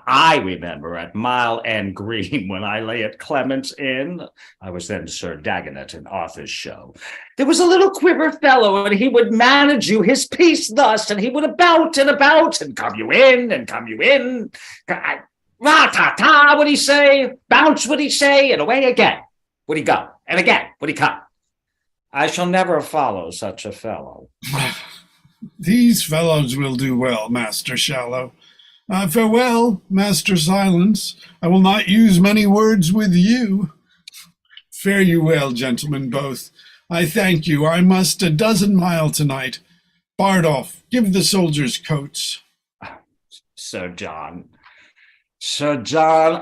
[SPEAKER 3] I remember at Mile End Green when I lay at Clement's Inn. I was then Sir Dagonet in Arthur's show. There was a little quiver fellow, and he would manage you his piece thus, and he would about, and come you in, and come you in. Ra-ta-ta, would he say? Bounce, would he say? And away again would he go, and again would he come. I shall never follow such a fellow.
[SPEAKER 4] These fellows will do well, Master Shallow. Farewell, Master Silence. I will not use many words with you. Fare you well, gentlemen both. I thank you. I must 12 mile tonight. Bardolph, give the soldiers coats.
[SPEAKER 3] Sir John,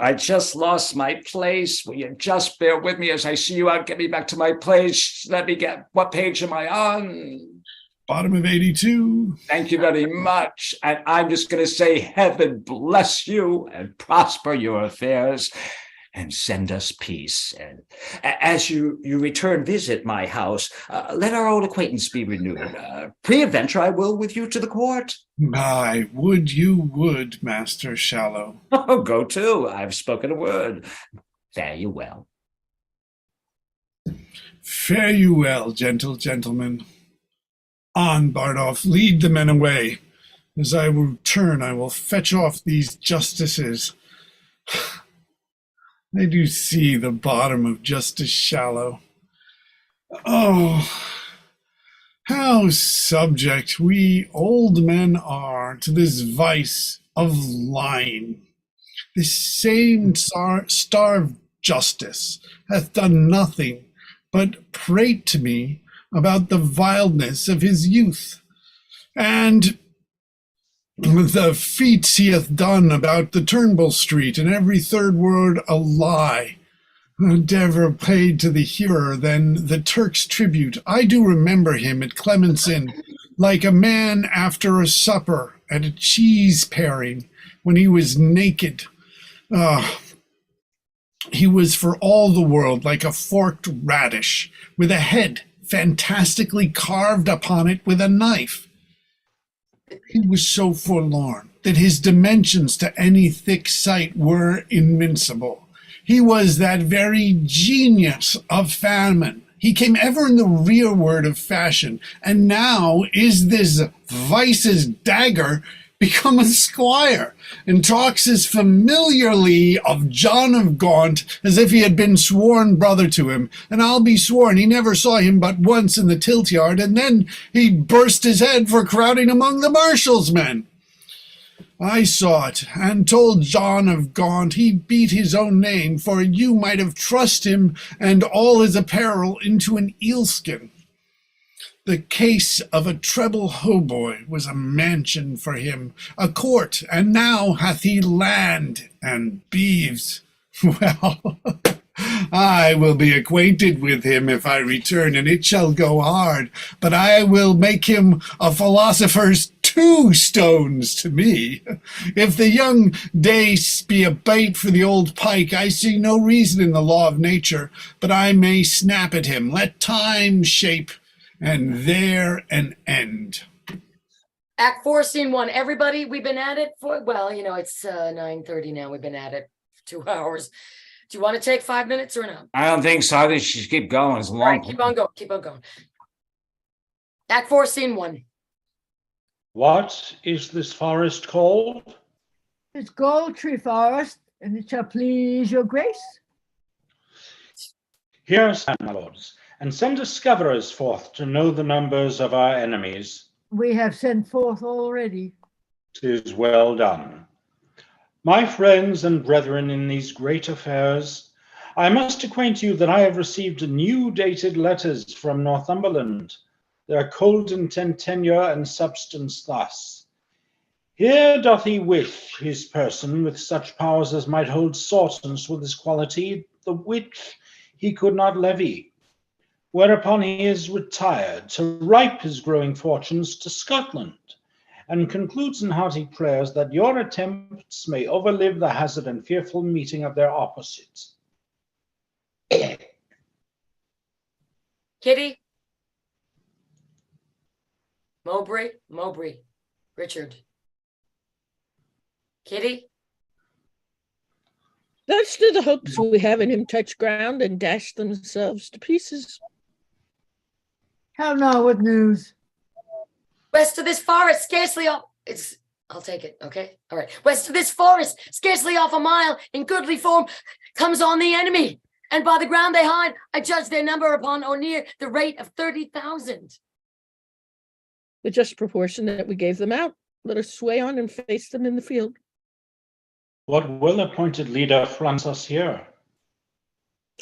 [SPEAKER 3] I just lost my place. Will you just bear with me as I see you out? Get me back to my place. Let me get, what page am I on?
[SPEAKER 4] Bottom of 82.
[SPEAKER 3] Thank you very much. And I'm just going to say, heaven bless you and prosper your affairs and send us peace. And as you return visit my house, let our old acquaintance be renewed. Pre-adventure, I will with you to the court.
[SPEAKER 4] I would you would, Master Shallow.
[SPEAKER 3] Oh, go to. I've spoken a word. Fare you well.
[SPEAKER 4] Fare you well, gentle gentlemen. On, Bardolph, lead the men away. As I return, I will fetch off these justices. I do see the bottom of Justice Shallow. Oh, how subject we old men are to this vice of lying. This same starved justice hath done nothing but prate to me about the vileness of his youth, and the feats he hath done about the Turnbull Street, and every third word a lie, endeavor paid to the hearer than the Turk's tribute. I do remember him at Clement's Inn, like a man after a supper at a cheese paring, when he was naked. He was for all the world like a forked radish, with a head fantastically carved upon it with a knife. He was so forlorn that his dimensions to any thick sight were invincible. He was that very genius of famine. He came ever in the rearward of fashion, and now is this vice's dagger become a squire, and talks as familiarly of John of Gaunt as if he had been sworn brother to him. And I'll be sworn he never saw him but once in the tilt yard, and then he burst his head for crowding among the marshal's men. I saw it, and told John of Gaunt he beat his own name, for you might have trussed him and all his apparel into an eelskin. The case of a treble hautboy was a mansion for him, a court, and now hath he land and beeves. Well, I will be acquainted with him if I return, and it shall go hard, but I will make him a philosopher's 2 stones to me. If the young dace be a bait for the old pike, I see no reason in the law of nature, but I may snap at him. Let time shape, and there an end.
[SPEAKER 1] Act 4, Scene 1. Everybody, we've been at it for, well, you know, it's 9:30 now. We've been at it for 2 hours. Do you want to take 5 minutes or no?
[SPEAKER 3] I don't think so. I think she should keep going. It's a long.
[SPEAKER 1] All right, keep on going. Keep on going. Act 4, Scene 1.
[SPEAKER 13] What is this forest called?
[SPEAKER 7] It's Gold Tree Forest, and it shall please your grace.
[SPEAKER 13] Here stand, my lords, and send discoverers forth to know the numbers of our enemies.
[SPEAKER 7] We have sent forth already.
[SPEAKER 13] 'Tis well done. My friends and brethren in these great affairs, I must acquaint you that I have received new dated letters from Northumberland. Their cold intent, tenure, and substance thus. Here doth he wish his person with such powers as might hold sortance with his quality, the which he could not levy. Whereupon he is retired to ripe his growing fortunes to Scotland, and concludes in hearty prayers that your attempts may overlive the hazard and fearful meeting of their opposites.
[SPEAKER 1] Kitty? Mowbray, Richard. Kitty?
[SPEAKER 2] Thus do the hopes we have in him touch ground and dash themselves to pieces.
[SPEAKER 7] How now, what news?
[SPEAKER 15] West of this forest, scarcely off. I'll take it, okay? All right. West of this forest, scarcely off a mile, in goodly form, comes on the enemy. And by the ground they hide, I judge their number upon or near the rate of 30,000.
[SPEAKER 2] The just proportion that we gave them out. Let us sway on and face them in the field.
[SPEAKER 13] What well-appointed leader fronts us here?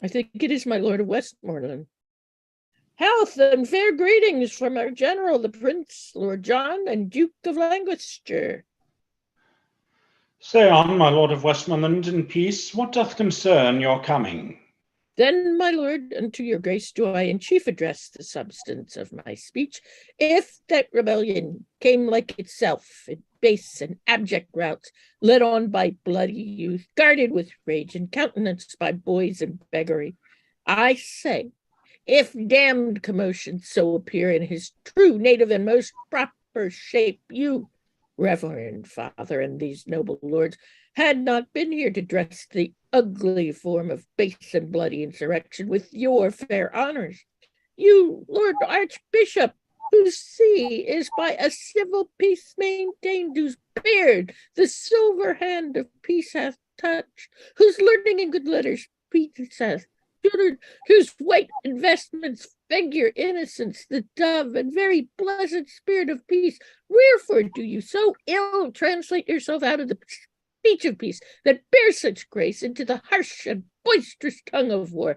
[SPEAKER 2] I think it is my Lord of Westmoreland. Health and fair greetings from our general, the Prince, Lord John, and Duke of Lancaster.
[SPEAKER 13] Say on, my Lord of Westmoreland, in peace, what doth concern your coming?
[SPEAKER 2] Then, my lord, unto your grace do I in chief address the substance of my speech. If that rebellion came like itself in base and abject routes, led on by bloody youth, guarded with rage, and countenanced by boys and beggary, I say, if damned commotion so appear in his true native and most proper shape, you, reverend father, and these noble lords, had not been here to dress the ugly form of base and bloody insurrection with your fair honors. You, Lord Archbishop, whose see is by a civil peace maintained, whose beard the silver hand of peace hath touched, whose learning and good letters peace hath tutored, whose white investments figure innocence, the dove, and very blessed spirit of peace, wherefore do you so ill translate yourself out of the speech of peace that bears such grace into the harsh and boisterous tongue of war,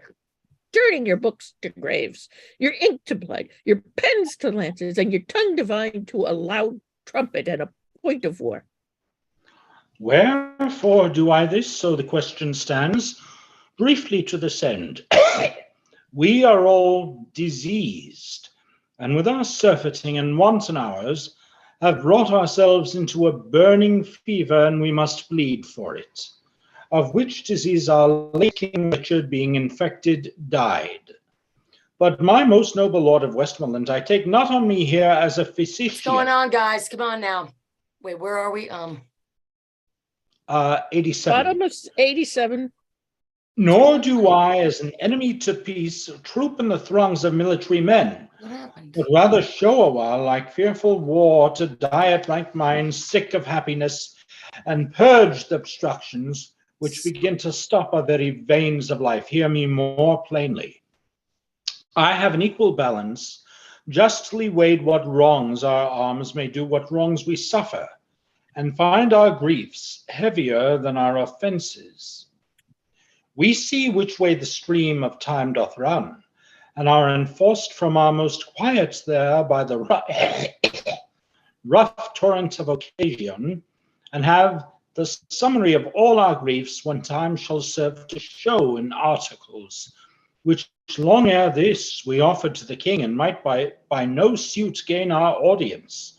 [SPEAKER 2] turning your books to graves, your ink to blood, your pens to lances, and your tongue divine to a loud trumpet and a point of war?
[SPEAKER 13] Wherefore do I this? So the question stands. Briefly to this end, we are all diseased, and with our surfeiting and wanton hours, have brought ourselves into a burning fever, and we must bleed for it. Of which disease our late King Richard, being infected, died. But my most noble Lord of Westmoreland, I take not on me here as a physician.
[SPEAKER 15] What's going on, guys? Come on now. Wait, where are we?
[SPEAKER 13] 87.
[SPEAKER 2] Bottom of 87.
[SPEAKER 13] Nor do I, as an enemy to peace, troop in the throngs of military men,
[SPEAKER 15] What happened?
[SPEAKER 13] but rather show a while like fearful war to diet like mine, sick of happiness, and purge the obstructions which begin to stop our very veins of life. Hear me more plainly. I have an equal balance, justly weighed what wrongs our arms may do, what wrongs we suffer, and find our griefs heavier than our offenses. We see which way the stream of time doth run, and are enforced from our most quiet there by the rough torrent of occasion, and have the summary of all our griefs when time shall serve to show in articles, which long ere this we offered to the king, and might by no suit gain our audience.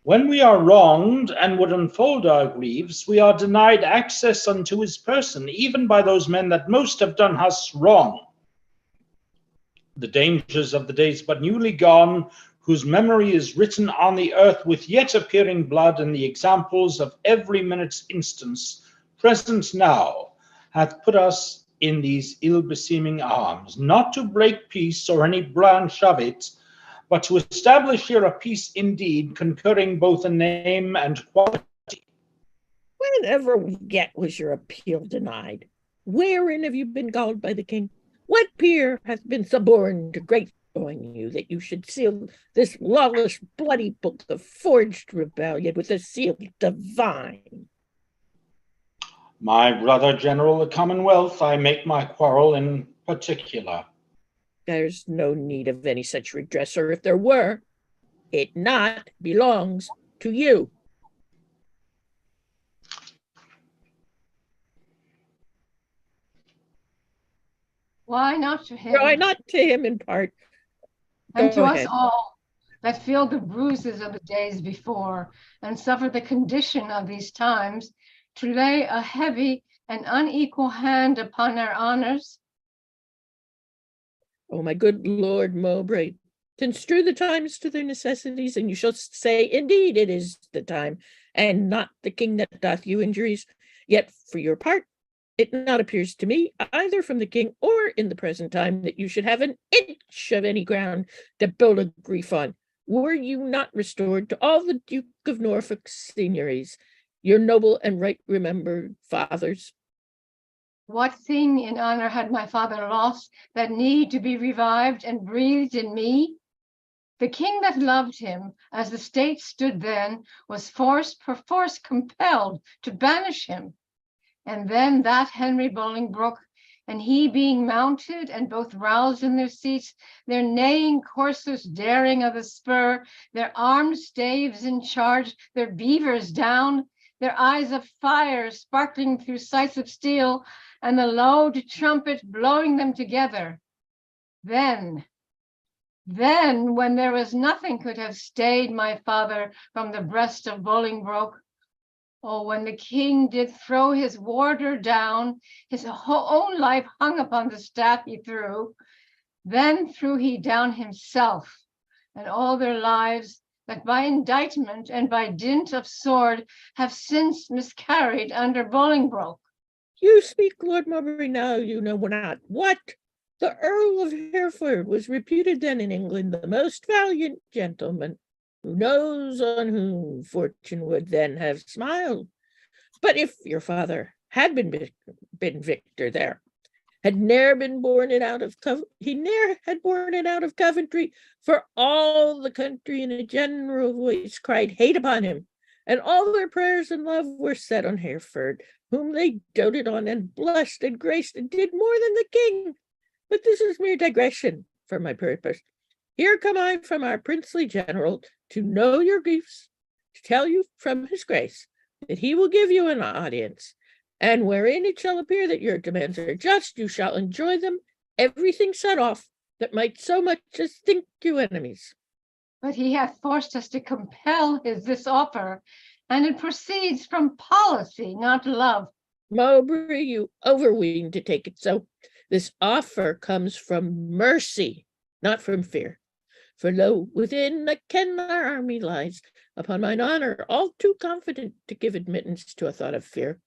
[SPEAKER 13] When we are wronged and would unfold our griefs, we are denied access unto his person, even by those men that most have done us wrong. The dangers of the days but newly gone, whose memory is written on the earth with yet appearing blood, and the examples of every minute's instance present now, hath put us in these ill-beseeming arms, not to break peace or any branch of it, but to establish here a peace indeed, concurring both a name and quality.
[SPEAKER 2] Whenever yet was your appeal denied? Wherein have you been galled by the king? What peer hath been suborned to grace on you, that you should seal this lawless bloody book of forged rebellion with a seal divine?
[SPEAKER 13] My brother general, the Commonwealth, I make my quarrel in particular.
[SPEAKER 2] There's no need of any such redress, or if there were, it not belongs to you.
[SPEAKER 14] Why not to him?
[SPEAKER 2] Why not to him in part?
[SPEAKER 14] And to
[SPEAKER 2] Go
[SPEAKER 14] us
[SPEAKER 2] ahead.
[SPEAKER 14] all that feel the bruises of the days before and suffer the condition of these times, to lay a heavy and unequal hand upon our honors?
[SPEAKER 2] Oh, my good Lord Mowbray, construe the times to their necessities, and you shall say, indeed, it is the time, and not the king that doth you injuries. Yet, for your part, it not appears to me, either from the king or in the present time, that you should have an inch of any ground to build a grief on, were you not restored to all the Duke of Norfolk's seigniories, your noble and right remembered fathers.
[SPEAKER 14] What thing in honor had my father lost that need to be revived and breathed in me? The king that loved him, as the state stood then, was perforce compelled to banish him. And then that Henry Bolingbroke, and he being mounted and both roused in their seats, their neighing coursers daring of the spur, their armed staves in charge, their beavers down, their eyes of fire sparkling through sights of steel, and the loud trumpet blowing them together. Then, when there was nothing could have stayed my father from the breast of Bolingbroke, oh, when the king did throw his warder down, his own life hung upon the staff he threw, then threw he down himself, and all their lives that by indictment and by dint of sword have since miscarried under Bolingbroke.
[SPEAKER 2] You speak, Lord Mowbray, now you know not what. The Earl of Hereford was reputed then in England the most valiant gentleman, who knows on whom fortune would then have smiled. But if your father had been victor there, had ne'er been born it out of he ne'er had borne it out of Coventry, for all the country in a general voice cried hate upon him, and all their prayers and love were set on Hereford, whom they doted on and blessed and graced and did more than the king. But this is mere digression for my purpose. Here come I from our princely general to know your griefs, to tell you from his grace that he will give you an audience, and wherein it shall appear that your demands are just, you shall enjoy them, everything set off that might so much as think you enemies.
[SPEAKER 14] But he hath forced us to compel this offer, and it proceeds from policy, not love.
[SPEAKER 2] Mowbray, you overween to take it so. This offer comes from mercy, not from fear. For lo, within the ken our army lies, upon mine honor, all too confident to give admittance to a thought of fear.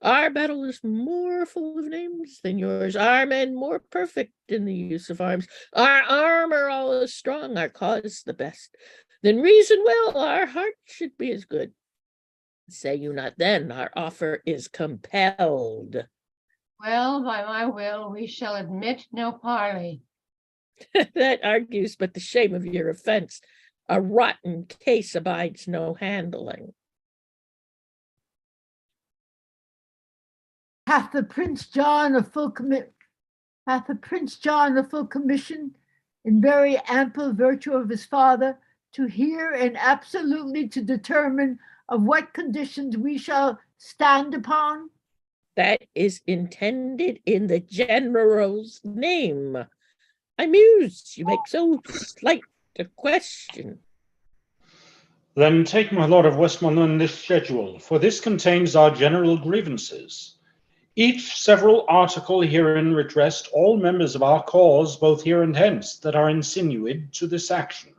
[SPEAKER 2] Our battle is more full of names than yours, our men more perfect in the use of arms, our armor all as strong, our cause the best. Then reason well, our heart should be as good. Say you not then, our offer is compelled.
[SPEAKER 14] Well, by my will, we shall admit no parley.
[SPEAKER 2] That argues but the shame of your offense. A rotten case abides no handling.
[SPEAKER 7] Hath the Prince John a full commission, in very ample virtue of his father, to hear and absolutely to determine of what conditions we shall stand upon?
[SPEAKER 2] That is intended in the general's name. I muse you make so slight a question.
[SPEAKER 13] Then take, my lord of Westmoreland, this schedule, for this contains our general grievances. Each several article herein redressed all members of our cause, both here and hence, that are insinuated to this action,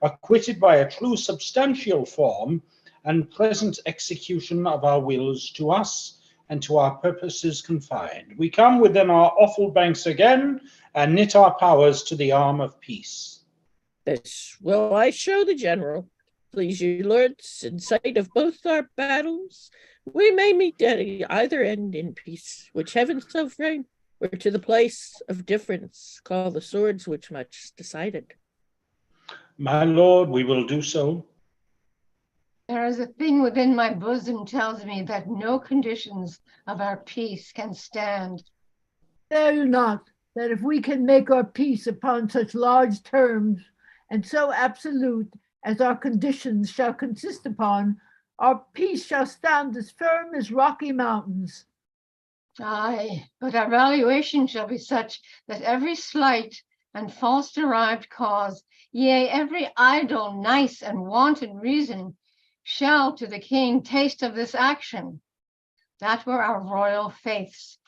[SPEAKER 13] acquitted by a true substantial form, and present execution of our wills to us, and to our purposes confined. We come within our awful banks again, and knit our powers to the arm of peace.
[SPEAKER 2] This will I show the general. Please you, lords, in sight of both our battles, we may meet at either end in peace, which heaven so frame, or to the place of difference call the swords which much decided.
[SPEAKER 13] My lord, we will do so.
[SPEAKER 14] There is a thing within my bosom tells me that no conditions of our peace can stand.
[SPEAKER 7] Fear not that if we can make our peace upon such large terms and so absolute as our conditions shall consist upon, our peace shall stand as firm as rocky mountains.
[SPEAKER 14] Aye, but our valuation shall be such that every slight and false derived cause, yea, every idle, nice, and wanton reason, shall to the king taste of this action. That were our royal faiths.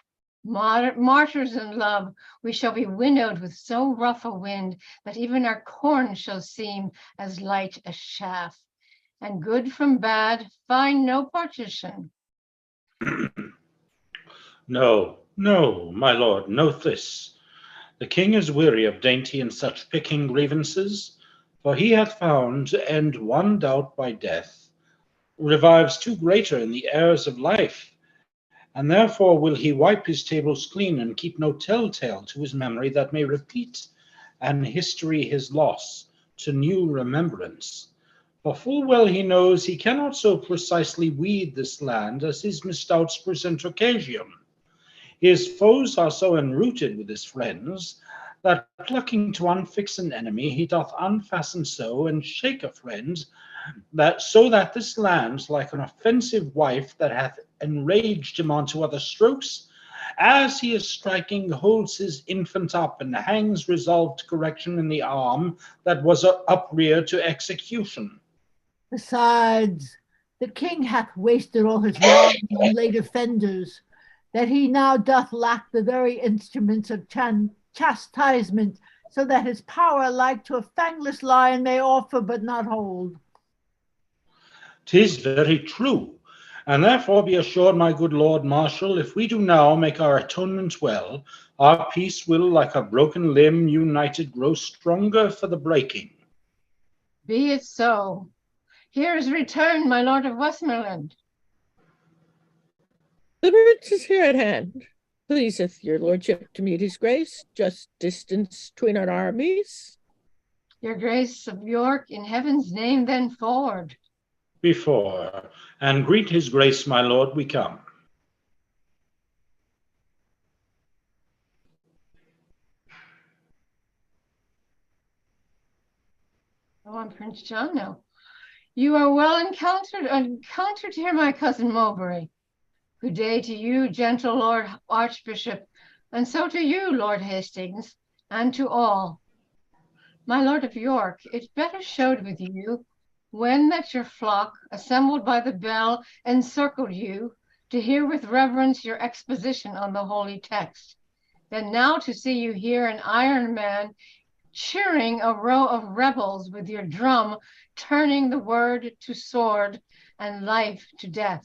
[SPEAKER 14] Martyrs in love, we shall be winnowed with so rough a wind that even our corn shall seem as light as chaff, and good from bad find no partition.
[SPEAKER 13] No, no, my lord, note this. The king is weary of dainty and such picking grievances, for he hath found to end one doubt by death, revives two greater in the heirs of life, and therefore will he wipe his tables clean and keep no telltale to his memory that may repeat and history his loss to new remembrance. For full well he knows he cannot so precisely weed this land as his misdoubts present occasion. His foes are so enrooted with his friends, that plucking to unfix an enemy, he doth unfasten so and shake a friend, that so that this land, like an offensive wife that hath enraged him onto other strokes, as he is striking, holds his infant up and hangs resolved correction in the arm that was upreared to execution.
[SPEAKER 7] Besides, the king hath wasted all his wrongs on late offenders, that he now doth lack the very instruments of chastisement, so that his power like to a fangless lion may offer but not hold.
[SPEAKER 13] 'Tis very true, and therefore be assured, my good Lord Marshal, if we do now make our atonement well, our peace will, like a broken limb united, grow stronger for the breaking.
[SPEAKER 14] Be it so. Here is returned, my lord of Westmoreland.
[SPEAKER 2] The prince is here at hand. Pleaseth your lordship to meet his grace, just distance between our armies.
[SPEAKER 14] Your grace of York, in heaven's name, then forward.
[SPEAKER 13] Before, and greet his grace, my lord, we come.
[SPEAKER 14] Oh, I'm Prince John now. You are well encountered here, my cousin Mowbray. Good day to you, gentle Lord Archbishop, and so to you, Lord Hastings, and to all. My Lord of York, it better showed with you, when that your flock, assembled by the bell, encircled you, to hear with reverence your exposition on the holy text, than now to see you here an iron man, cheering a row of rebels with your drum, turning the word to sword and life to death.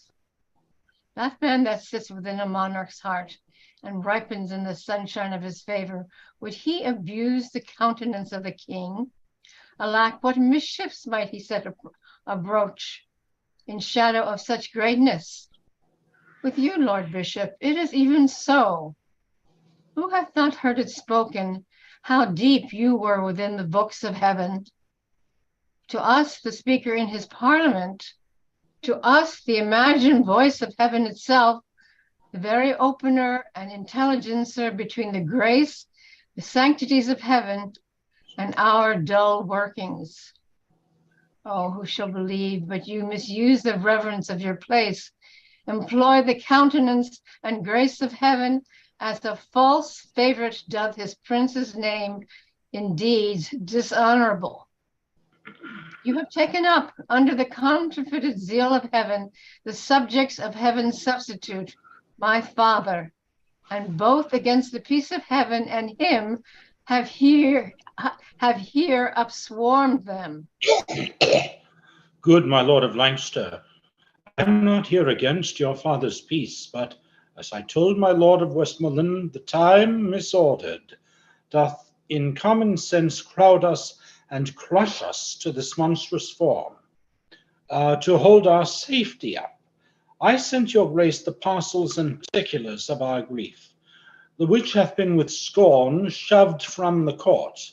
[SPEAKER 14] That man that sits within a monarch's heart and ripens in the sunshine of his favor, would he abuse the countenance of the king? Alack, what mischiefs might he set abroach in shadow of such greatness? With you, Lord Bishop, it is even so. Who hath not heard it spoken, how deep you were within the books of heaven? To us, the speaker in his parliament, to us, the imagined voice of heaven itself, the very opener and intelligencer between the grace, the sanctities of heaven, and our dull workings. Oh, who shall believe, but you misuse the reverence of your place, employ the countenance and grace of heaven as a false favorite doth his prince's name, in deeds dishonorable. You have taken up, under the counterfeited zeal of heaven, the subjects of heaven's substitute, my father, and both against the peace of heaven and him have here upswarmed them.
[SPEAKER 13] Good my lord of Lancaster, I am not here against your father's peace, but as I told my lord of Westmoreland, the time misordered doth in common sense crowd us and crush us to this monstrous form. To hold our safety up, I sent your grace the parcels and particulars of our grief, the which hath been with scorn shoved from the court.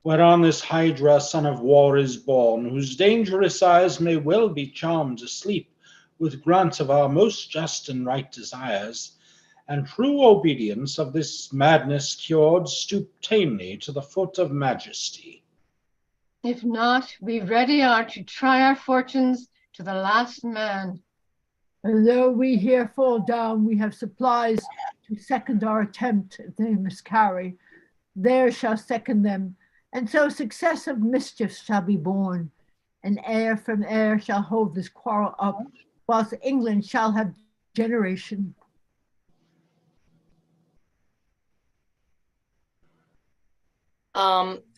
[SPEAKER 13] whereon this Hydra son of war is born, whose dangerous eyes may well be charmed to sleep with grant of our most just and right desires, and true obedience of this madness cured, stoop tamely to the foot of majesty.
[SPEAKER 14] If not, we ready are to try our fortunes to the last man.
[SPEAKER 7] And though we here fall down, we have supplies to second our attempt if they miscarry. There shall second them, and so successive mischiefs shall be born. And heir from heir shall hold this quarrel up, whilst England shall have generation.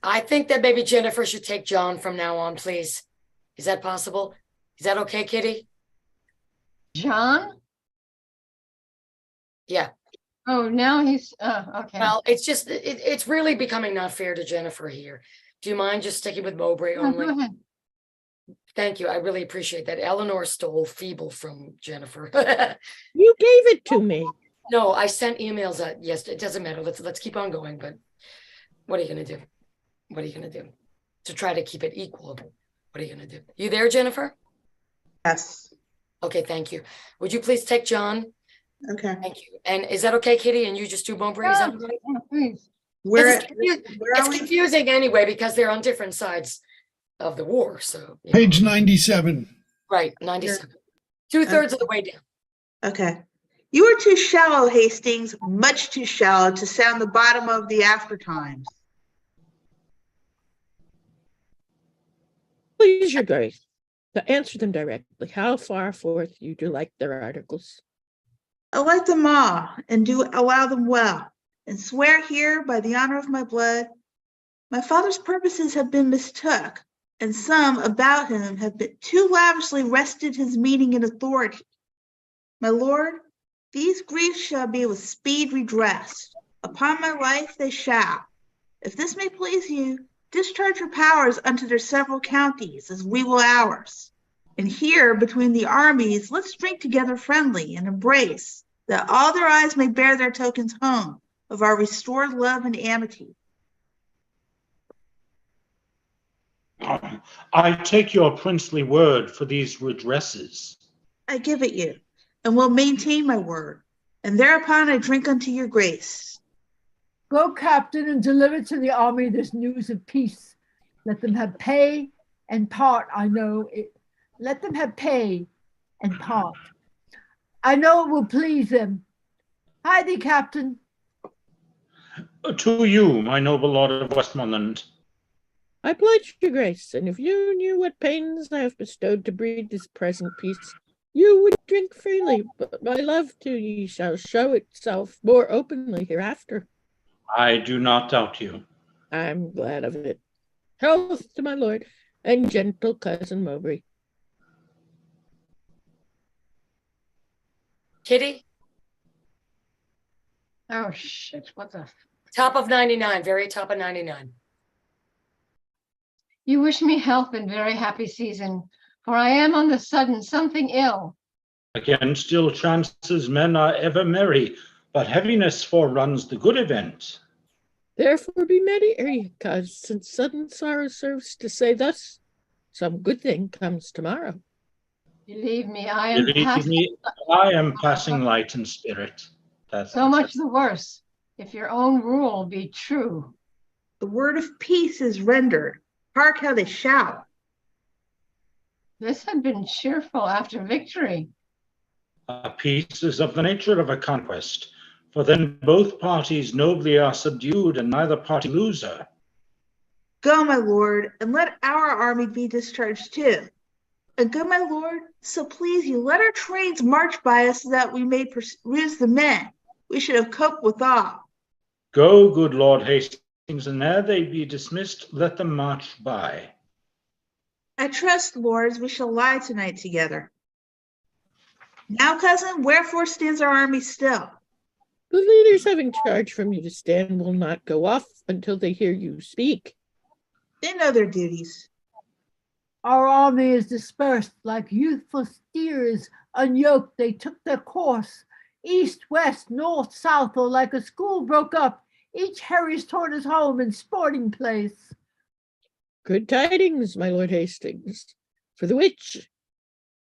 [SPEAKER 1] I think that maybe Jennifer should take John from now on, please. Is that possible? Is that okay, Kitty?
[SPEAKER 14] John?
[SPEAKER 1] Yeah.
[SPEAKER 14] Oh, now he's, okay.
[SPEAKER 1] Well, it's just, it's really becoming not fair to Jennifer here. Do you mind just sticking with Mowbray
[SPEAKER 14] No,
[SPEAKER 1] only?
[SPEAKER 14] go ahead.
[SPEAKER 1] Thank you. I really appreciate that. Eleanor stole Feeble from Jennifer.
[SPEAKER 2] You gave it to me.
[SPEAKER 1] No, I sent emails out. Yes, it doesn't matter. Let's keep on going. But what are you going to do? What are you going to do to try to keep it equal? What are you going to do? You there, Jennifer?
[SPEAKER 11] Yes.
[SPEAKER 1] Okay, thank you. Would you please take John?
[SPEAKER 11] Okay.
[SPEAKER 1] Thank you. And is that okay, Kitty? And you just do Mowbray? Is that okay?
[SPEAKER 14] Yeah, please.
[SPEAKER 11] Where,
[SPEAKER 1] It's confusing anyway because they're on different sides of the war. So
[SPEAKER 4] Page 97.
[SPEAKER 1] Right, 97. 2/3 of the way down.
[SPEAKER 11] Okay. You are too shallow, Hastings, much too shallow to sound the bottom of the after times.
[SPEAKER 2] Please, your grace, to answer them directly. How far forth you do like their articles?
[SPEAKER 11] I like them all, and do allow them well, and swear here by the honor of my blood, my father's purposes have been mistook, and some about him have been too lavishly rested his meaning and authority. My lord, these griefs shall be with speed redressed. Upon my life they shall. If this may please you, discharge your powers unto their several counties, as we will ours. And here, between the armies, let's drink together friendly and embrace, that all their eyes may bear their tokens home of our restored love and amity.
[SPEAKER 13] I take your princely word for these redresses.
[SPEAKER 11] I give it you, and will maintain my word, and thereupon I drink unto your grace.
[SPEAKER 7] Go, captain, and deliver to the army this news of peace. Let them have pay and part, I know it. Let them have pay and part. I know it will please them. Hie thee, captain.
[SPEAKER 13] To you, my noble lord of Westmoreland.
[SPEAKER 2] I pledge your grace, and if you knew what pains I have bestowed to breed this present peace, you would drink freely, but my love to ye shall show itself more openly hereafter.
[SPEAKER 13] I do not doubt you.
[SPEAKER 2] I'm glad of it. Health to my lord and gentle cousin Mowbray.
[SPEAKER 1] Kitty?
[SPEAKER 14] Oh, shit, what the?
[SPEAKER 1] Top of 99, very top of 99.
[SPEAKER 14] You wish me health and very happy season, for I am on the sudden something ill.
[SPEAKER 13] Against ill chances men are ever merry, but heaviness foreruns the good event.
[SPEAKER 2] Therefore be merry, cause since sudden sorrow serves to say thus, some good thing comes tomorrow.
[SPEAKER 14] Believe me, I am
[SPEAKER 13] Believe
[SPEAKER 14] passing.
[SPEAKER 13] me, I am passing light in spirit.
[SPEAKER 14] So much the worse, if your own rule be true.
[SPEAKER 11] The word of peace is rendered. Hark how they shout.
[SPEAKER 14] This had been cheerful after victory.
[SPEAKER 13] A peace is of the nature of a conquest, for then both parties nobly are subdued and neither party loser.
[SPEAKER 11] Go, my lord, and let our army be discharged too. And go, my lord, so please you, let our trains march by us so that we may peruse the men. We should have coped with all.
[SPEAKER 13] Go, good Lord Hastings, and ere they be dismissed, let them march by.
[SPEAKER 11] I trust, lords, we shall lie tonight together. Now, cousin, wherefore stands our army still?
[SPEAKER 2] The leaders having charge from you to stand will not go off until they hear you speak.
[SPEAKER 11] They know their duties.
[SPEAKER 7] Our army is dispersed like youthful steers, unyoked they took their course. East, west, north, south, or like a school broke up, each hurries toward his home and sporting place.
[SPEAKER 2] Good tidings, my Lord Hastings. For the which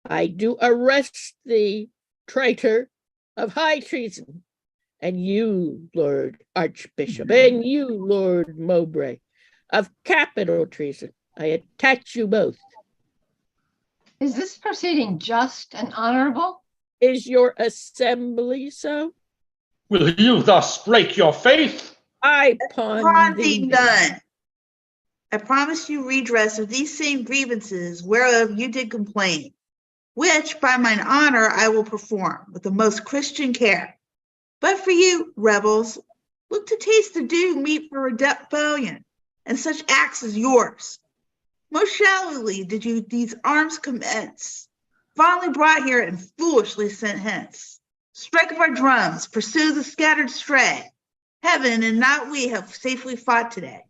[SPEAKER 2] I do arrest thee, traitor of high treason, and you, Lord Archbishop, and you, Lord Mowbray, of capital treason. I attach you both.
[SPEAKER 14] Is this proceeding just and honorable?
[SPEAKER 2] Is your assembly so?
[SPEAKER 13] Will you thus break your faith?
[SPEAKER 2] I
[SPEAKER 11] Upon thee none. I promise you redress of these same grievances whereof you did complain, which by mine honor I will perform with the most Christian care. But for you, rebels, look to taste the due meet for rebellion, and such acts as yours. Most shallowly did you these arms commence, fondly brought here and foolishly sent hence. Strike of our drums, pursue the scattered stray. Heaven and not we have safely fought today.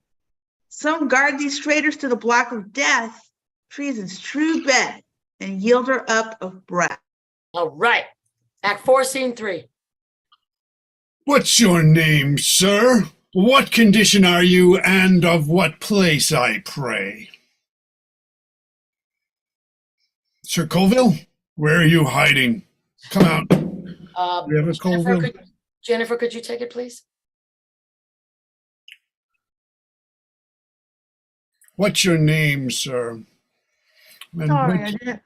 [SPEAKER 11] Some guard these traitors to the block of death, treason's true bed, and yield her up of breath.
[SPEAKER 1] All right. Act 4, Scene 3.
[SPEAKER 4] What's your name, sir? What condition are you, and of what place, I pray? Sir Colville, where are you hiding? Come out. We have a Colville.
[SPEAKER 1] Jennifer, could you take it, please?
[SPEAKER 4] What's your name, sir? And
[SPEAKER 7] Sorry,
[SPEAKER 4] which-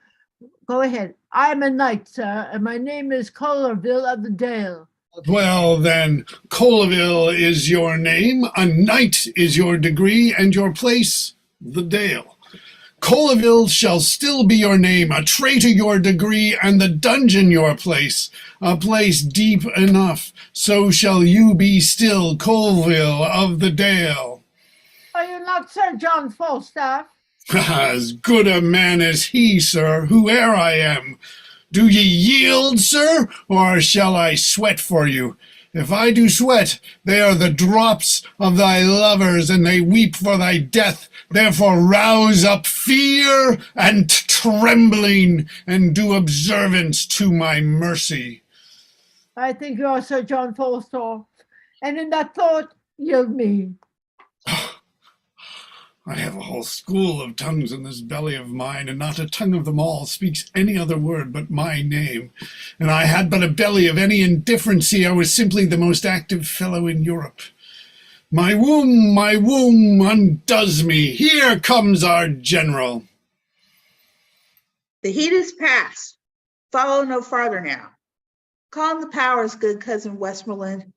[SPEAKER 7] go ahead. I'm a knight, sir, and my name is Collerville of the Dale.
[SPEAKER 4] Well, then, Colville is your name, a knight is your degree, and your place, the Dale. Colville shall still be your name, a traitor your degree, and the dungeon your place, a place deep enough. So shall you be still, Colville of the Dale.
[SPEAKER 7] Are you not Sir John Falstaff?
[SPEAKER 4] As good a man as he, sir, whoe'er I am. Do ye yield, sir, or shall I sweat for you? If I do sweat, they are the drops of thy lovers, and they weep for thy death. Therefore rouse up fear and trembling, and do observance to my mercy.
[SPEAKER 7] I think you are Sir John Falstaff, and in that thought, yield me.
[SPEAKER 4] I have a whole school of tongues in this belly of mine, and not a tongue of them all speaks any other word but my name. And I had but a belly of any indifferency, I was simply the most active fellow in Europe. My womb undoes me. Here comes our general.
[SPEAKER 11] The heat is past. Follow no farther now. Calm the powers, good cousin Westmoreland.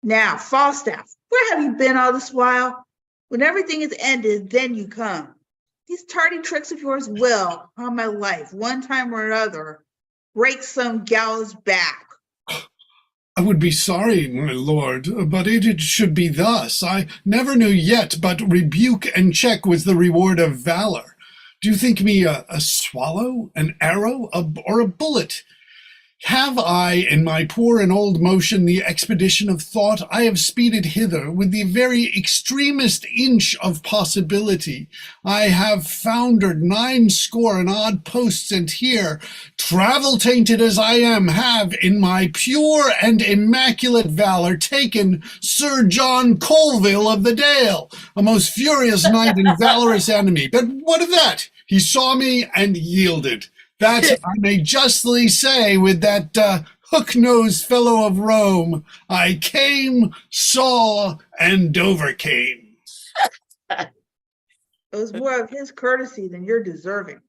[SPEAKER 11] Now, Falstaff, where have you been all this while? When everything is ended, then you come. These tardy tricks of yours will, on my life, one time or another, break some gallows back.
[SPEAKER 4] I would be sorry, my lord, but it should be thus. I never knew yet but rebuke and check was the reward of valor. Do you think me a swallow, an arrow, or a bullet? Have I, in my poor and old motion, the expedition of thought, I have speeded hither with the very extremest inch of possibility. I have foundered 90 and odd posts, and here, travel-tainted as I am, have, in my pure and immaculate valor, taken Sir John Colville of the Dale, a most furious knight and valorous enemy. But what of that? He saw me and yielded. That I may justly say with that hook-nosed fellow of Rome, I came, saw, and overcame.
[SPEAKER 11] It was more of his courtesy than you're deserving.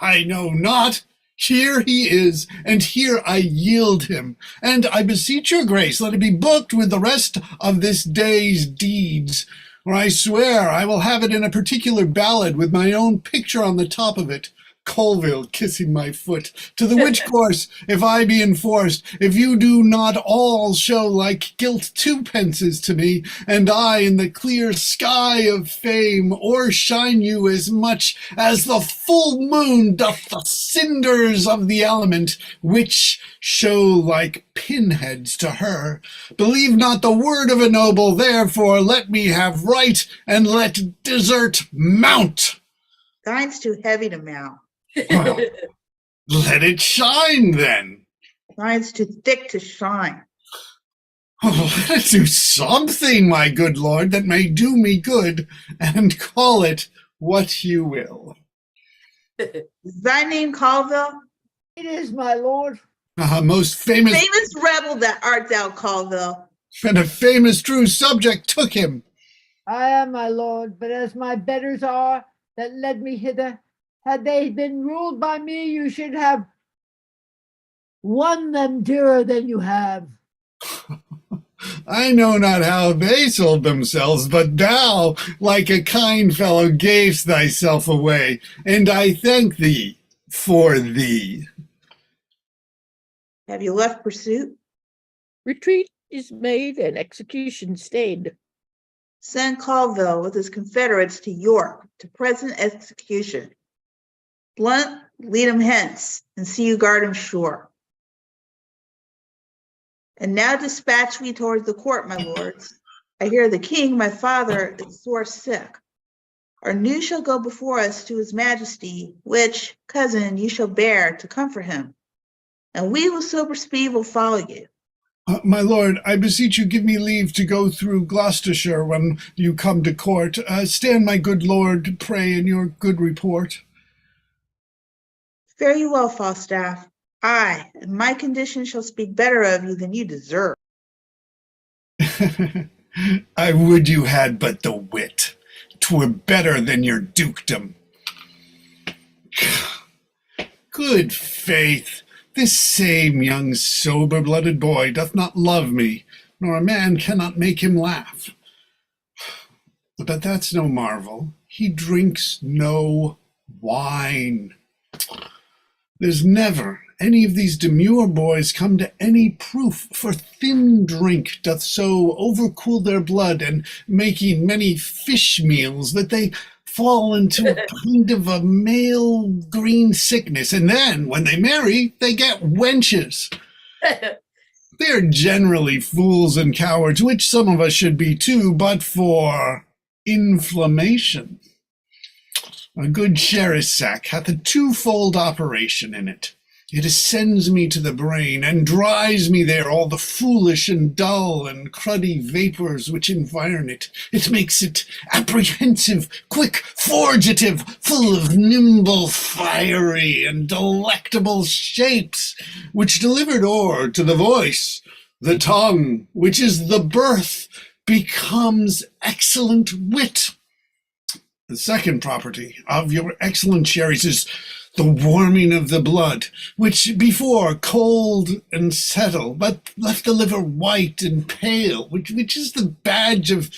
[SPEAKER 4] I know not. Here he is, and here I yield him. And I beseech your grace, let it be booked with the rest of this day's deeds. Or I swear I will have it in a particular ballad with my own picture on the top of it. Colville kissing my foot, to the which course, if I be enforced, if you do not all show like gilt 2 pences to me, and I in the clear sky of fame o'ershine you as much as the full moon doth the cinders of the element, which show like pinheads to her. Believe not the word of a noble, therefore let me have right, and let desert mount.
[SPEAKER 11] Thine's too heavy to mount.
[SPEAKER 4] Well, let it shine then.
[SPEAKER 11] Thine's too thick to shine.
[SPEAKER 4] Oh, let us do something, my good lord, that may do me good, and call it what you will.
[SPEAKER 11] Is thy name Colville?
[SPEAKER 7] It is, my lord.
[SPEAKER 4] Most famous
[SPEAKER 11] Famous rebel that art thou, Colville.
[SPEAKER 4] and a famous true subject took him.
[SPEAKER 7] I am, my lord, but as my betters are that led me hither, had they been ruled by me, you should have won them dearer than you have.
[SPEAKER 4] I know not how they sold themselves, but thou, like a kind fellow, gavest thyself away, and I thank thee for thee.
[SPEAKER 11] Have you left pursuit?
[SPEAKER 2] Retreat is made and execution stayed.
[SPEAKER 11] Send Colville with his confederates to York to present execution. Blunt, lead him hence, and see you guard him sure. And now dispatch we towards the court, my lords. I hear the king, my father, is sore sick. Our news shall go before us to his majesty, which, cousin, you shall bear to comfort him. And we with sober speed will follow you.
[SPEAKER 4] My lord, I beseech you give me leave to go through Gloucestershire when you come to court. Stand, my good lord, pray in your good report.
[SPEAKER 11] Fare you well, Falstaff. I, in my condition, shall speak better of you than you deserve.
[SPEAKER 4] I would you had but the wit. 'Twere better than your dukedom. Good faith, this same young sober-blooded boy doth not love me, nor a man cannot make him laugh. But that's no marvel. He drinks no wine. There's never any of these demure boys come to any proof, for thin drink doth so overcool their blood, and making many fish meals, that they fall into a kind of a male green sickness, and then, when they marry, they get wenches. They're generally fools and cowards, which some of us should be too, but for inflammation. A good sherris sack hath a twofold operation in it. It ascends me to the brain, and dries me there all the foolish and dull and cruddy vapours which environ it. It makes it apprehensive, quick, forgative, full of nimble, fiery, and delectable shapes, which delivered o'er to the voice, the tongue, which is the birth, becomes excellent wit. The second property of your excellent sherries is the warming of the blood, which before cold and settle, but left the liver white and pale, which is the badge of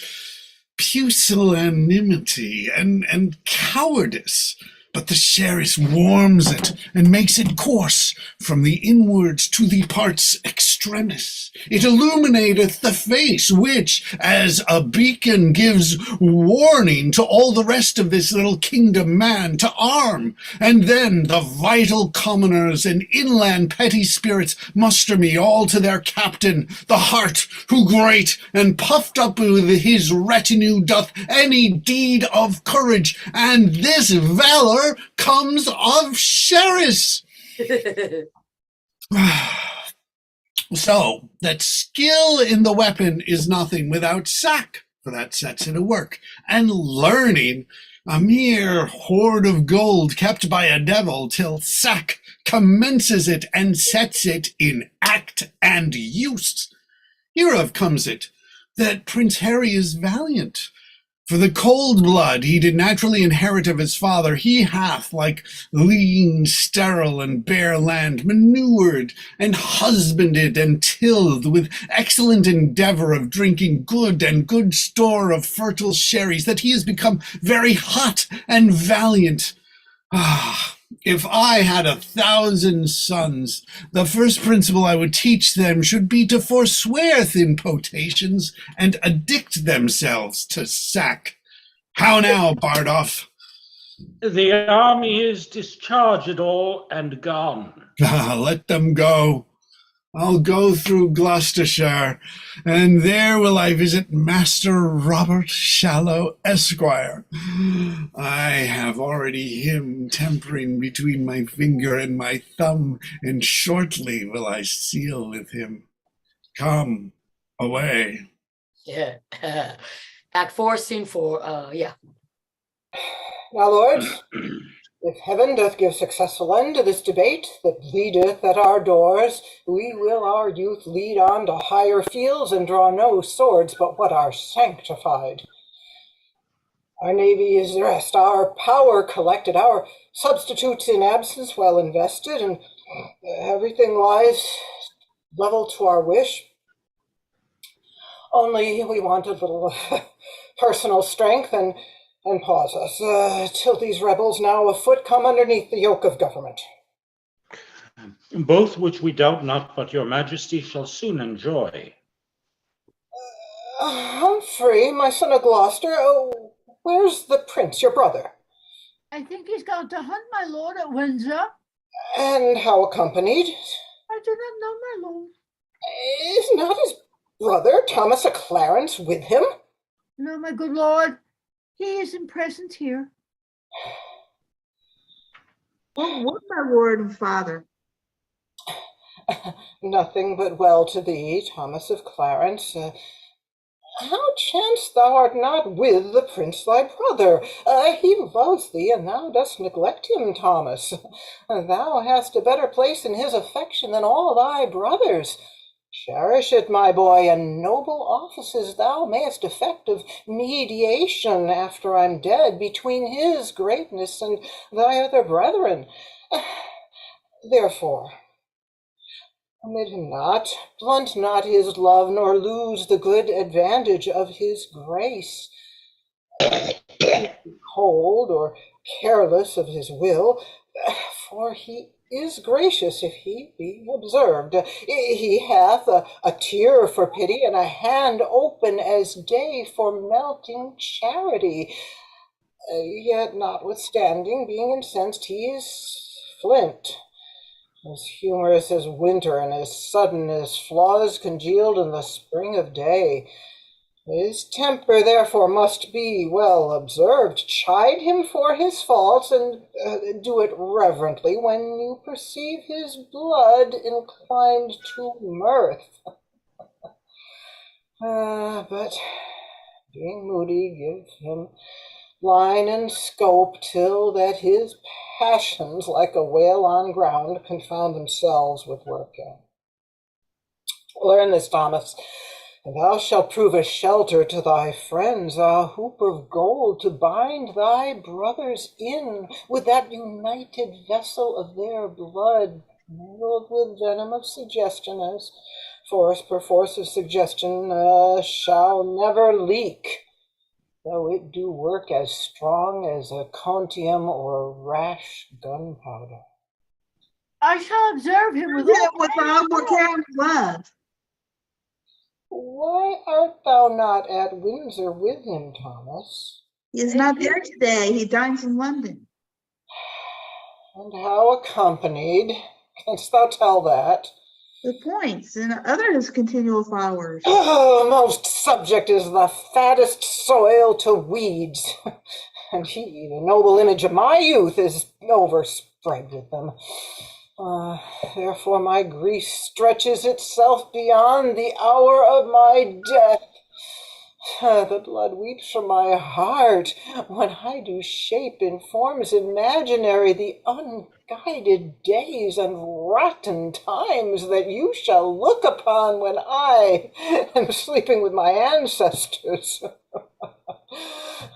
[SPEAKER 4] pusillanimity and cowardice. But the sherris warms it and makes it course from the inwards to the parts extremis. It illuminateth the face, which, as a beacon, gives warning to all the rest of this little kingdom man to arm. And then the vital commoners and inland petty spirits muster me all to their captain, the heart, who great and puffed up with his retinue doth any deed of courage, and this valor comes of sherris. So that skill in the weapon is nothing without sack, for that sets it a work, and learning a mere hoard of gold kept by a devil till sack commences it and sets it in act and use. Hereof comes it that Prince Harry is valiant. For the cold blood he did naturally inherit of his father, he hath, like lean, sterile, and bare land, manured and husbanded and tilled with excellent endeavour of drinking good and good store of fertile sherries, that he is become very hot and valiant. Ah, if I had 1,000 sons, the first principle I would teach them should be to forswear thin potations and addict themselves to sack. How now, Bardolph?
[SPEAKER 13] The army is discharged all and gone.
[SPEAKER 4] Let them go. I'll go through Gloucestershire, and there will I visit Master Robert Shallow, Esquire. I have already him tempering between my finger and my thumb, and shortly will I seal with him. Come, away.
[SPEAKER 1] Yeah. Act 4, Scene 4. Yeah.
[SPEAKER 9] Now, lords, if heaven doth give successful end to this debate that bleedeth at our doors, we will our youth lead on to higher fields and draw no swords but what are sanctified. Our navy is dressed, our power collected, our substitutes in absence well invested, and everything lies level to our wish. Only we want a little personal strength and pause us till these rebels now afoot come underneath the yoke of government.
[SPEAKER 13] Both which we doubt not, but your majesty shall soon enjoy.
[SPEAKER 9] Humphrey, my son of Gloucester, oh, where's the prince, your brother?
[SPEAKER 7] I think he's gone to hunt, my lord, at Windsor.
[SPEAKER 9] And how accompanied?
[SPEAKER 7] I do not know, my lord.
[SPEAKER 9] Is not his brother, Thomas of Clarence, with him?
[SPEAKER 7] No, my good lord, he isn't present here.
[SPEAKER 11] What, my lord and father?
[SPEAKER 9] Nothing but well to thee, Thomas of Clarence. How chance thou art not with the prince thy brother? He loves thee, and thou dost neglect him, Thomas. Thou hast a better place in his affection than all thy brothers. Cherish it, my boy, and noble offices thou mayest effect of mediation after I'm dead between his greatness and thy other brethren. Therefore, omit him not, blunt not his love, nor lose the good advantage of his grace. Cold or careless of his will, for he is gracious if he be observed. He hath a tear for pity, and a hand open as day for melting charity. Yet notwithstanding, being incensed, he is flint. As humorous as winter, and as sudden as flaws congealed in the spring of day. His temper, therefore, must be well observed. Chide him for his faults, and do it reverently when you perceive his blood inclined to mirth. But being moody, give him line and scope till that his passions, like a whale on ground, confound themselves with working. Learn this, Thomas, and thou shalt prove a shelter to thy friends, a hoop of gold to bind thy brothers in with that united vessel of their blood, mingled with venom of suggestion, as force per force of suggestion shall never leak, though it do work as strong as a Contium or rash gunpowder.
[SPEAKER 7] I shall observe him with
[SPEAKER 11] all more care and love.
[SPEAKER 9] Why art thou not at Windsor with him, Thomas?
[SPEAKER 11] He is not there today. He dines in London.
[SPEAKER 9] And how accompanied? Canst thou tell that?
[SPEAKER 11] The points and other his continual followers.
[SPEAKER 9] Oh, most subject is the fattest soil to weeds, and he, the noble image of my youth, is overspread with them. Therefore my grief stretches itself beyond the hour of my death. The blood weeps from my heart when I do shape in forms imaginary the unguided days and rotten times that you shall look upon when I am sleeping with my ancestors.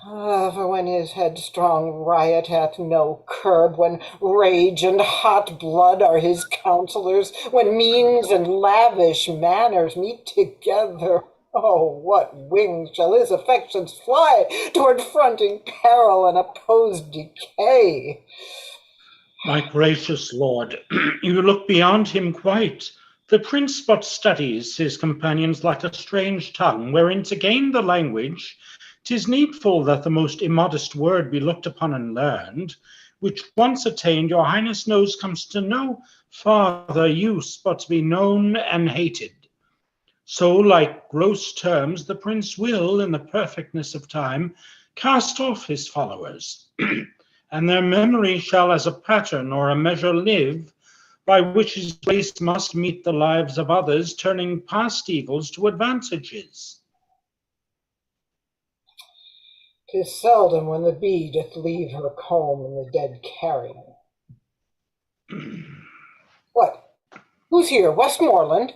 [SPEAKER 9] For when his headstrong riot hath no curb, when rage and hot blood are his counselors, when means and lavish manners meet together, oh, what wings shall his affections fly toward fronting peril and opposed decay?
[SPEAKER 13] My gracious lord, you look beyond him quite. The prince but studies his companions like a strange tongue, wherein to gain the language 'tis needful that the most immodest word be looked upon and learned, which once attained, your highness knows comes to no farther use but to be known and hated. So, like gross terms, the prince will, in the perfectness of time, cast off his followers, and their memory shall as a pattern or a measure live, by which his grace must meet the lives of others, turning past evils to advantages.
[SPEAKER 9] 'Tis seldom when the bee doth leave her comb in the dead carrion. What? Who's here? Westmoreland?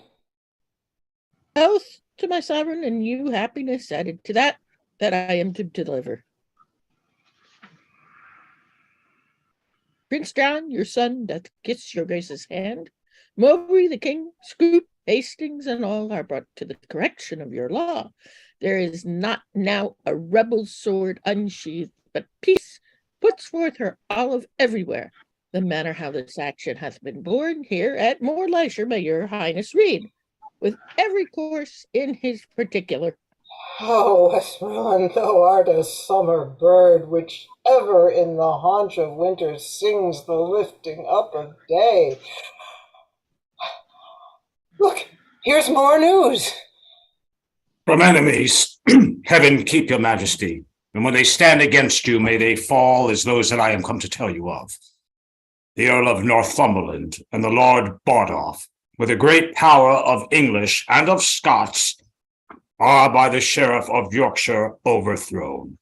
[SPEAKER 2] Health to my sovereign, and you happiness added to that I am to deliver. Prince John, your son, doth kiss your grace's hand. Mowbray, the king, Scroop, Hastings, and all are brought to the correction of your law. There is not now a rebel's sword unsheathed, but peace puts forth her olive everywhere. The manner how this action hath been borne here at more leisure may your highness read, with every course in his particular.
[SPEAKER 9] Oh, Westmoreland, thou art a summer bird, which ever in the haunch of winter sings the lifting up of day. Look, here's more news.
[SPEAKER 3] From enemies, heaven keep your majesty, and when they stand against you, may they fall as those that I am come to tell you of. The Earl of Northumberland and the Lord Bardolph, with a great power of English and of Scots, are by the Sheriff of Yorkshire overthrown.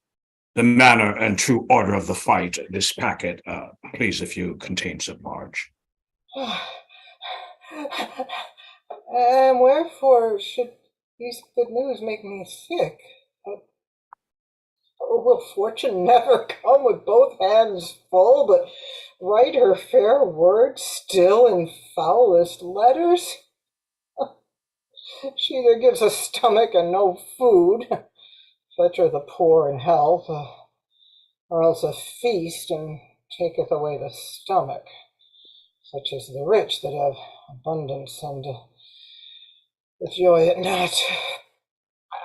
[SPEAKER 3] The manner and true order of the fight, this packet, please if you contain some large.
[SPEAKER 9] And wherefore should these good news make me sick? Will fortune never come with both hands full, but write her fair words still in foulest letters? She either gives a stomach and no food, fetch her the poor in health, or else a feast and taketh away the stomach, such as the rich that have abundance and enjoy it not.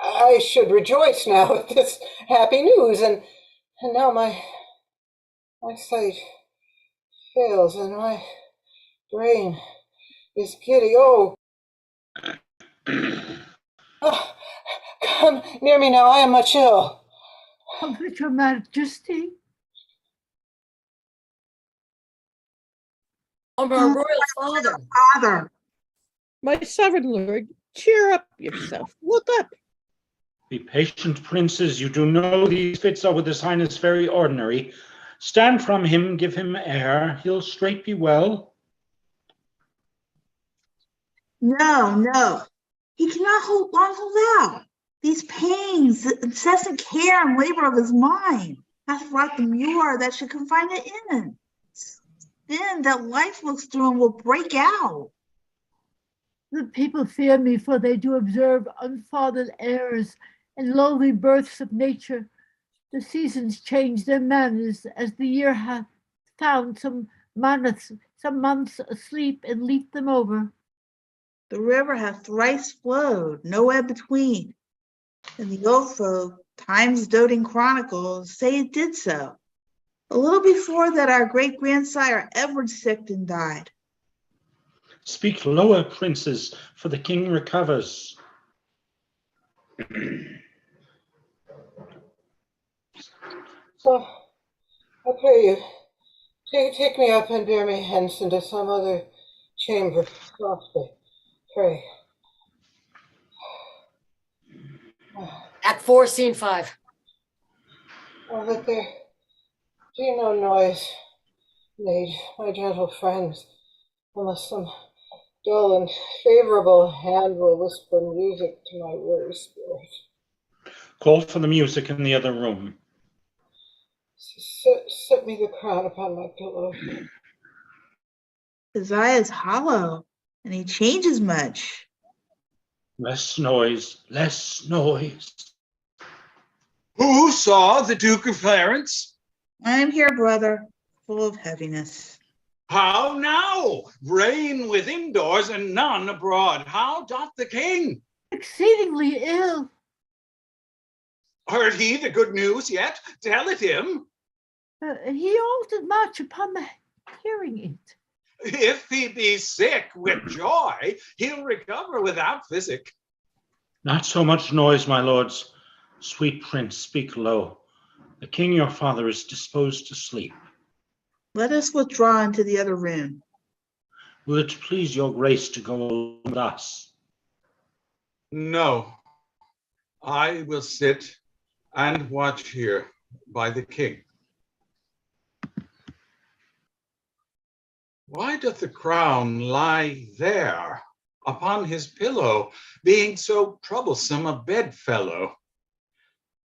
[SPEAKER 9] I should rejoice now at this happy news, and now my sight fails and my brain is giddy. Oh, come near me now, I am much ill.
[SPEAKER 7] Comfort your majesty.
[SPEAKER 15] I'm our royal
[SPEAKER 11] father.
[SPEAKER 2] My sovereign lord, cheer up yourself. Look up.
[SPEAKER 13] Be patient, princes. You do know these fits are with his highness very ordinary. Stand from him, give him air. He'll straight be well.
[SPEAKER 11] No. He cannot hold out. These pains, the incessant care and labor of his mind, hath wrought the mure that should confine it in. Then that life looks through and will break out.
[SPEAKER 7] The people fear me, for they do observe unfathered errors and lowly births of nature. The seasons change their manners as the year hath found some months asleep and leaped them over.
[SPEAKER 11] The river hath thrice flowed, no ebb between. And the old folk, time's doting chronicles, say it did so. A little before that our great-grandsire Edward sicked and died.
[SPEAKER 13] Speak lower, princes, for the king recovers.
[SPEAKER 9] So, I pray you, take me up and bear me hence into some other chamber softly, pray.
[SPEAKER 1] Act 4, Scene 5.
[SPEAKER 9] Oh, that there be no noise made, my gentle friends, unless some dull and favorable hand will whisper music to my weary spirit.
[SPEAKER 13] Call for the music in the other room.
[SPEAKER 9] Set me the crown upon my pillow.
[SPEAKER 11] His eye is hollow, and he changes much.
[SPEAKER 13] Less noise, less noise.
[SPEAKER 12] Who saw the Duke of Clarence?
[SPEAKER 11] I am here, brother, full of heaviness.
[SPEAKER 12] How now? Rain within doors and none abroad. How doth the king?
[SPEAKER 7] Exceedingly ill.
[SPEAKER 12] Heard he the good news yet? Tell it him.
[SPEAKER 7] He altered much upon my hearing it.
[SPEAKER 12] If he be sick with joy, he'll recover without physic.
[SPEAKER 13] Not so much noise, my lords. Sweet prince, speak low. The king your father is disposed to sleep.
[SPEAKER 11] Let us withdraw into the other room.
[SPEAKER 13] Will it please your grace to go with us?
[SPEAKER 12] No, I will sit and watch here by the king. Why doth the crown lie there upon his pillow, being so troublesome a bedfellow?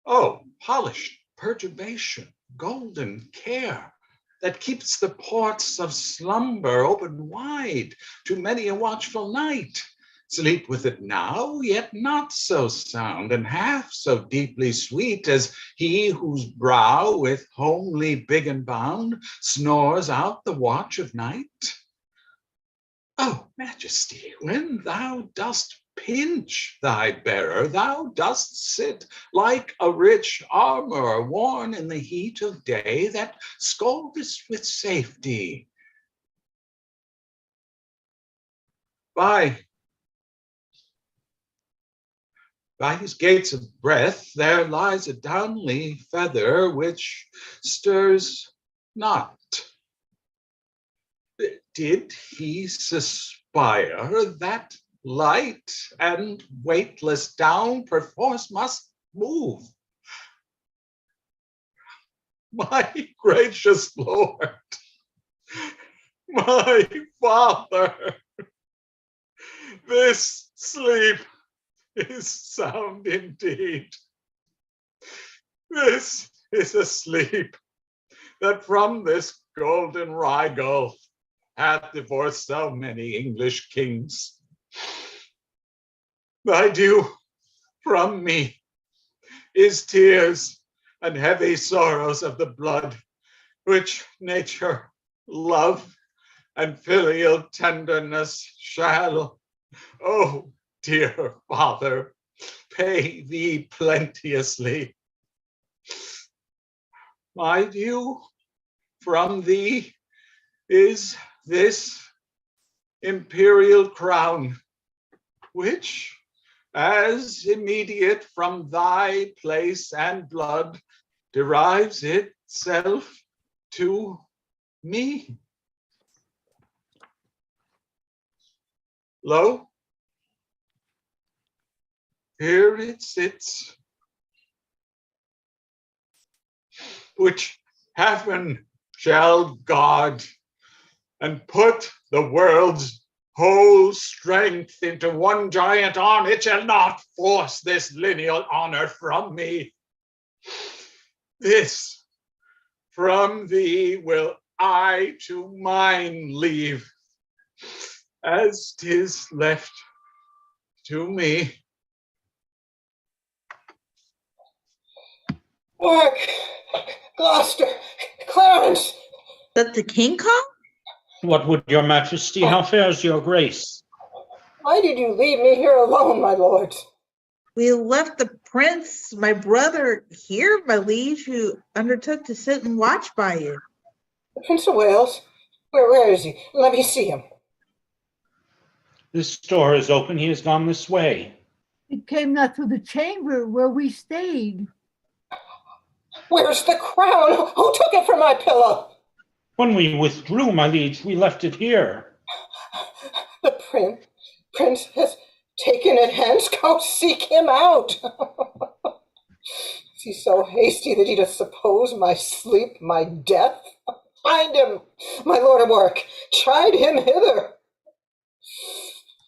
[SPEAKER 12] Oh, polished perturbation, golden care, that keeps the ports of slumber open wide to many a watchful night. Sleep with it now, yet not so sound and half so deeply sweet as he whose brow with homely big and bound snores out the watch of night. Oh, Majesty, when thou dost pinch thy bearer, thou dost sit like a rich armor worn in the heat of day, that scoldest with safety. By his gates of breath there lies a downly feather which stirs not. Did he suspire that light and weightless down perforce must move? My gracious Lord, my Father, this sleep is sound indeed. This is a sleep that from this golden rye gulf hath divorced so many English kings. Thy due from me is tears and heavy sorrows of the blood, which nature, love, and filial tenderness shall, oh, dear Father, pay thee plenteously. My due from thee is this imperial crown, which, as immediate from thy place and blood, derives itself to me. Lo, here it sits, which heaven shall guard and put the world's whole strength into one giant arm. It shall not force this lineal honor from me. This from thee will I to mine leave, as 'tis left to me.
[SPEAKER 9] Mark, Gloucester, Clarence.
[SPEAKER 11] That the king call?
[SPEAKER 13] What would your majesty? How fares your grace?
[SPEAKER 9] Why did you leave me here alone, my lords?
[SPEAKER 11] We left the prince, my brother, here, my liege, who undertook to sit and watch by you.
[SPEAKER 9] The Prince of Wales? Where is he? Let me see him.
[SPEAKER 13] This door is open. He has gone this way.
[SPEAKER 7] It came not through the chamber where we stayed.
[SPEAKER 9] Where's the crown? Who took it from my pillow?
[SPEAKER 13] When we withdrew, my liege, we left it here.
[SPEAKER 9] The prince has taken it hence. Go seek him out. Is he so hasty that he doth suppose my sleep my death? Find him, my lord of work. Chide him hither.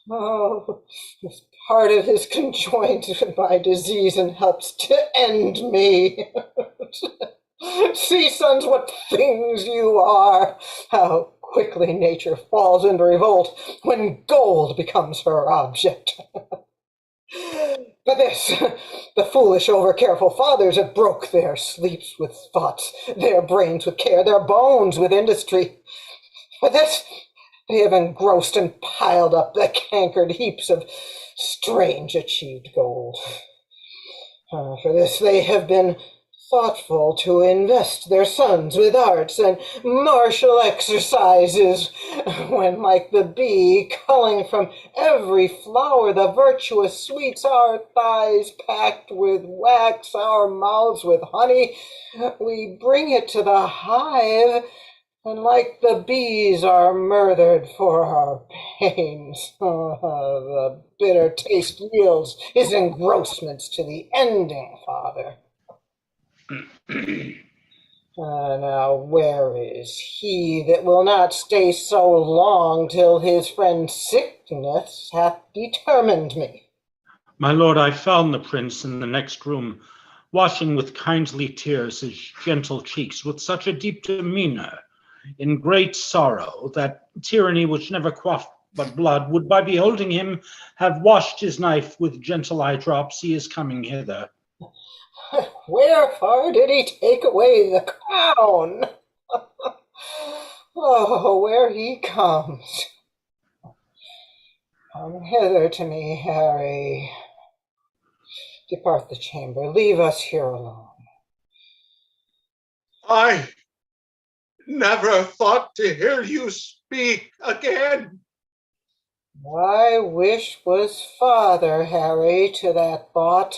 [SPEAKER 9] Oh, this part of his conjoined with my disease and helps to end me. See, sons, what things you are. How quickly nature falls into revolt when gold becomes her object. But this, the foolish, over-careful fathers have broke their sleeps with thoughts, their brains with care, their bones with industry. For this, they have engrossed and piled up the cankered heaps of strange achieved gold. For this, they have been thoughtful to invest their sons with arts and martial exercises, when, like the bee, culling from every flower the virtuous sweets, our thighs packed with wax, our mouths with honey, we bring it to the hive and like the bees are murdered for our pains. The bitter taste yields his engrossments to the ending, Father. Now where is he that will not stay so long till his friend's sickness hath determined me?
[SPEAKER 13] My lord, I found the prince in the next room, washing with kindly tears his gentle cheeks with such a deep demeanor, in great sorrow, that tyranny which never quaffed but blood would by beholding him have washed his knife with gentle eye drops. He is coming hither.
[SPEAKER 9] Wherefore did he take away the crown? Oh, where he comes. Come hither to me, Harry. Depart the chamber. Leave us here alone.
[SPEAKER 12] I never thought to hear you speak again.
[SPEAKER 9] My wish was father, Harry, to that thought.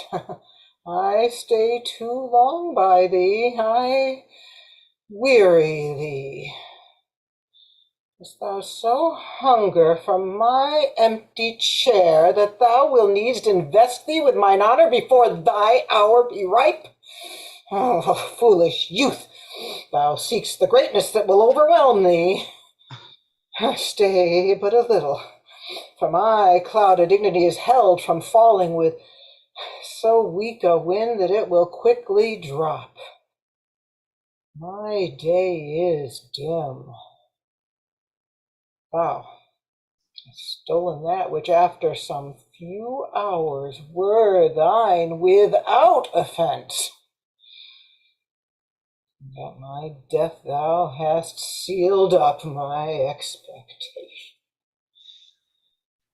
[SPEAKER 9] I stay too long by thee. I weary thee. Dost thou so hunger for my empty chair that thou wilt needs invest thee with mine honor before thy hour be ripe? Oh, foolish youth, thou seek'st the greatness that will overwhelm thee. Stay but a little, for my cloud of dignity is held from falling with so weak a wind that it will quickly drop. My day is dim. Thou hast stolen that which after some few hours were thine without offense. At my death thou hast sealed up my expectation.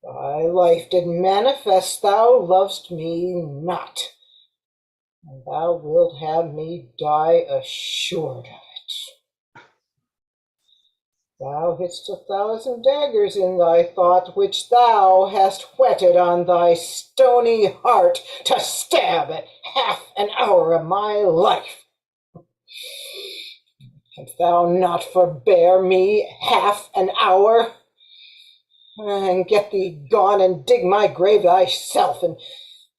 [SPEAKER 9] Thy life did manifest thou lovest me not, and thou wilt have me die assured of it. Thou hidst 1,000 daggers in thy thought, which thou hast whetted on thy stony heart to stab at half an hour of my life. Canst thou not forbear me half an hour? And get thee gone and dig my grave thyself, and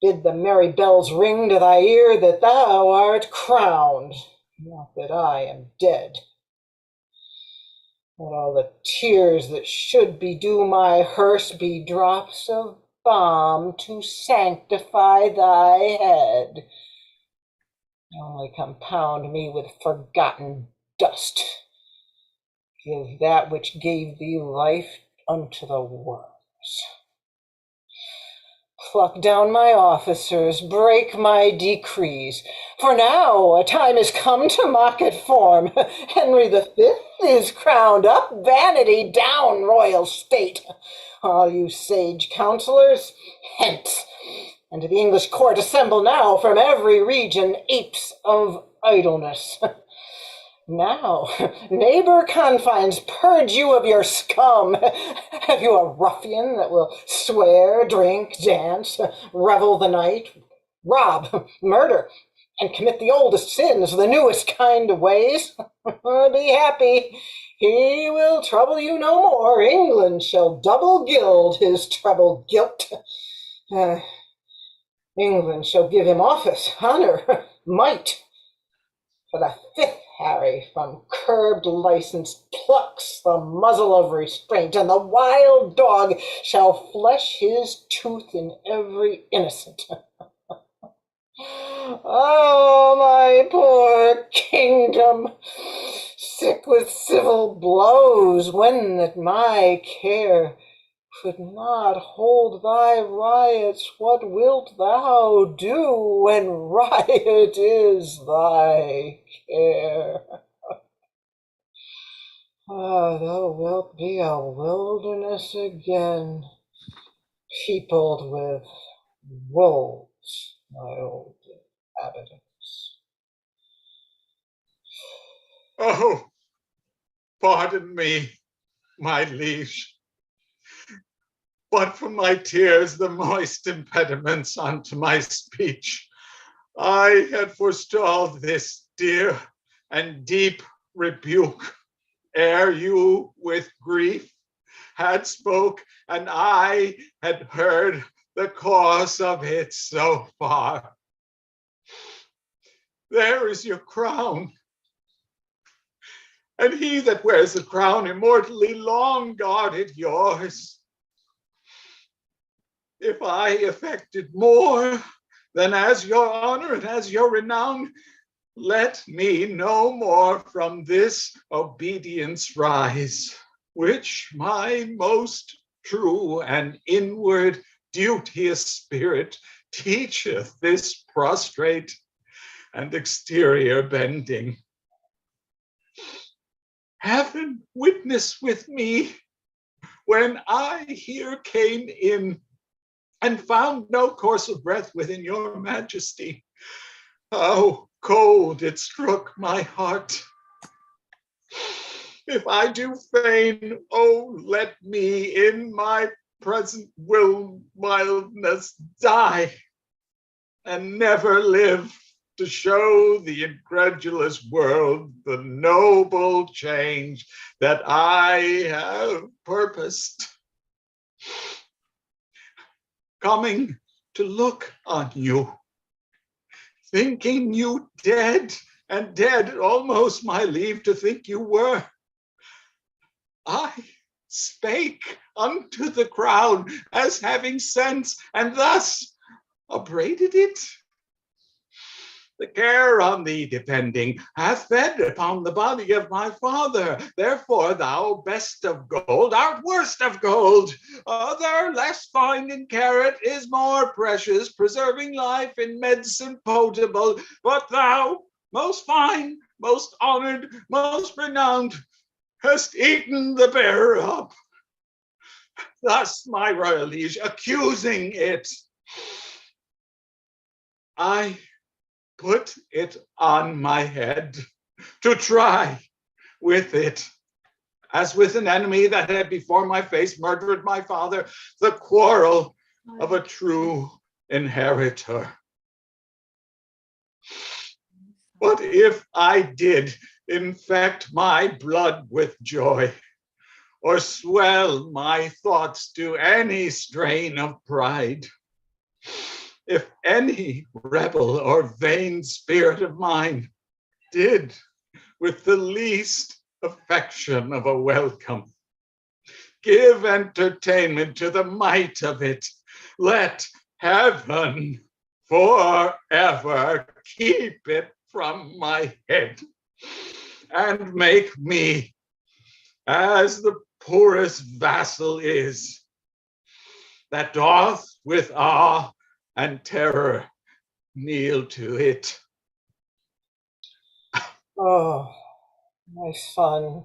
[SPEAKER 9] bid the merry bells ring to thy ear that thou art crowned, not that I am dead. Let all the tears that should bedew my hearse be drops of balm to sanctify thy head. Only compound me with forgotten dust. Give that which gave thee life unto the worms. Pluck down my officers, break my decrees, for now a time is come to mock at form. Henry the Fifth is crowned up, vanity down, royal state. All you sage counselors, hence, and to the English court assemble now from every region apes of idleness. Now, neighbor confines, purge you of your scum. Have you a ruffian that will swear, drink, dance, revel the night, rob, murder, and commit the oldest sins, the newest kind of ways? Be happy. He will trouble you no more. England shall double gild his treble guilt. England shall give him office, honor, might. For the fifth Harry from curbed license plucks the muzzle of restraint, and the wild dog shall flesh his tooth in every innocent. Oh, my poor kingdom, sick with civil blows, when that my care could not hold thy riots, what wilt thou do when riot is thy care? Thou wilt be a wilderness again, peopled with wolves, my old inhabitants.
[SPEAKER 12] Oh, pardon me, my liege. But for my tears, the moist impediments unto my speech, I had forestalled this dear and deep rebuke. ere you with grief had spoke, and I had heard the course of it so far. There is your crown, and he that wears the crown immortally long guarded yours. If I effected more than as your honor and as your renown, let me no more from this obedience rise, which my most true and inward duteous spirit teacheth this prostrate and exterior bending. Heaven witness with me, when I here came in and found no course of breath within your majesty, how cold it struck my heart. If I do fain, oh, let me in my present will mildness die, and never live to show the incredulous world the noble change that I have purposed. Coming to look on you, thinking you dead, and dead almost my leave to think you were, I spake unto the crown as having sense, and thus upbraided it. The care on thee depending hath fed upon the body of my father. Therefore thou best of gold art worst of gold. Other less fine in carat is more precious, preserving life in medicine potable. But thou, most fine, most honored, most renowned, hast eaten the bearer up. Thus, my royal liege, accusing it, I put it on my head to try with it, as with an enemy that had before my face murdered my father, the quarrel of a true inheritor. But if I did infect my blood with joy, or swell my thoughts to any strain of pride, if any rebel or vain spirit of mine did, with the least affection of a welcome, give entertainment to the might of it, let heaven forever keep it from my head, and make me, as the poorest vassal is, that doth with awe and terror kneel to it.
[SPEAKER 9] Oh, my son,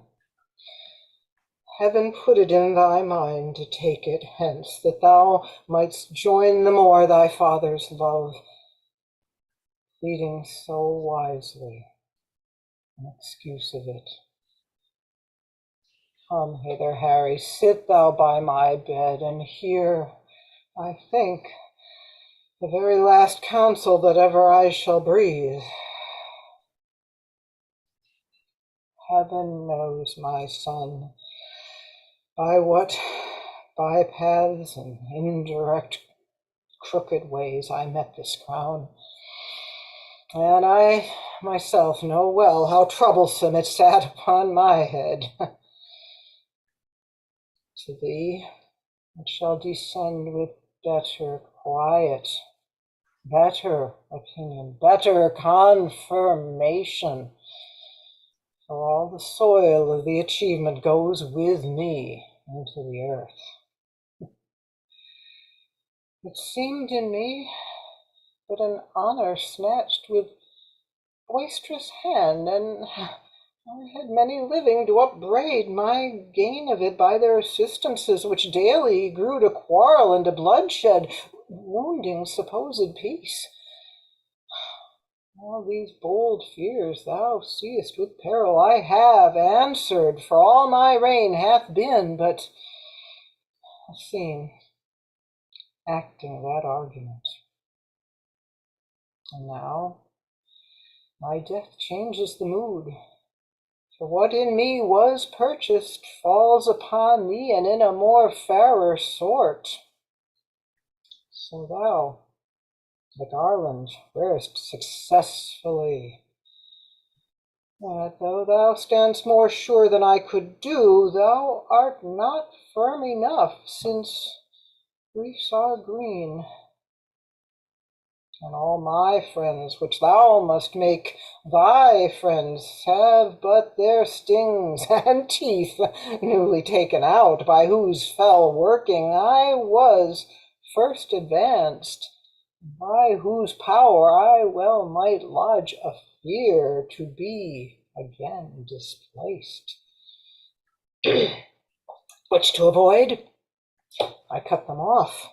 [SPEAKER 9] heaven put it in thy mind to take it hence, that thou mightst join the more thy father's love, pleading so wisely in excuse of it. Come hither, Harry, sit thou by my bed, and hear, I think, the very last counsel that ever I shall breathe. Heaven knows, my son, by what bypaths and indirect crooked ways I met this crown. And I myself know well how troublesome it sat upon my head. To thee it shall descend with better quiet, better opinion, better confirmation. For all the soil of the achievement goes with me into the earth. It seemed in me but an honor snatched with boisterous hand, and I had many living to upbraid my gain of it by their assistances, which daily grew to quarrel and to bloodshed, wounding supposed peace. All these bold fears thou seest with peril I have answered, for all my reign hath been but a scene acting that argument. And now my death changes the mood. For what in me was purchased falls upon thee, and in a more fairer sort. So thou, the garland, wearest successfully. Yet though thou standst more sure than I could do, thou art not firm enough, since griefs are green. And all my friends, which thou must make thy friends, have but their stings and teeth newly taken out, by whose fell working I was first advanced, by whose power I well might lodge a fear to be again displaced. Which to avoid, I cut them off,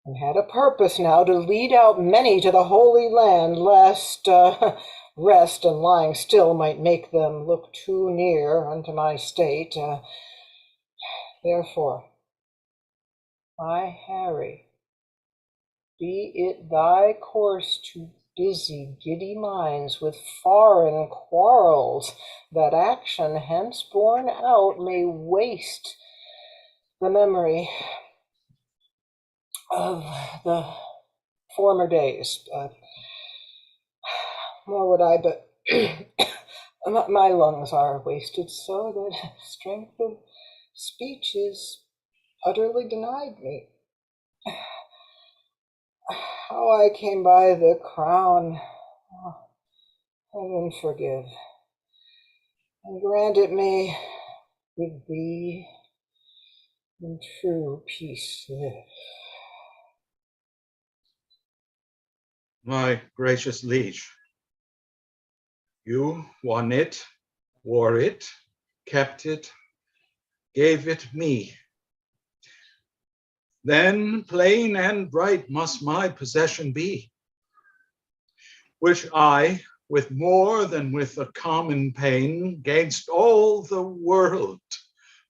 [SPEAKER 9] and had a purpose now to lead out many to the Holy Land, lest rest and lying still might make them look too near unto my state. Therefore, my Harry, be it thy course to busy giddy minds with foreign quarrels, that action hence borne out may waste the memory of the former days. More would I, but my lungs are wasted so that strength of speech is utterly denied me. How I came by the crown, heaven forgive, and grant it may with thee in true peace live.
[SPEAKER 12] My gracious liege, you won it, wore it, kept it, gave it me. Then plain and bright must my possession be, which I, with more than with a common pain, gainst all the world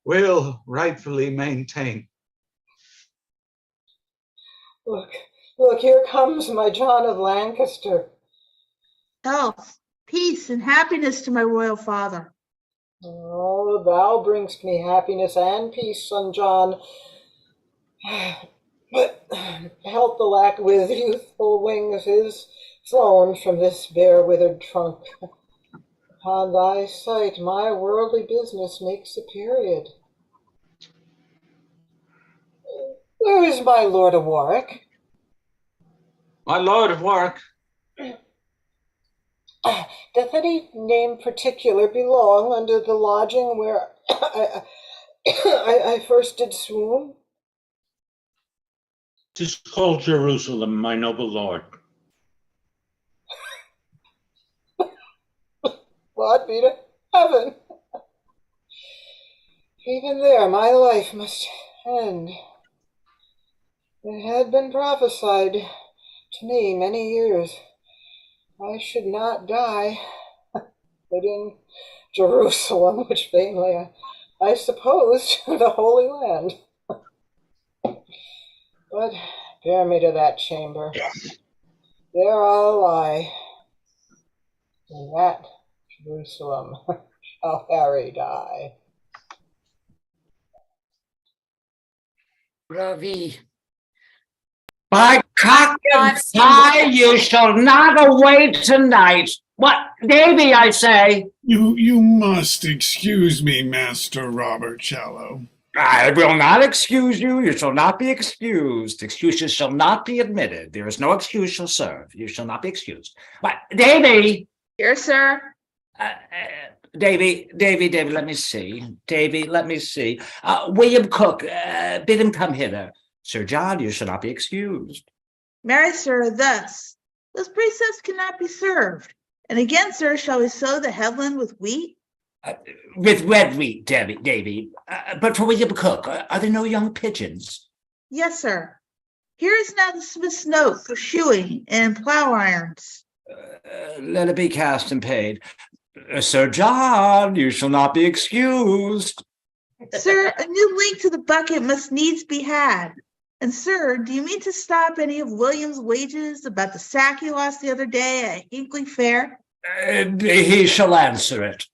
[SPEAKER 12] will rightfully maintain.
[SPEAKER 9] Look, here comes my John of Lancaster.
[SPEAKER 11] Health, peace, and happiness to my royal father.
[SPEAKER 9] Oh, thou bringst me happiness and peace, son John. But health alack with youthful wings is flown from this bare withered trunk. Upon thy sight my worldly business makes a period. Where is my Lord of Warwick?
[SPEAKER 12] My Lord of Warwick?
[SPEAKER 9] Doth any name particular belong under the lodging where I first did swoon?
[SPEAKER 13] 'Tis called Jerusalem, my noble lord.
[SPEAKER 9] Laud be to heaven. Even there my life must end. It had been prophesied to me many years I should not die, but in Jerusalem, which vainly I supposed the Holy Land. But bear me to that chamber. There I'll lie. In that Jerusalem shall Harry die.
[SPEAKER 1] Bravi.
[SPEAKER 3] By cock and pie, you shall not away tonight. What, Davy, I say?
[SPEAKER 4] You must excuse me, Master Robert Shallow.
[SPEAKER 3] I will not excuse you. You shall not be excused. Excuses shall not be admitted. There is no excuse shall serve. You shall not be excused. But Davy.
[SPEAKER 11] Here, sir.
[SPEAKER 3] Davy, let me see. Davy, let me see. William Cook, bid him come hither. Sir John, you shall not be excused.
[SPEAKER 11] Marry, sir, thus. Those precepts cannot be served. And again, sir, shall we sow the headland with wheat?
[SPEAKER 3] With red wheat, Davy. But for William Cook, are there no young pigeons?
[SPEAKER 11] Yes, sir. Here is now the smith's note for shoeing and plough irons.
[SPEAKER 3] Let it be cast and paid. Sir John, you shall not be excused.
[SPEAKER 11] Sir, a new link to the bucket must needs be had. And sir, do you mean to stop any of William's wages about the sack he lost the other day at Hinkley Fair?
[SPEAKER 3] He shall answer it.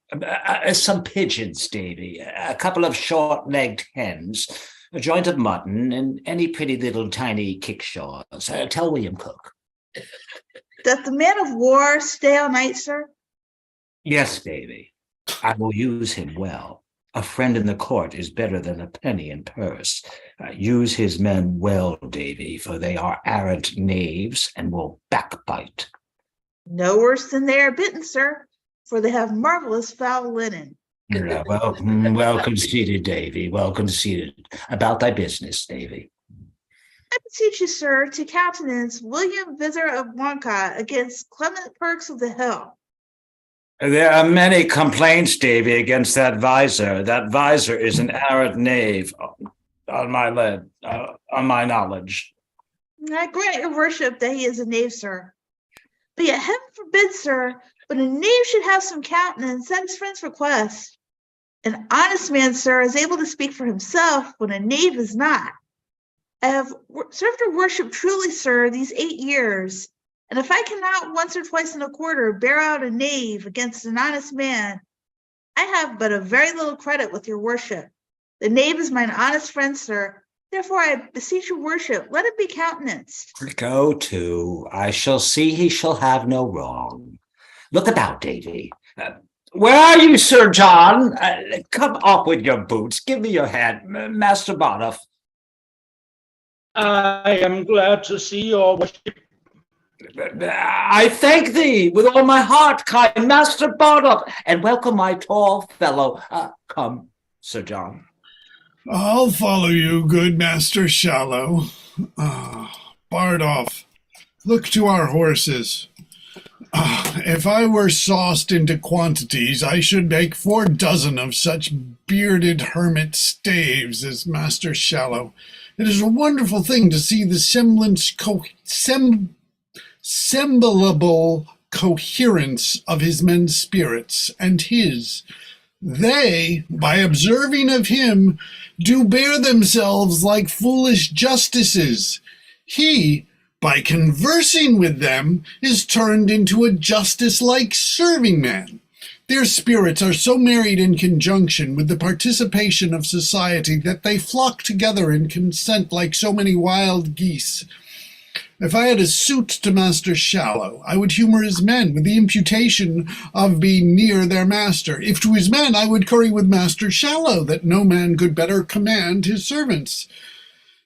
[SPEAKER 3] Some pigeons, Davy, a couple of short-legged hens, a joint of mutton, and any pretty little tiny kickshaws. Tell William Cook.
[SPEAKER 11] Doth the man of war stay all night, sir?
[SPEAKER 3] Yes, Davy, I will use him well. A friend in the court is better than a penny in purse. Use his men well, Davy, for they are arrant knaves and will backbite.
[SPEAKER 11] No worse than they are bitten, sir, for they have marvelous foul linen.
[SPEAKER 3] Yeah, well conceded, Davy, well conceded. About thy business, Davy.
[SPEAKER 11] I beseech you, sir, to countenance William Visor of Woncott against Clement Perks of the Hill.
[SPEAKER 3] There are many complaints, Davy, against that visor. That visor is an arrant knave, on my knowledge.
[SPEAKER 11] I grant your worship that he is a knave, sir. But yet heaven forbid, sir, but a knave should have some countenance at his friend's request. An honest man, sir, is able to speak for himself when a knave is not. I have served your worship truly, sir, these 8 years, and if I cannot once or twice in a quarter bear out a knave against an honest man, I have but a very little credit with your worship. The knave is mine honest friend, sir. Therefore, I beseech your worship, let it be countenanced.
[SPEAKER 3] Go to. I shall see he shall have no wrong. Look about, Davy. Where are you, Sir John? Come up with your boots. Give me your hand, Master Bottoff.
[SPEAKER 13] I am glad to see your worship.
[SPEAKER 3] I thank thee with all my heart, kind Master Bottoff, and welcome my tall fellow. Come, Sir John.
[SPEAKER 4] I'll follow you, good Master Shallow. Bardolph, look to our horses. If I were sauced into quantities, I should make 4 dozen of such bearded hermit staves as Master Shallow. It is a wonderful thing to see the semblable coherence of his men's spirits and his. They, by observing of him, do bear themselves like foolish justices. He, by conversing with them, is turned into a justice-like serving man. Their spirits are so married in conjunction with the participation of society that they flock together and consent like so many wild geese. If I had a suit to Master Shallow, I would humor his men with the imputation of being near their master. If to his men, I would curry with Master Shallow, that no man could better command his servants.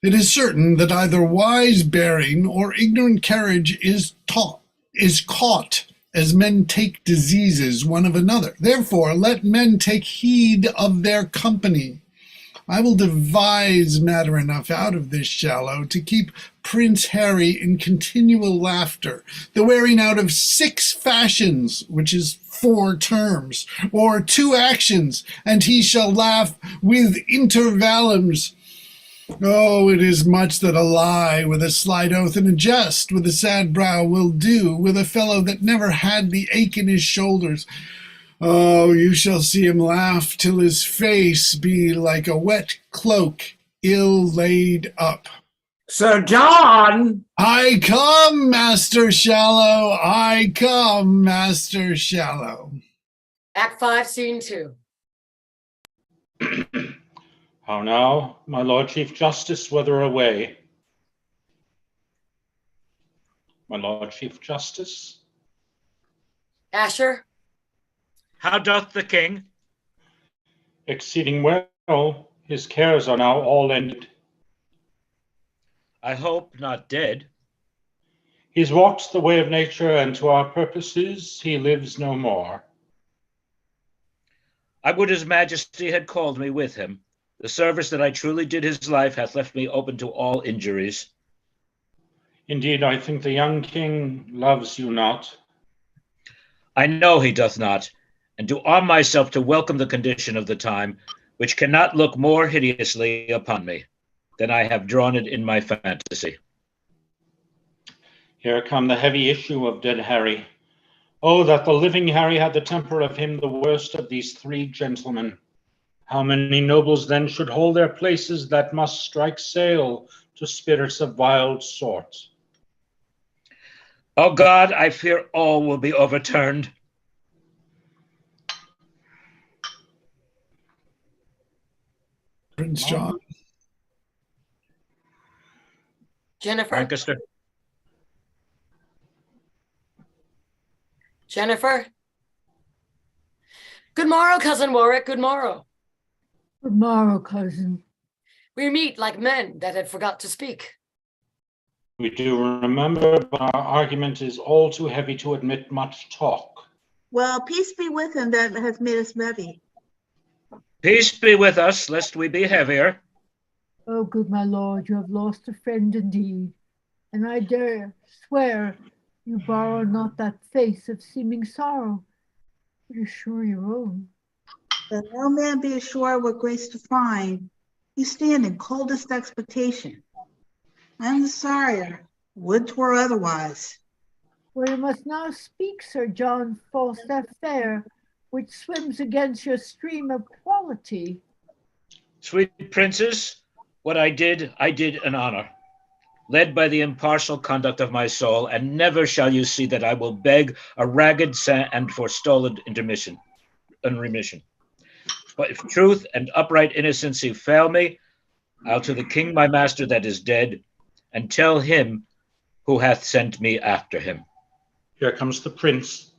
[SPEAKER 4] It is certain that either wise bearing or ignorant carriage is caught, as men take diseases one of another. Therefore, let men take heed of their company. I will devise matter enough out of this Shallow to keep Prince Harry in continual laughter, the wearing out of 6 fashions, which is 4 terms, or 2 actions, and he shall laugh with intervallums. Oh, it is much that a lie with a slight oath and a jest with a sad brow will do with a fellow that never had the ache in his shoulders. Oh, you shall see him laugh till his face be like a wet cloak ill laid up.
[SPEAKER 3] Sir John!
[SPEAKER 4] I come, Master Shallow, I come, Master Shallow.
[SPEAKER 1] Act 5, Scene 2.
[SPEAKER 13] How now, my Lord Chief Justice, whither away? My Lord Chief Justice?
[SPEAKER 1] Asher?
[SPEAKER 10] How doth the king?
[SPEAKER 13] Exceeding well. His cares are now all ended.
[SPEAKER 10] I hope not dead.
[SPEAKER 13] He's walked the way of nature, and to our purposes he lives no more.
[SPEAKER 10] I would his majesty had called me with him. The service that I truly did his life hath left me open to all injuries.
[SPEAKER 13] Indeed, I think the young king loves you not.
[SPEAKER 10] I know he doth not, and do arm myself to welcome the condition of the time, which cannot look more hideously upon me than I have drawn it in my fantasy.
[SPEAKER 13] Here come the heavy issue of dead Harry. Oh, that the living Harry had the temper of him, the worst of these 3 gentlemen. How many nobles then should hold their places that must strike sail to spirits of wild sort?
[SPEAKER 10] Oh God, I fear all will be overturned.
[SPEAKER 4] Prince John.
[SPEAKER 15] Jennifer,
[SPEAKER 10] Lancaster.
[SPEAKER 15] Jennifer. Good morrow, cousin Warwick. Good morrow.
[SPEAKER 7] Good morrow, cousin.
[SPEAKER 15] We meet like men that had forgot to speak.
[SPEAKER 13] We do remember, but our argument is all too heavy to admit much talk.
[SPEAKER 11] Well, peace be with him that has made us heavy.
[SPEAKER 10] Peace be with us, lest we be heavier.
[SPEAKER 7] Oh, good my lord, you have lost a friend indeed, and I dare swear you borrow not that face of seeming sorrow, but assure your own.
[SPEAKER 11] Let no man be assured what grace to find. You stand in coldest expectation. I am the sorrier, would 'twere otherwise.
[SPEAKER 7] Well, you must now speak, Sir John Falstaff fair, which swims against your stream of quality.
[SPEAKER 10] Sweet princes, what I did in honor, led by the impartial conduct of my soul, and never shall you see that I will beg a ragged and forestalled remission. But if truth and upright innocency fail me, I'll to the king my master that is dead, and tell him who hath sent me after him.
[SPEAKER 13] Here comes the prince.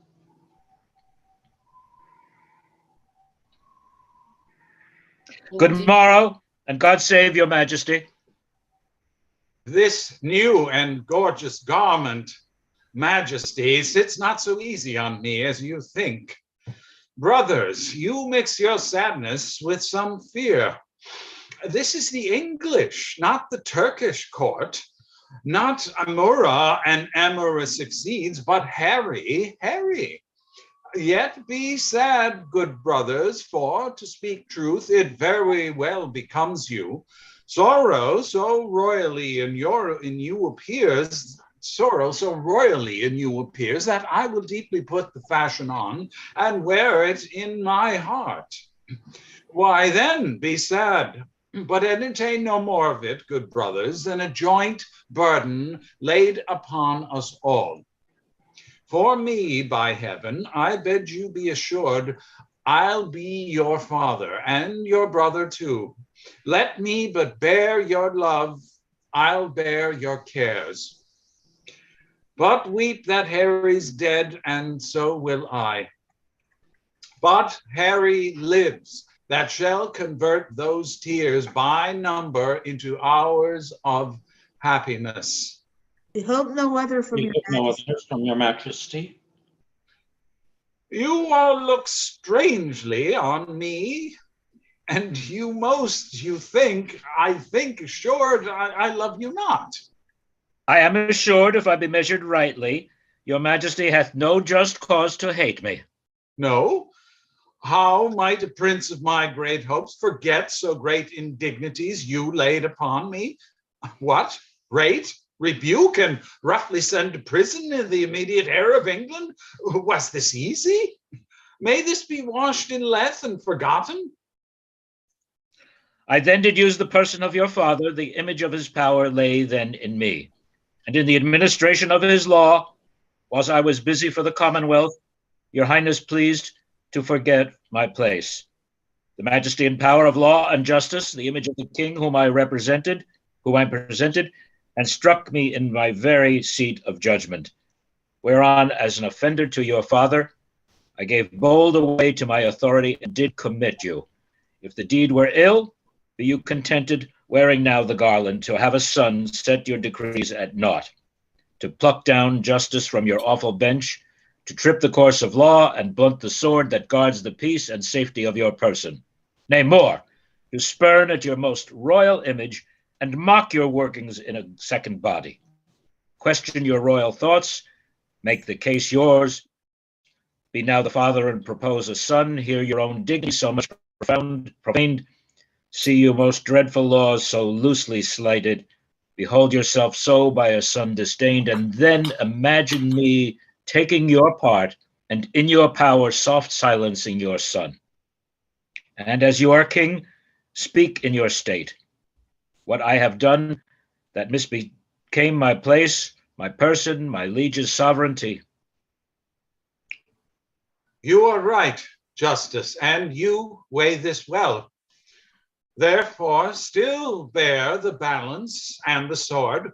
[SPEAKER 10] Good morrow, and God save your majesty.
[SPEAKER 12] This new and gorgeous garment, majesty, sits not so easy on me as you think. Brothers, you mix your sadness with some fear. This is the English, not the Turkish court. Not Amura and Amura succeeds, but Harry. Yet be sad, good brothers, for, to speak truth, it very well becomes you. Sorrow so royally in you appears, sorrow so royally in you appears, that I will deeply put the fashion on and wear it in my heart. Why then be sad, but entertain no more of it, good brothers, than a joint burden laid upon us all. For me, by heaven, I bid you be assured, I'll be your father and your brother too. Let me but bear your love, I'll bear your cares. But weep that Harry's dead, and so will I. But Harry lives, that shall convert those tears by number into hours of happiness.
[SPEAKER 11] We hope no other from your
[SPEAKER 13] majesty.
[SPEAKER 12] You all look strangely on me, and you think, I think assured I love you not.
[SPEAKER 10] I am assured, if I be measured rightly, your majesty hath no just cause to hate me.
[SPEAKER 12] No? How might a prince of my great hopes forget so great indignities you laid upon me? What? Rate, rebuke, and roughly send to prison in the immediate heir of England? Was this easy? May this be washed in Lethe and forgotten?
[SPEAKER 10] I then did use the person of your father, the image of his power lay then in me. And in the administration of his law, whilst I was busy for the Commonwealth, your highness pleased to forget my place. The majesty and power of law and justice, the image of the king whom I presented, and struck me in my very seat of judgment, whereon, as an offender to your father, I gave bold away to my authority and did commit you. If the deed were ill, be you contented, wearing now the garland, to have a son set your decrees at naught, to pluck down justice from your awful bench, to trip the course of law and blunt the sword that guards the peace and safety of your person. Nay, more, to spurn at your most royal image and mock your workings in a second body. Question your royal thoughts, make the case yours. Be now the father and propose a son, hear your own dignity so much profaned, see you most dreadful laws so loosely slighted, behold yourself so by a son disdained, and then imagine me taking your part and in your power soft silencing your son. And as you are king, speak in your state. What I have done that misbecame my place, my person, my liege's sovereignty.
[SPEAKER 12] You are right, Justice, and you weigh this well. therefore still bear the balance and the sword.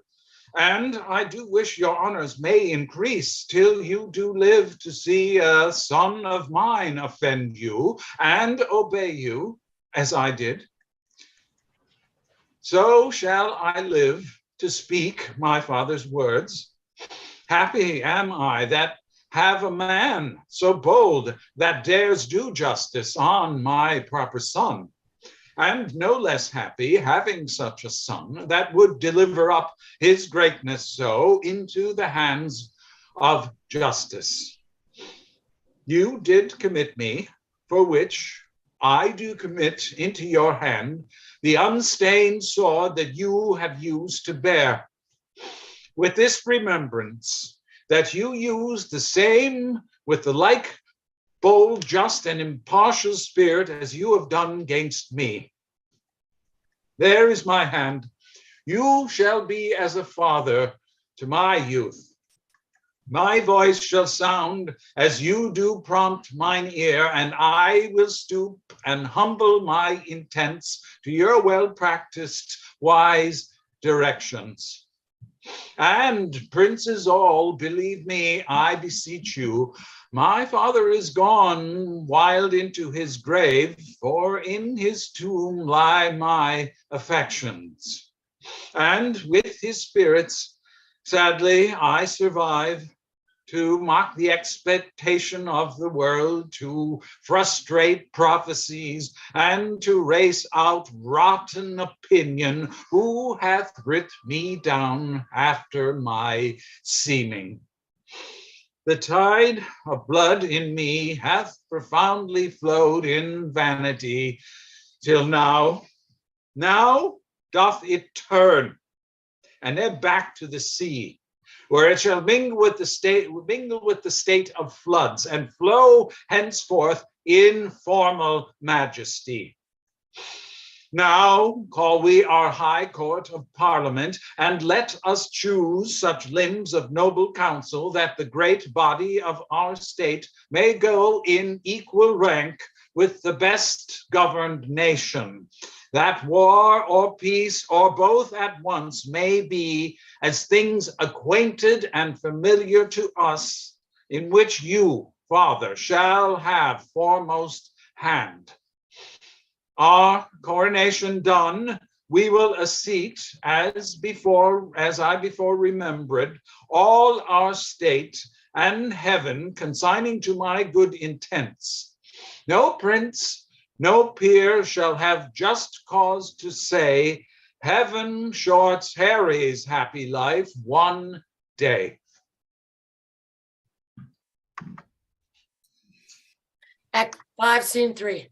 [SPEAKER 12] And I do wish your honors may increase till you do live to see a son of mine offend you and obey you as I did. So shall I live to speak my father's words. Happy am I that have a man so bold that dares do justice on my proper son, and no less happy having such a son that would deliver up his greatness so into the hands of justice. You did commit me, for which I do commit into your hand the unstained sword that you have used to bear, with this remembrance that you used the same with the like bold, just, and impartial spirit as you have done against me. There is my hand. You shall be as a father to my youth. My voice shall sound as you do prompt mine ear, and I will stoop and humble my intents to your well-practiced, wise directions. And princes all, believe me, I beseech you, my father is gone wild into his grave, for in his tomb lie my affections. And with his spirits, sadly, I survive to mock the expectation of the world, to frustrate prophecies, and to race out rotten opinion, who hath writ me down after my seeming. The tide of blood in me hath profoundly flowed in vanity, till now doth it turn and ebb back to the sea, where it shall mingle with the state of floods, and flow henceforth in formal majesty. Now call we our high court of parliament, and let us choose such limbs of noble counsel that the great body of our state may go in equal rank with the best governed nation, that war or peace or both at once may be as things acquainted and familiar to us, in which you, Father, shall have foremost hand. Our coronation done, we will accept, as I before remembered, all our state and heaven consigning to my good intents. No prince, no peer shall have just cause to say, heaven shorts Harry's happy life one day.
[SPEAKER 1] Act 5, Scene 3.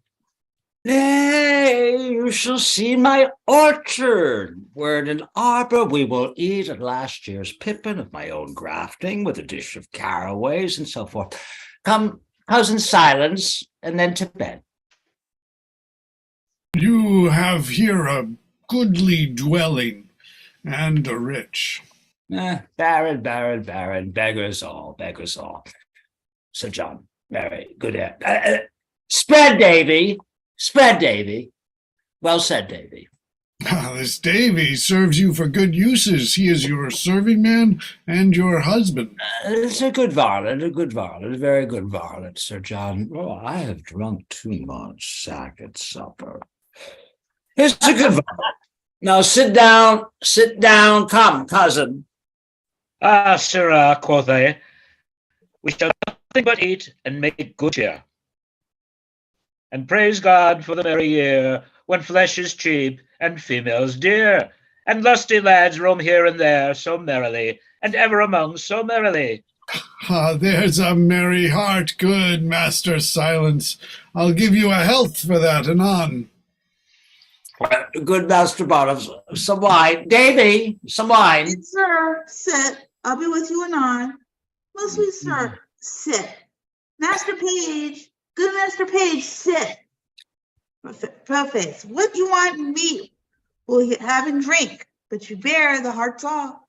[SPEAKER 3] Nay, you shall see my orchard, where in an arbor we will eat at last year's pippin of my own grafting, with a dish of caraways and so forth. Come, cousin Silence, and then to bed.
[SPEAKER 4] You have here a goodly dwelling, and a rich.
[SPEAKER 3] Baron, beggars all. Sir John, very good air. Spread, Davy. Well said, Davy.
[SPEAKER 4] This Davy serves you for good uses. He is your serving man and your husband.
[SPEAKER 3] It's a good varlet, a very good varlet, Sir John. Oh, I have drunk too much sack at supper. It's a good varlet. Now sit down, come, cousin.
[SPEAKER 10] Ah, sirrah, quoth they, we shall nothing but eat and make good cheer, and praise God for the merry year, when flesh is cheap and females dear, and lusty lads roam here and there so merrily, and ever among so merrily.
[SPEAKER 4] There's a merry heart, good Master Silence. I'll give you a health for that anon.
[SPEAKER 3] Good Master Bottoms, some wine. Davy, some wine.
[SPEAKER 11] Sit, sir, sit. I'll be with you anon. Most sweet sir, sit. Master Page, good Master Page, sit. Preface, what you want and me will have and drink, but you bear the heart's all.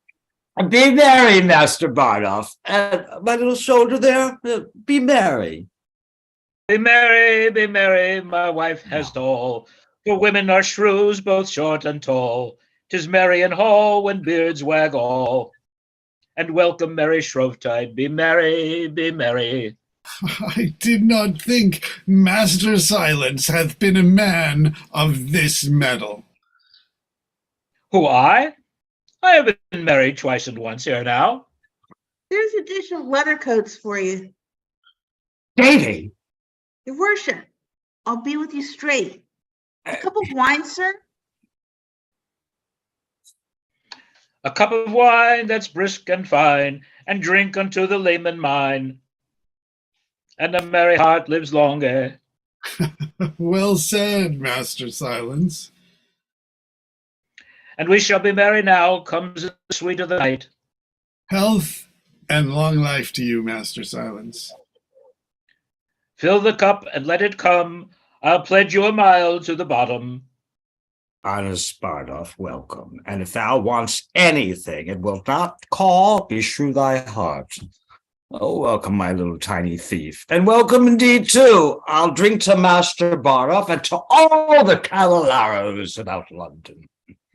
[SPEAKER 3] Be merry, Master Bardoff, and my little soldier there, be merry.
[SPEAKER 10] Be merry, my wife has all. For women are shrews, both short and tall. 'Tis merry in hall when beards wag all. And welcome, merry Shrovetide. Be merry, be merry.
[SPEAKER 4] I did not think Master Silence hath been a man of this metal.
[SPEAKER 10] Who, I? I have been married twice and once ere now.
[SPEAKER 11] There's additional leather coats for you.
[SPEAKER 3] Davy!
[SPEAKER 11] Your worship, I'll be with you straight. A cup of wine, sir?
[SPEAKER 10] A cup of wine that's brisk and fine, and drink unto the layman mine. And a merry heart lives longer.
[SPEAKER 4] Well said, Master Silence.
[SPEAKER 10] And we shall be merry now, comes the sweet of the night.
[SPEAKER 4] Health and long life to you, Master Silence.
[SPEAKER 10] Fill the cup and let it come. I'll pledge you a mile to the bottom.
[SPEAKER 3] Honest Bardolph, welcome. And if thou wants anything, and wilt not call, beshrew thy heart. Oh, welcome, my little tiny thief. And welcome indeed, too. I'll drink to Master Bardolph and to all the Cavalaros about London.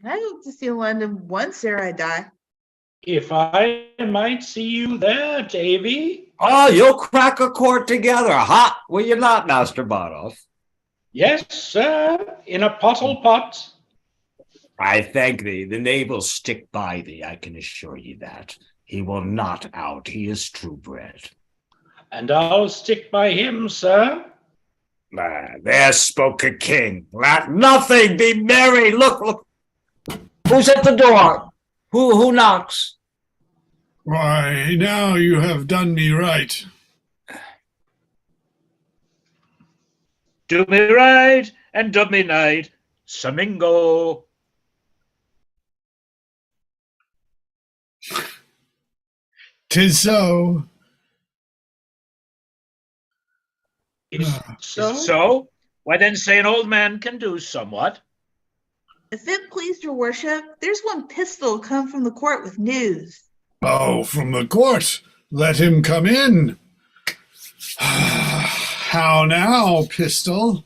[SPEAKER 11] I hope to see London once ere I die.
[SPEAKER 13] If I might see you there, Davy.
[SPEAKER 3] Oh, you'll crack a court together, ha! Will you not, Master Bardolph?
[SPEAKER 13] Yes, sir, in a pottle pot.
[SPEAKER 3] I thank thee. The knave will stick by thee, I can assure ye that. He will not out. He is true bred.
[SPEAKER 13] And I'll stick by him, sir.
[SPEAKER 3] There spoke a king. Laugh nothing. Be merry. Look, look. Who's at the door? Who knocks?
[SPEAKER 4] Why, now you have done me right.
[SPEAKER 10] Do me right and dub me knight. Samingo.
[SPEAKER 4] 'Tis so.
[SPEAKER 10] Is so? Why then say an old man can do somewhat.
[SPEAKER 11] If it pleased your worship, there's one pistol come from the court with news.
[SPEAKER 4] Oh, from the court. Let him come in. How now, Pistol?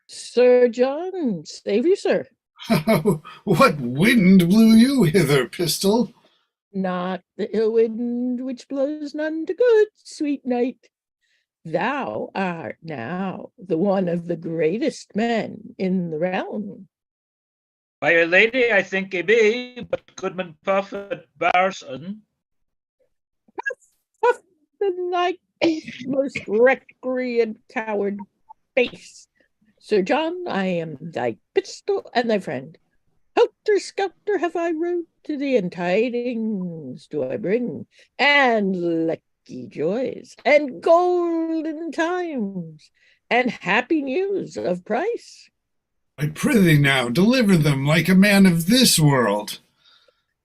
[SPEAKER 2] Sir John, save you, sir.
[SPEAKER 4] What wind blew you hither, Pistol?
[SPEAKER 2] Not the ill wind which blows none to good, sweet knight. Thou art now the one of the greatest men in the realm.
[SPEAKER 10] By your lady, I think he be, but Goodman Puff at Barson.
[SPEAKER 2] Puff the like most recreant coward base. Sir John, I am thy pistol and thy friend. Helter skelter have I rode to thee, and tidings do I bring, and lucky joys, and golden times, and happy news of price.
[SPEAKER 4] I prithee now, deliver them like a man of this world.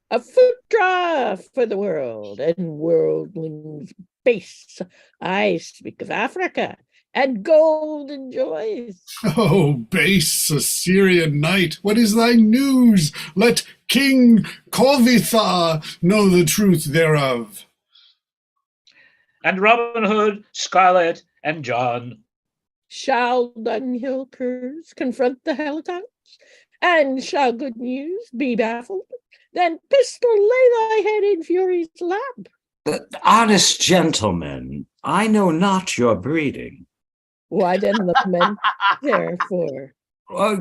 [SPEAKER 2] A foot draught for the world, and worldlings base. I speak of Africa, and golden joys.
[SPEAKER 4] Oh, base Assyrian knight, what is thy news? Let King Kovitha know the truth thereof.
[SPEAKER 10] And Robin Hood, Scarlet, and John.
[SPEAKER 2] Shall dunghill curs confront the helicopters? And shall good news be baffled? Then pistol lay thy head in fury's lap.
[SPEAKER 3] Honest gentlemen, I know not your breeding.
[SPEAKER 2] Why then lament therefore?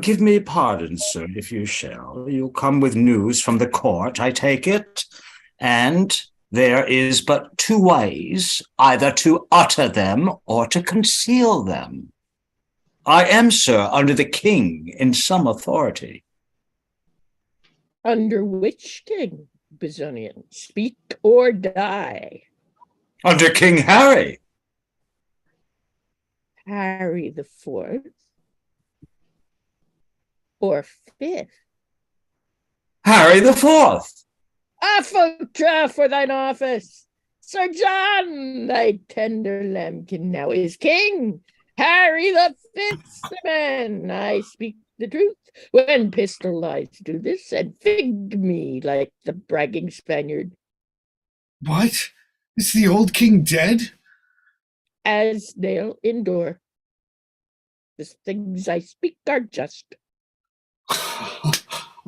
[SPEAKER 3] Give me pardon, sir, if you shall. You come with news from the court, I take it, and there is but two ways, either to utter them or to conceal them. I am, sir, under the king in some authority.
[SPEAKER 2] Under which king, Bezonian? Speak or die.
[SPEAKER 3] Under King Harry.
[SPEAKER 2] Harry the Fourth or Fifth?
[SPEAKER 3] Harry the Fourth.
[SPEAKER 2] A foot draft for thine office. Sir John, thy tender lambkin now is king. Harry the Fifth's the man. I speak the truth. When pistol lies do this, and fig me like the bragging Spaniard.
[SPEAKER 4] What? Is the old king dead?
[SPEAKER 2] As nail in door. The things I speak are just.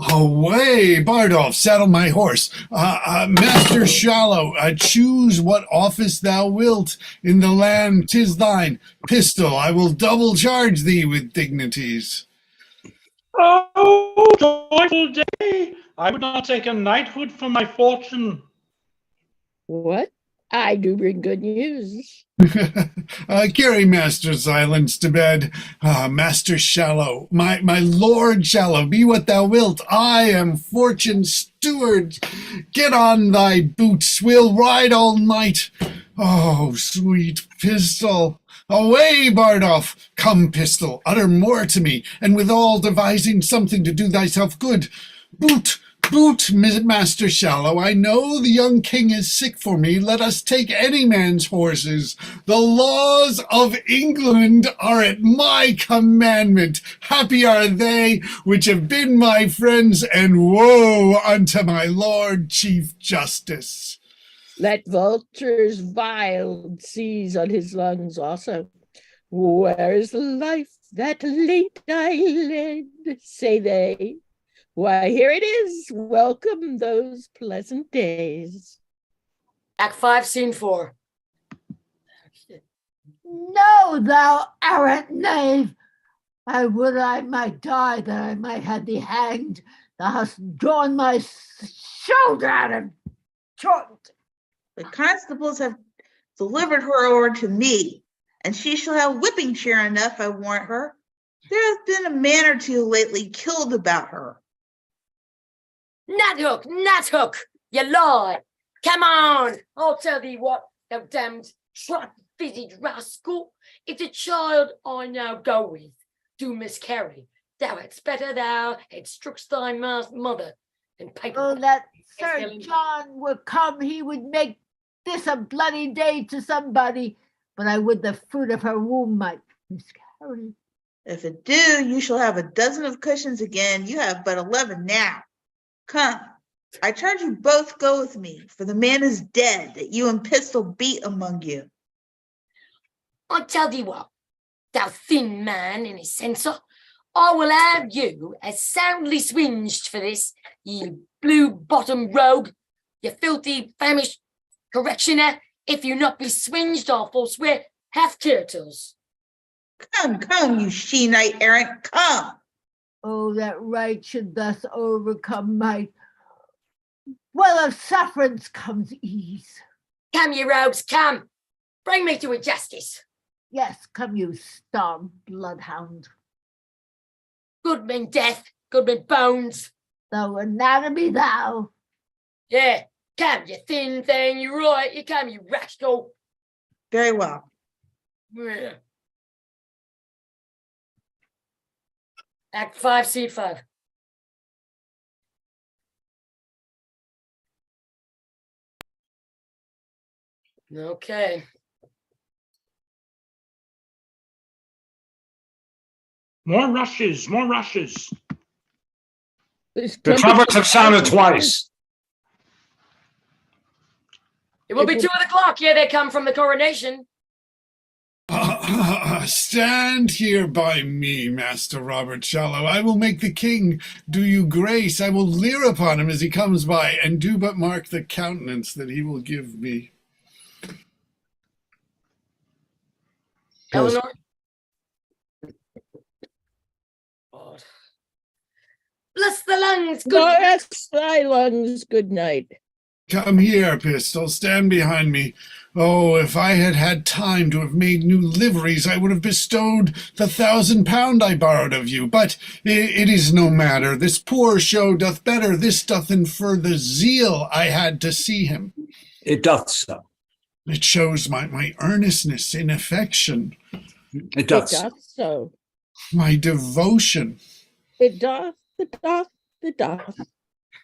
[SPEAKER 4] Away, Bardolph, saddle my horse. Master Shallow, choose what office thou wilt. In the land 'tis thine. Pistol, I will double charge thee with dignities.
[SPEAKER 13] Oh, joyful day! I would not take a knighthood for my fortune.
[SPEAKER 2] What? I do bring good news.
[SPEAKER 4] Carry Master Silence to bed. Master Shallow, my Lord Shallow, be what thou wilt. I am Fortune's steward. Get on thy boots, we'll ride all night. Oh, sweet Pistol. Away, Bardolph! Come, Pistol, utter more to me, and withal devising something to do thyself good. Boot, Master Shallow, I know the young king is sick for me. Let us take any man's horses. The laws of England are at my commandment. Happy are they which have been my friends, and woe unto my Lord Chief Justice.
[SPEAKER 2] Let vultures vile seize on his lungs also. Where is the life that late I led, say they? Why, here it is. Welcome those pleasant days.
[SPEAKER 1] Act 5, Scene 4.
[SPEAKER 7] No, thou arrant knave! I would I might die, that I might have thee hanged. Thou hast drawn my shoulder out of joint.
[SPEAKER 11] The constables have delivered her over to me, and she shall have whipping sure enough, I warrant her. There has been a man or two lately killed about her.
[SPEAKER 15] Nuthook, you lie. Come on, I'll tell thee what, thou damned trot-fitted rascal. If the child I now go with do miscarry, thou hadst better thou had struck thy mother and paper.
[SPEAKER 7] Oh, that Sir John would come, he would make this a bloody day to somebody, but I would the fruit of her womb might miscarry.
[SPEAKER 11] If it do, you shall have a dozen of cushions again. You have but 11 now. Come, I charge you both go with me, for the man is dead that you and Pistol beat among you.
[SPEAKER 15] I tell thee what, thou thin man in his censer, I will have you as soundly swinged for this, you blue-bottomed rogue, you filthy famished correctioner. If you not be swinged, I'll forswear half turtles.
[SPEAKER 11] Come, you she-knight errant, come.
[SPEAKER 7] Oh, that right should thus overcome might. Well, of sufferance comes ease.
[SPEAKER 15] Come, you rogues, come. Bring me to a justice.
[SPEAKER 7] Yes, come, you starved bloodhound.
[SPEAKER 15] Goodman Death, Goodman Bones.
[SPEAKER 7] Thou anatomy, thou.
[SPEAKER 15] Yeah, come, you thin thing, you right, you come, you rascal.
[SPEAKER 11] Very well.
[SPEAKER 15] Yeah. Act 5, Scene 5. Okay.
[SPEAKER 13] More rushes, more rushes.
[SPEAKER 3] The trumpets have sounded twice.
[SPEAKER 15] It will be 2 o'clock. Yeah, they come from the coronation.
[SPEAKER 4] Stand here by me, Master Robert Shallow. I will make the king do you grace. I will leer upon him as he comes by, and do but mark the countenance that he will give me.
[SPEAKER 15] Eleanor? God. Bless the lungs. Good
[SPEAKER 2] Bless thy lungs, good night.
[SPEAKER 4] Come here, Pistol, stand behind me. Oh, if I had had time to have made new liveries, I would have bestowed the £1,000 I borrowed of you. But it is no matter. This poor show doth better. This doth infer the zeal I had to see him.
[SPEAKER 3] It doth so.
[SPEAKER 4] It shows my earnestness in affection.
[SPEAKER 3] It doth
[SPEAKER 2] It doth so.
[SPEAKER 4] My devotion.
[SPEAKER 2] It doth, it doth, it doth.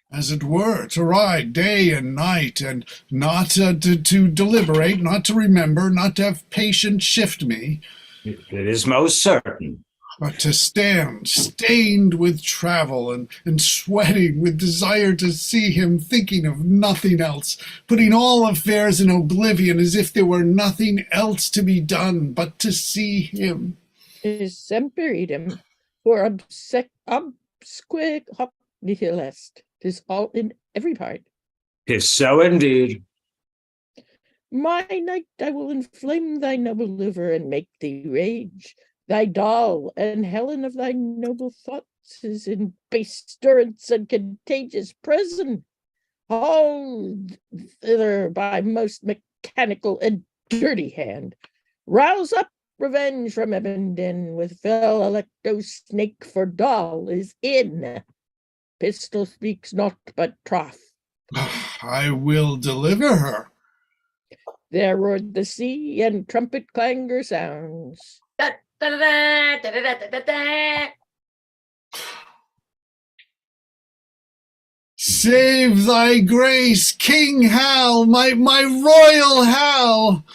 [SPEAKER 4] As it were, to ride day and night, and not to deliberate, not to remember, not to have patience shift me.
[SPEAKER 3] It is most certain.
[SPEAKER 4] But to stand, stained with travel, and sweating with desire to see him, thinking of nothing else, putting all affairs in oblivion as if there were nothing else to be done but to see him.
[SPEAKER 2] 'tis semper idem, for obsque hoc nihil est. 'Tis all in every part.
[SPEAKER 3] 'Tis so indeed.
[SPEAKER 2] My knight, I will inflame thy noble liver and make thee rage. Thy doll and Helen of thy noble thoughts is in base durance and contagious prison, hauled thither by most mechanical and dirty hand. Rouse up revenge from Ebenden with fell Electo snake, for doll is in. Pistol speaks not but troth.
[SPEAKER 4] I will deliver her.
[SPEAKER 2] There roared the sea, and trumpet clangor sounds.
[SPEAKER 15] Da, da, da, da, da, da, da, da, da.
[SPEAKER 4] Save thy grace, King Hal, my royal Hal.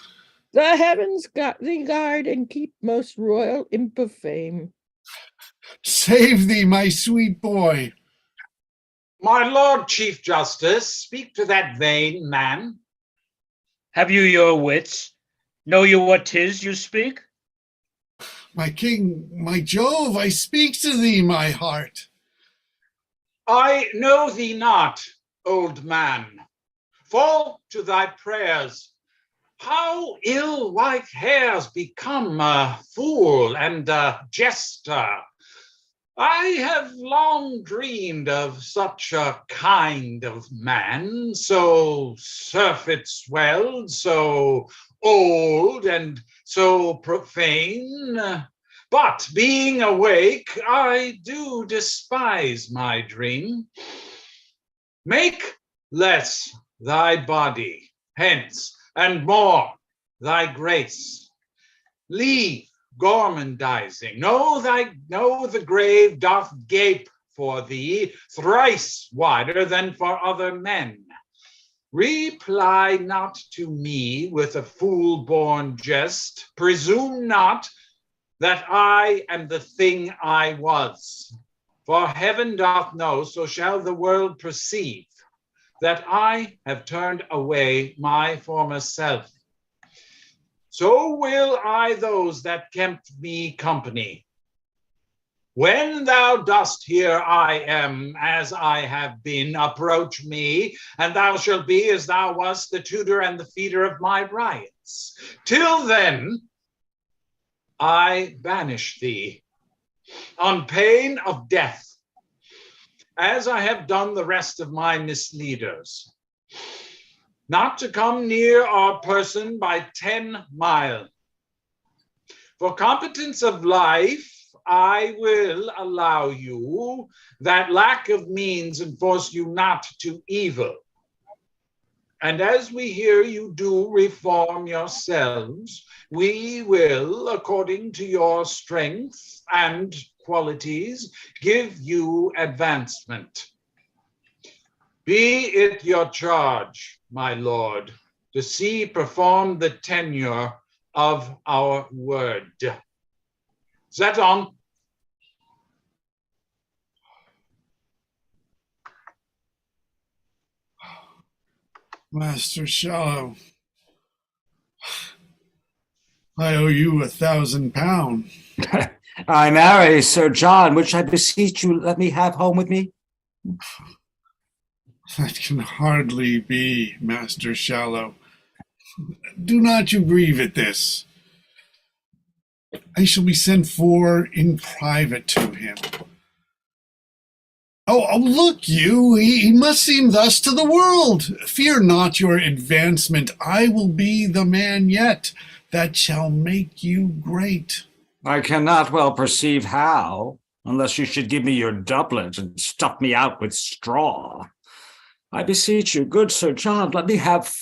[SPEAKER 2] The heavens got thee guard and keep, most royal imp of fame.
[SPEAKER 4] Save thee, my sweet boy.
[SPEAKER 12] My Lord Chief Justice, speak to that vain man.
[SPEAKER 10] Have you your wits? Know you what 'tis you speak?
[SPEAKER 4] My king, my Jove, I speak to thee, my heart.
[SPEAKER 12] I know thee not, old man. Fall to thy prayers. How ill white hairs become a fool and a jester. I have long dreamed of such a kind of man, so surfeit-swelled, so old and so profane. But being awake, I do despise my dream. Make less thy body, hence, and more thy grace. Leave gormandizing. Know the grave doth gape for thee thrice wider than for other men. Reply not to me with a fool-born jest. Presume not that I am the thing I was. For heaven doth know, so shall the world perceive, that I have turned away my former self. So will I those that kept me company. When thou dost hear I am as I have been, approach me, and thou shalt be as thou wast, the tutor and the feeder of my riots. Till then, I banish thee on pain of death, as I have done the rest of my misleaders. Not to come near our person by 10 mile. For competence of life, I will allow you that lack of means enforce you not to evil. And as we hear you do reform yourselves, we will, according to your strength and qualities, give you advancement. Be it your charge, my lord, to see perform the tenure of our word. Is that on?
[SPEAKER 4] Master Shallow, I owe you £1,000.
[SPEAKER 3] I marry Sir John, which I beseech you let me have home with me.
[SPEAKER 4] That can hardly be, Master Shallow. Do not you grieve at this. I shall be sent for in private to him. Oh, look you, he must seem thus to the world. Fear not your advancement. I will be the man yet that shall make you great.
[SPEAKER 3] I cannot well perceive how, unless you should give me your doublet and stuff me out with straw. I beseech you, good Sir John, let me have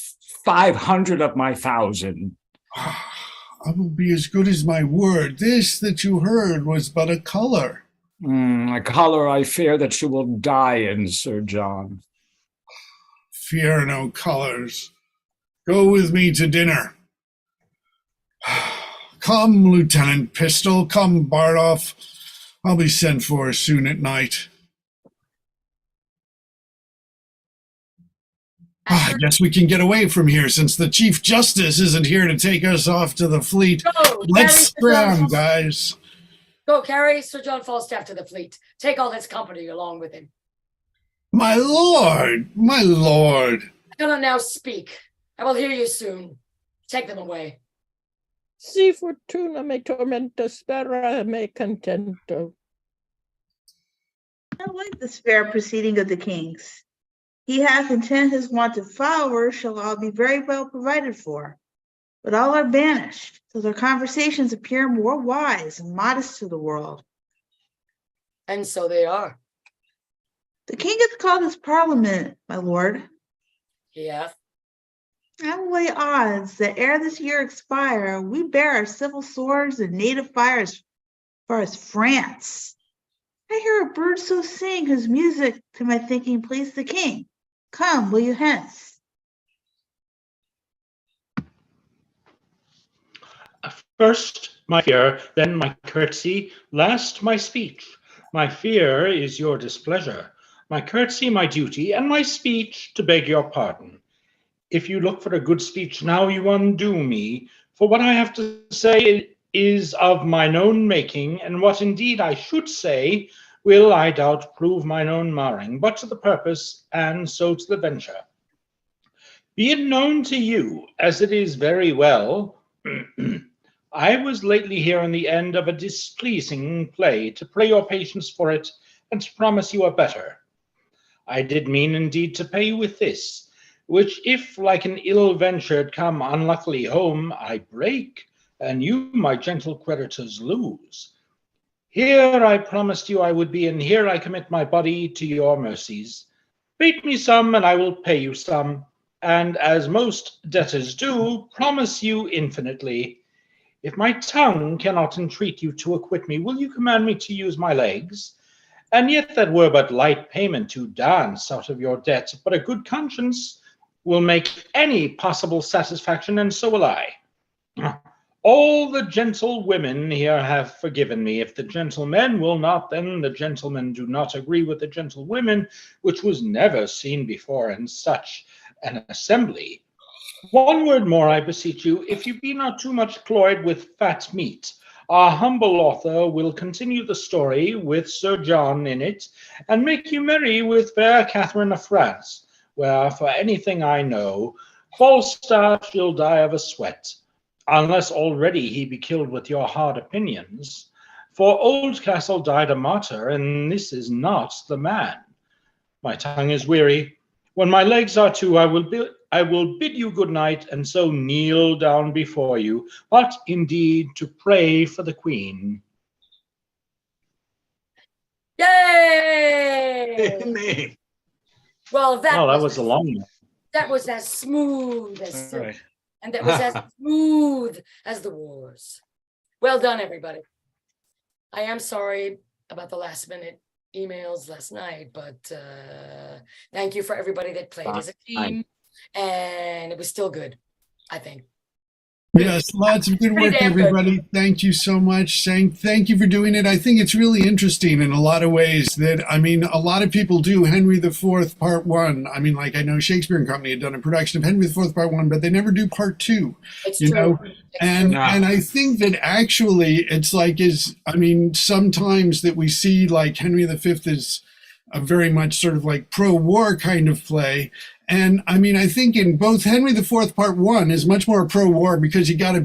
[SPEAKER 3] 500 of my 1,000.
[SPEAKER 4] I will be as good as my word. This that you heard was but a color.
[SPEAKER 3] A color I fear that you will die in, Sir John.
[SPEAKER 4] Fear no colors. Go with me to dinner. Come, Lieutenant Pistol, come, Bardolph. I'll be sent for soon at night. I guess we can get away from here since the Chief Justice isn't here to take us off to the fleet.
[SPEAKER 15] Go,
[SPEAKER 4] Let's
[SPEAKER 15] Terry,
[SPEAKER 4] scram, guys.
[SPEAKER 1] Go carry Sir John Falstaff to the fleet. Take all his company along with him.
[SPEAKER 4] My lord, my lord.
[SPEAKER 1] I cannot now speak. I will hear you soon. Take them away.
[SPEAKER 2] Si fortuna me tormenta, spera me contento.
[SPEAKER 11] I like this fair proceeding of the king's. He hath intent his wanted followers shall all be very well provided for. But all are banished, so their conversations appear more wise and modest to the world.
[SPEAKER 1] And so they are.
[SPEAKER 11] The king hath called his parliament, my lord.
[SPEAKER 1] He hath.
[SPEAKER 11] I will lay odds that ere this year expire, we bear our civil swords and native fires as far as France. I hear a bird so sing whose music to my thinking pleased the king. Come, will you hence?
[SPEAKER 13] First my fear, then my courtesy, last my speech. My fear is your displeasure, my courtesy my duty, and my speech to beg your pardon. If you look for a good speech now, you undo me, for what I have to say is of mine own making, and what indeed I should say will, I doubt, prove mine own marring, but to the purpose, and so to the venture. Be it known to you, as it is very well, I was lately here in the end of a displeasing play, to pray your patience for it, and to promise you a better. I did mean indeed to pay you with this, which if like an ill-ventured come unluckily home, I break, and you, my gentle creditors, lose. Here I promised you I would be, and here I commit my body to your mercies. Bate me some, and I will pay you some, and as most debtors do, promise you infinitely. If my tongue cannot entreat you to acquit me, will you command me to use my legs? And yet that were but light payment to dance out of your debt, but a good conscience will make any possible satisfaction, and so will I. All the gentle women here have forgiven me. If the gentlemen will not, then the gentlemen do not agree with the gentlewomen, which was never seen before in such an assembly. One word more, I beseech you, if you be not too much cloyed with fat meat. Our humble author will continue the story with Sir John in it, and make you merry with fair Catherine of France, where, for anything I know, Falstaff shall die of a sweat, unless already he be killed with your hard opinions. For Oldcastle died a martyr, and this is not the man. My tongue is weary. When my legs are too, I will bid you good night, and so kneel down before you, but indeed to pray for the Queen.
[SPEAKER 1] Yay! Well, that
[SPEAKER 13] was a long one.
[SPEAKER 1] That was as smooth as silk,
[SPEAKER 10] right.
[SPEAKER 1] and that was as smooth as the wars. Well done, everybody. I am sorry about the last minute emails last night, but thank you for everybody that played as a team, and it was still good, I think.
[SPEAKER 4] Yes, lots of good work, everybody. Thank you so much. Thank you for doing it. I think it's really interesting in a lot of ways that, I mean, a lot of people do Henry IV Part 1. I mean, like I know Shakespeare and Company had done a production of Henry IV Part 1, but they never do Part 2.
[SPEAKER 1] It's
[SPEAKER 4] you
[SPEAKER 1] true.
[SPEAKER 4] know? And I think that actually it's like sometimes that we see like Henry V is a very much sort of like pro-war kind of play. And I mean, I think in both Henry IV Part 1 is much more pro-war because you got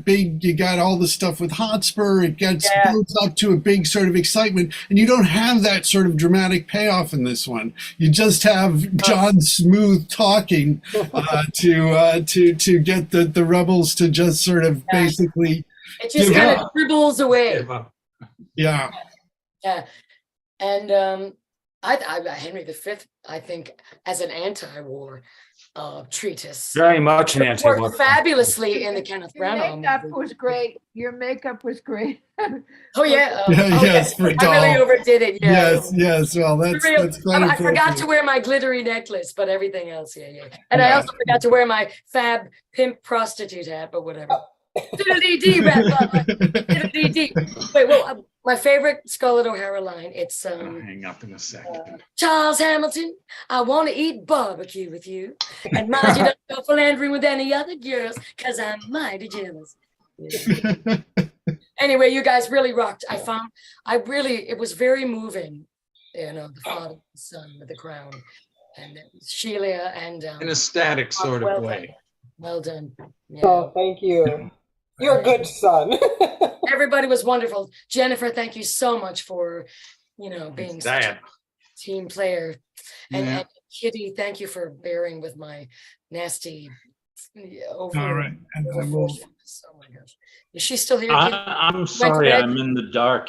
[SPEAKER 4] all the stuff with Hotspur, it gets built up to a big sort of excitement, and you don't have that sort of dramatic payoff in this one. You just have John Smooth talking to get the rebels to just sort of basically
[SPEAKER 1] it just kind of dribbles away.
[SPEAKER 4] Yeah.
[SPEAKER 1] Yeah. And Henry V, I think, as an anti-war treatise,
[SPEAKER 3] Very much an anti-war.
[SPEAKER 1] worked fabulously in the Kenneth Branagh
[SPEAKER 7] Makeup
[SPEAKER 1] movie.
[SPEAKER 7] was great. Your makeup was great.
[SPEAKER 1] Oh yeah,
[SPEAKER 4] yes, for
[SPEAKER 1] I really overdid it. Yeah.
[SPEAKER 4] Yes. Well, that's quite
[SPEAKER 1] I forgot
[SPEAKER 4] appropriate.
[SPEAKER 1] to wear my glittery necklace, but everything else, yeah. And I also forgot to wear my fab pimp prostitute hat, but whatever. Diddle-dee-dee, diddle-dee-dee. Wait, well, my favorite Scarlett O'Hara line, it's
[SPEAKER 12] hang up in a second.
[SPEAKER 1] Charles Hamilton, I want to eat barbecue with you. And mind you don't go philandering with any other girls, because I'm mighty jealous. Yeah. Anyway, you guys really rocked. It was very moving, the father and son with the crown, and Sheila and
[SPEAKER 12] In a static sort of way.
[SPEAKER 1] Well done. Yeah.
[SPEAKER 9] Oh, thank you. You're a good son.
[SPEAKER 1] Everybody was wonderful. Jennifer, thank you so much for, being such a team player. And Kitty, thank you for bearing with my nasty over.
[SPEAKER 4] All right. And I will.
[SPEAKER 1] Oh my gosh. Is she still here?
[SPEAKER 13] I'm sorry, I'm in the dark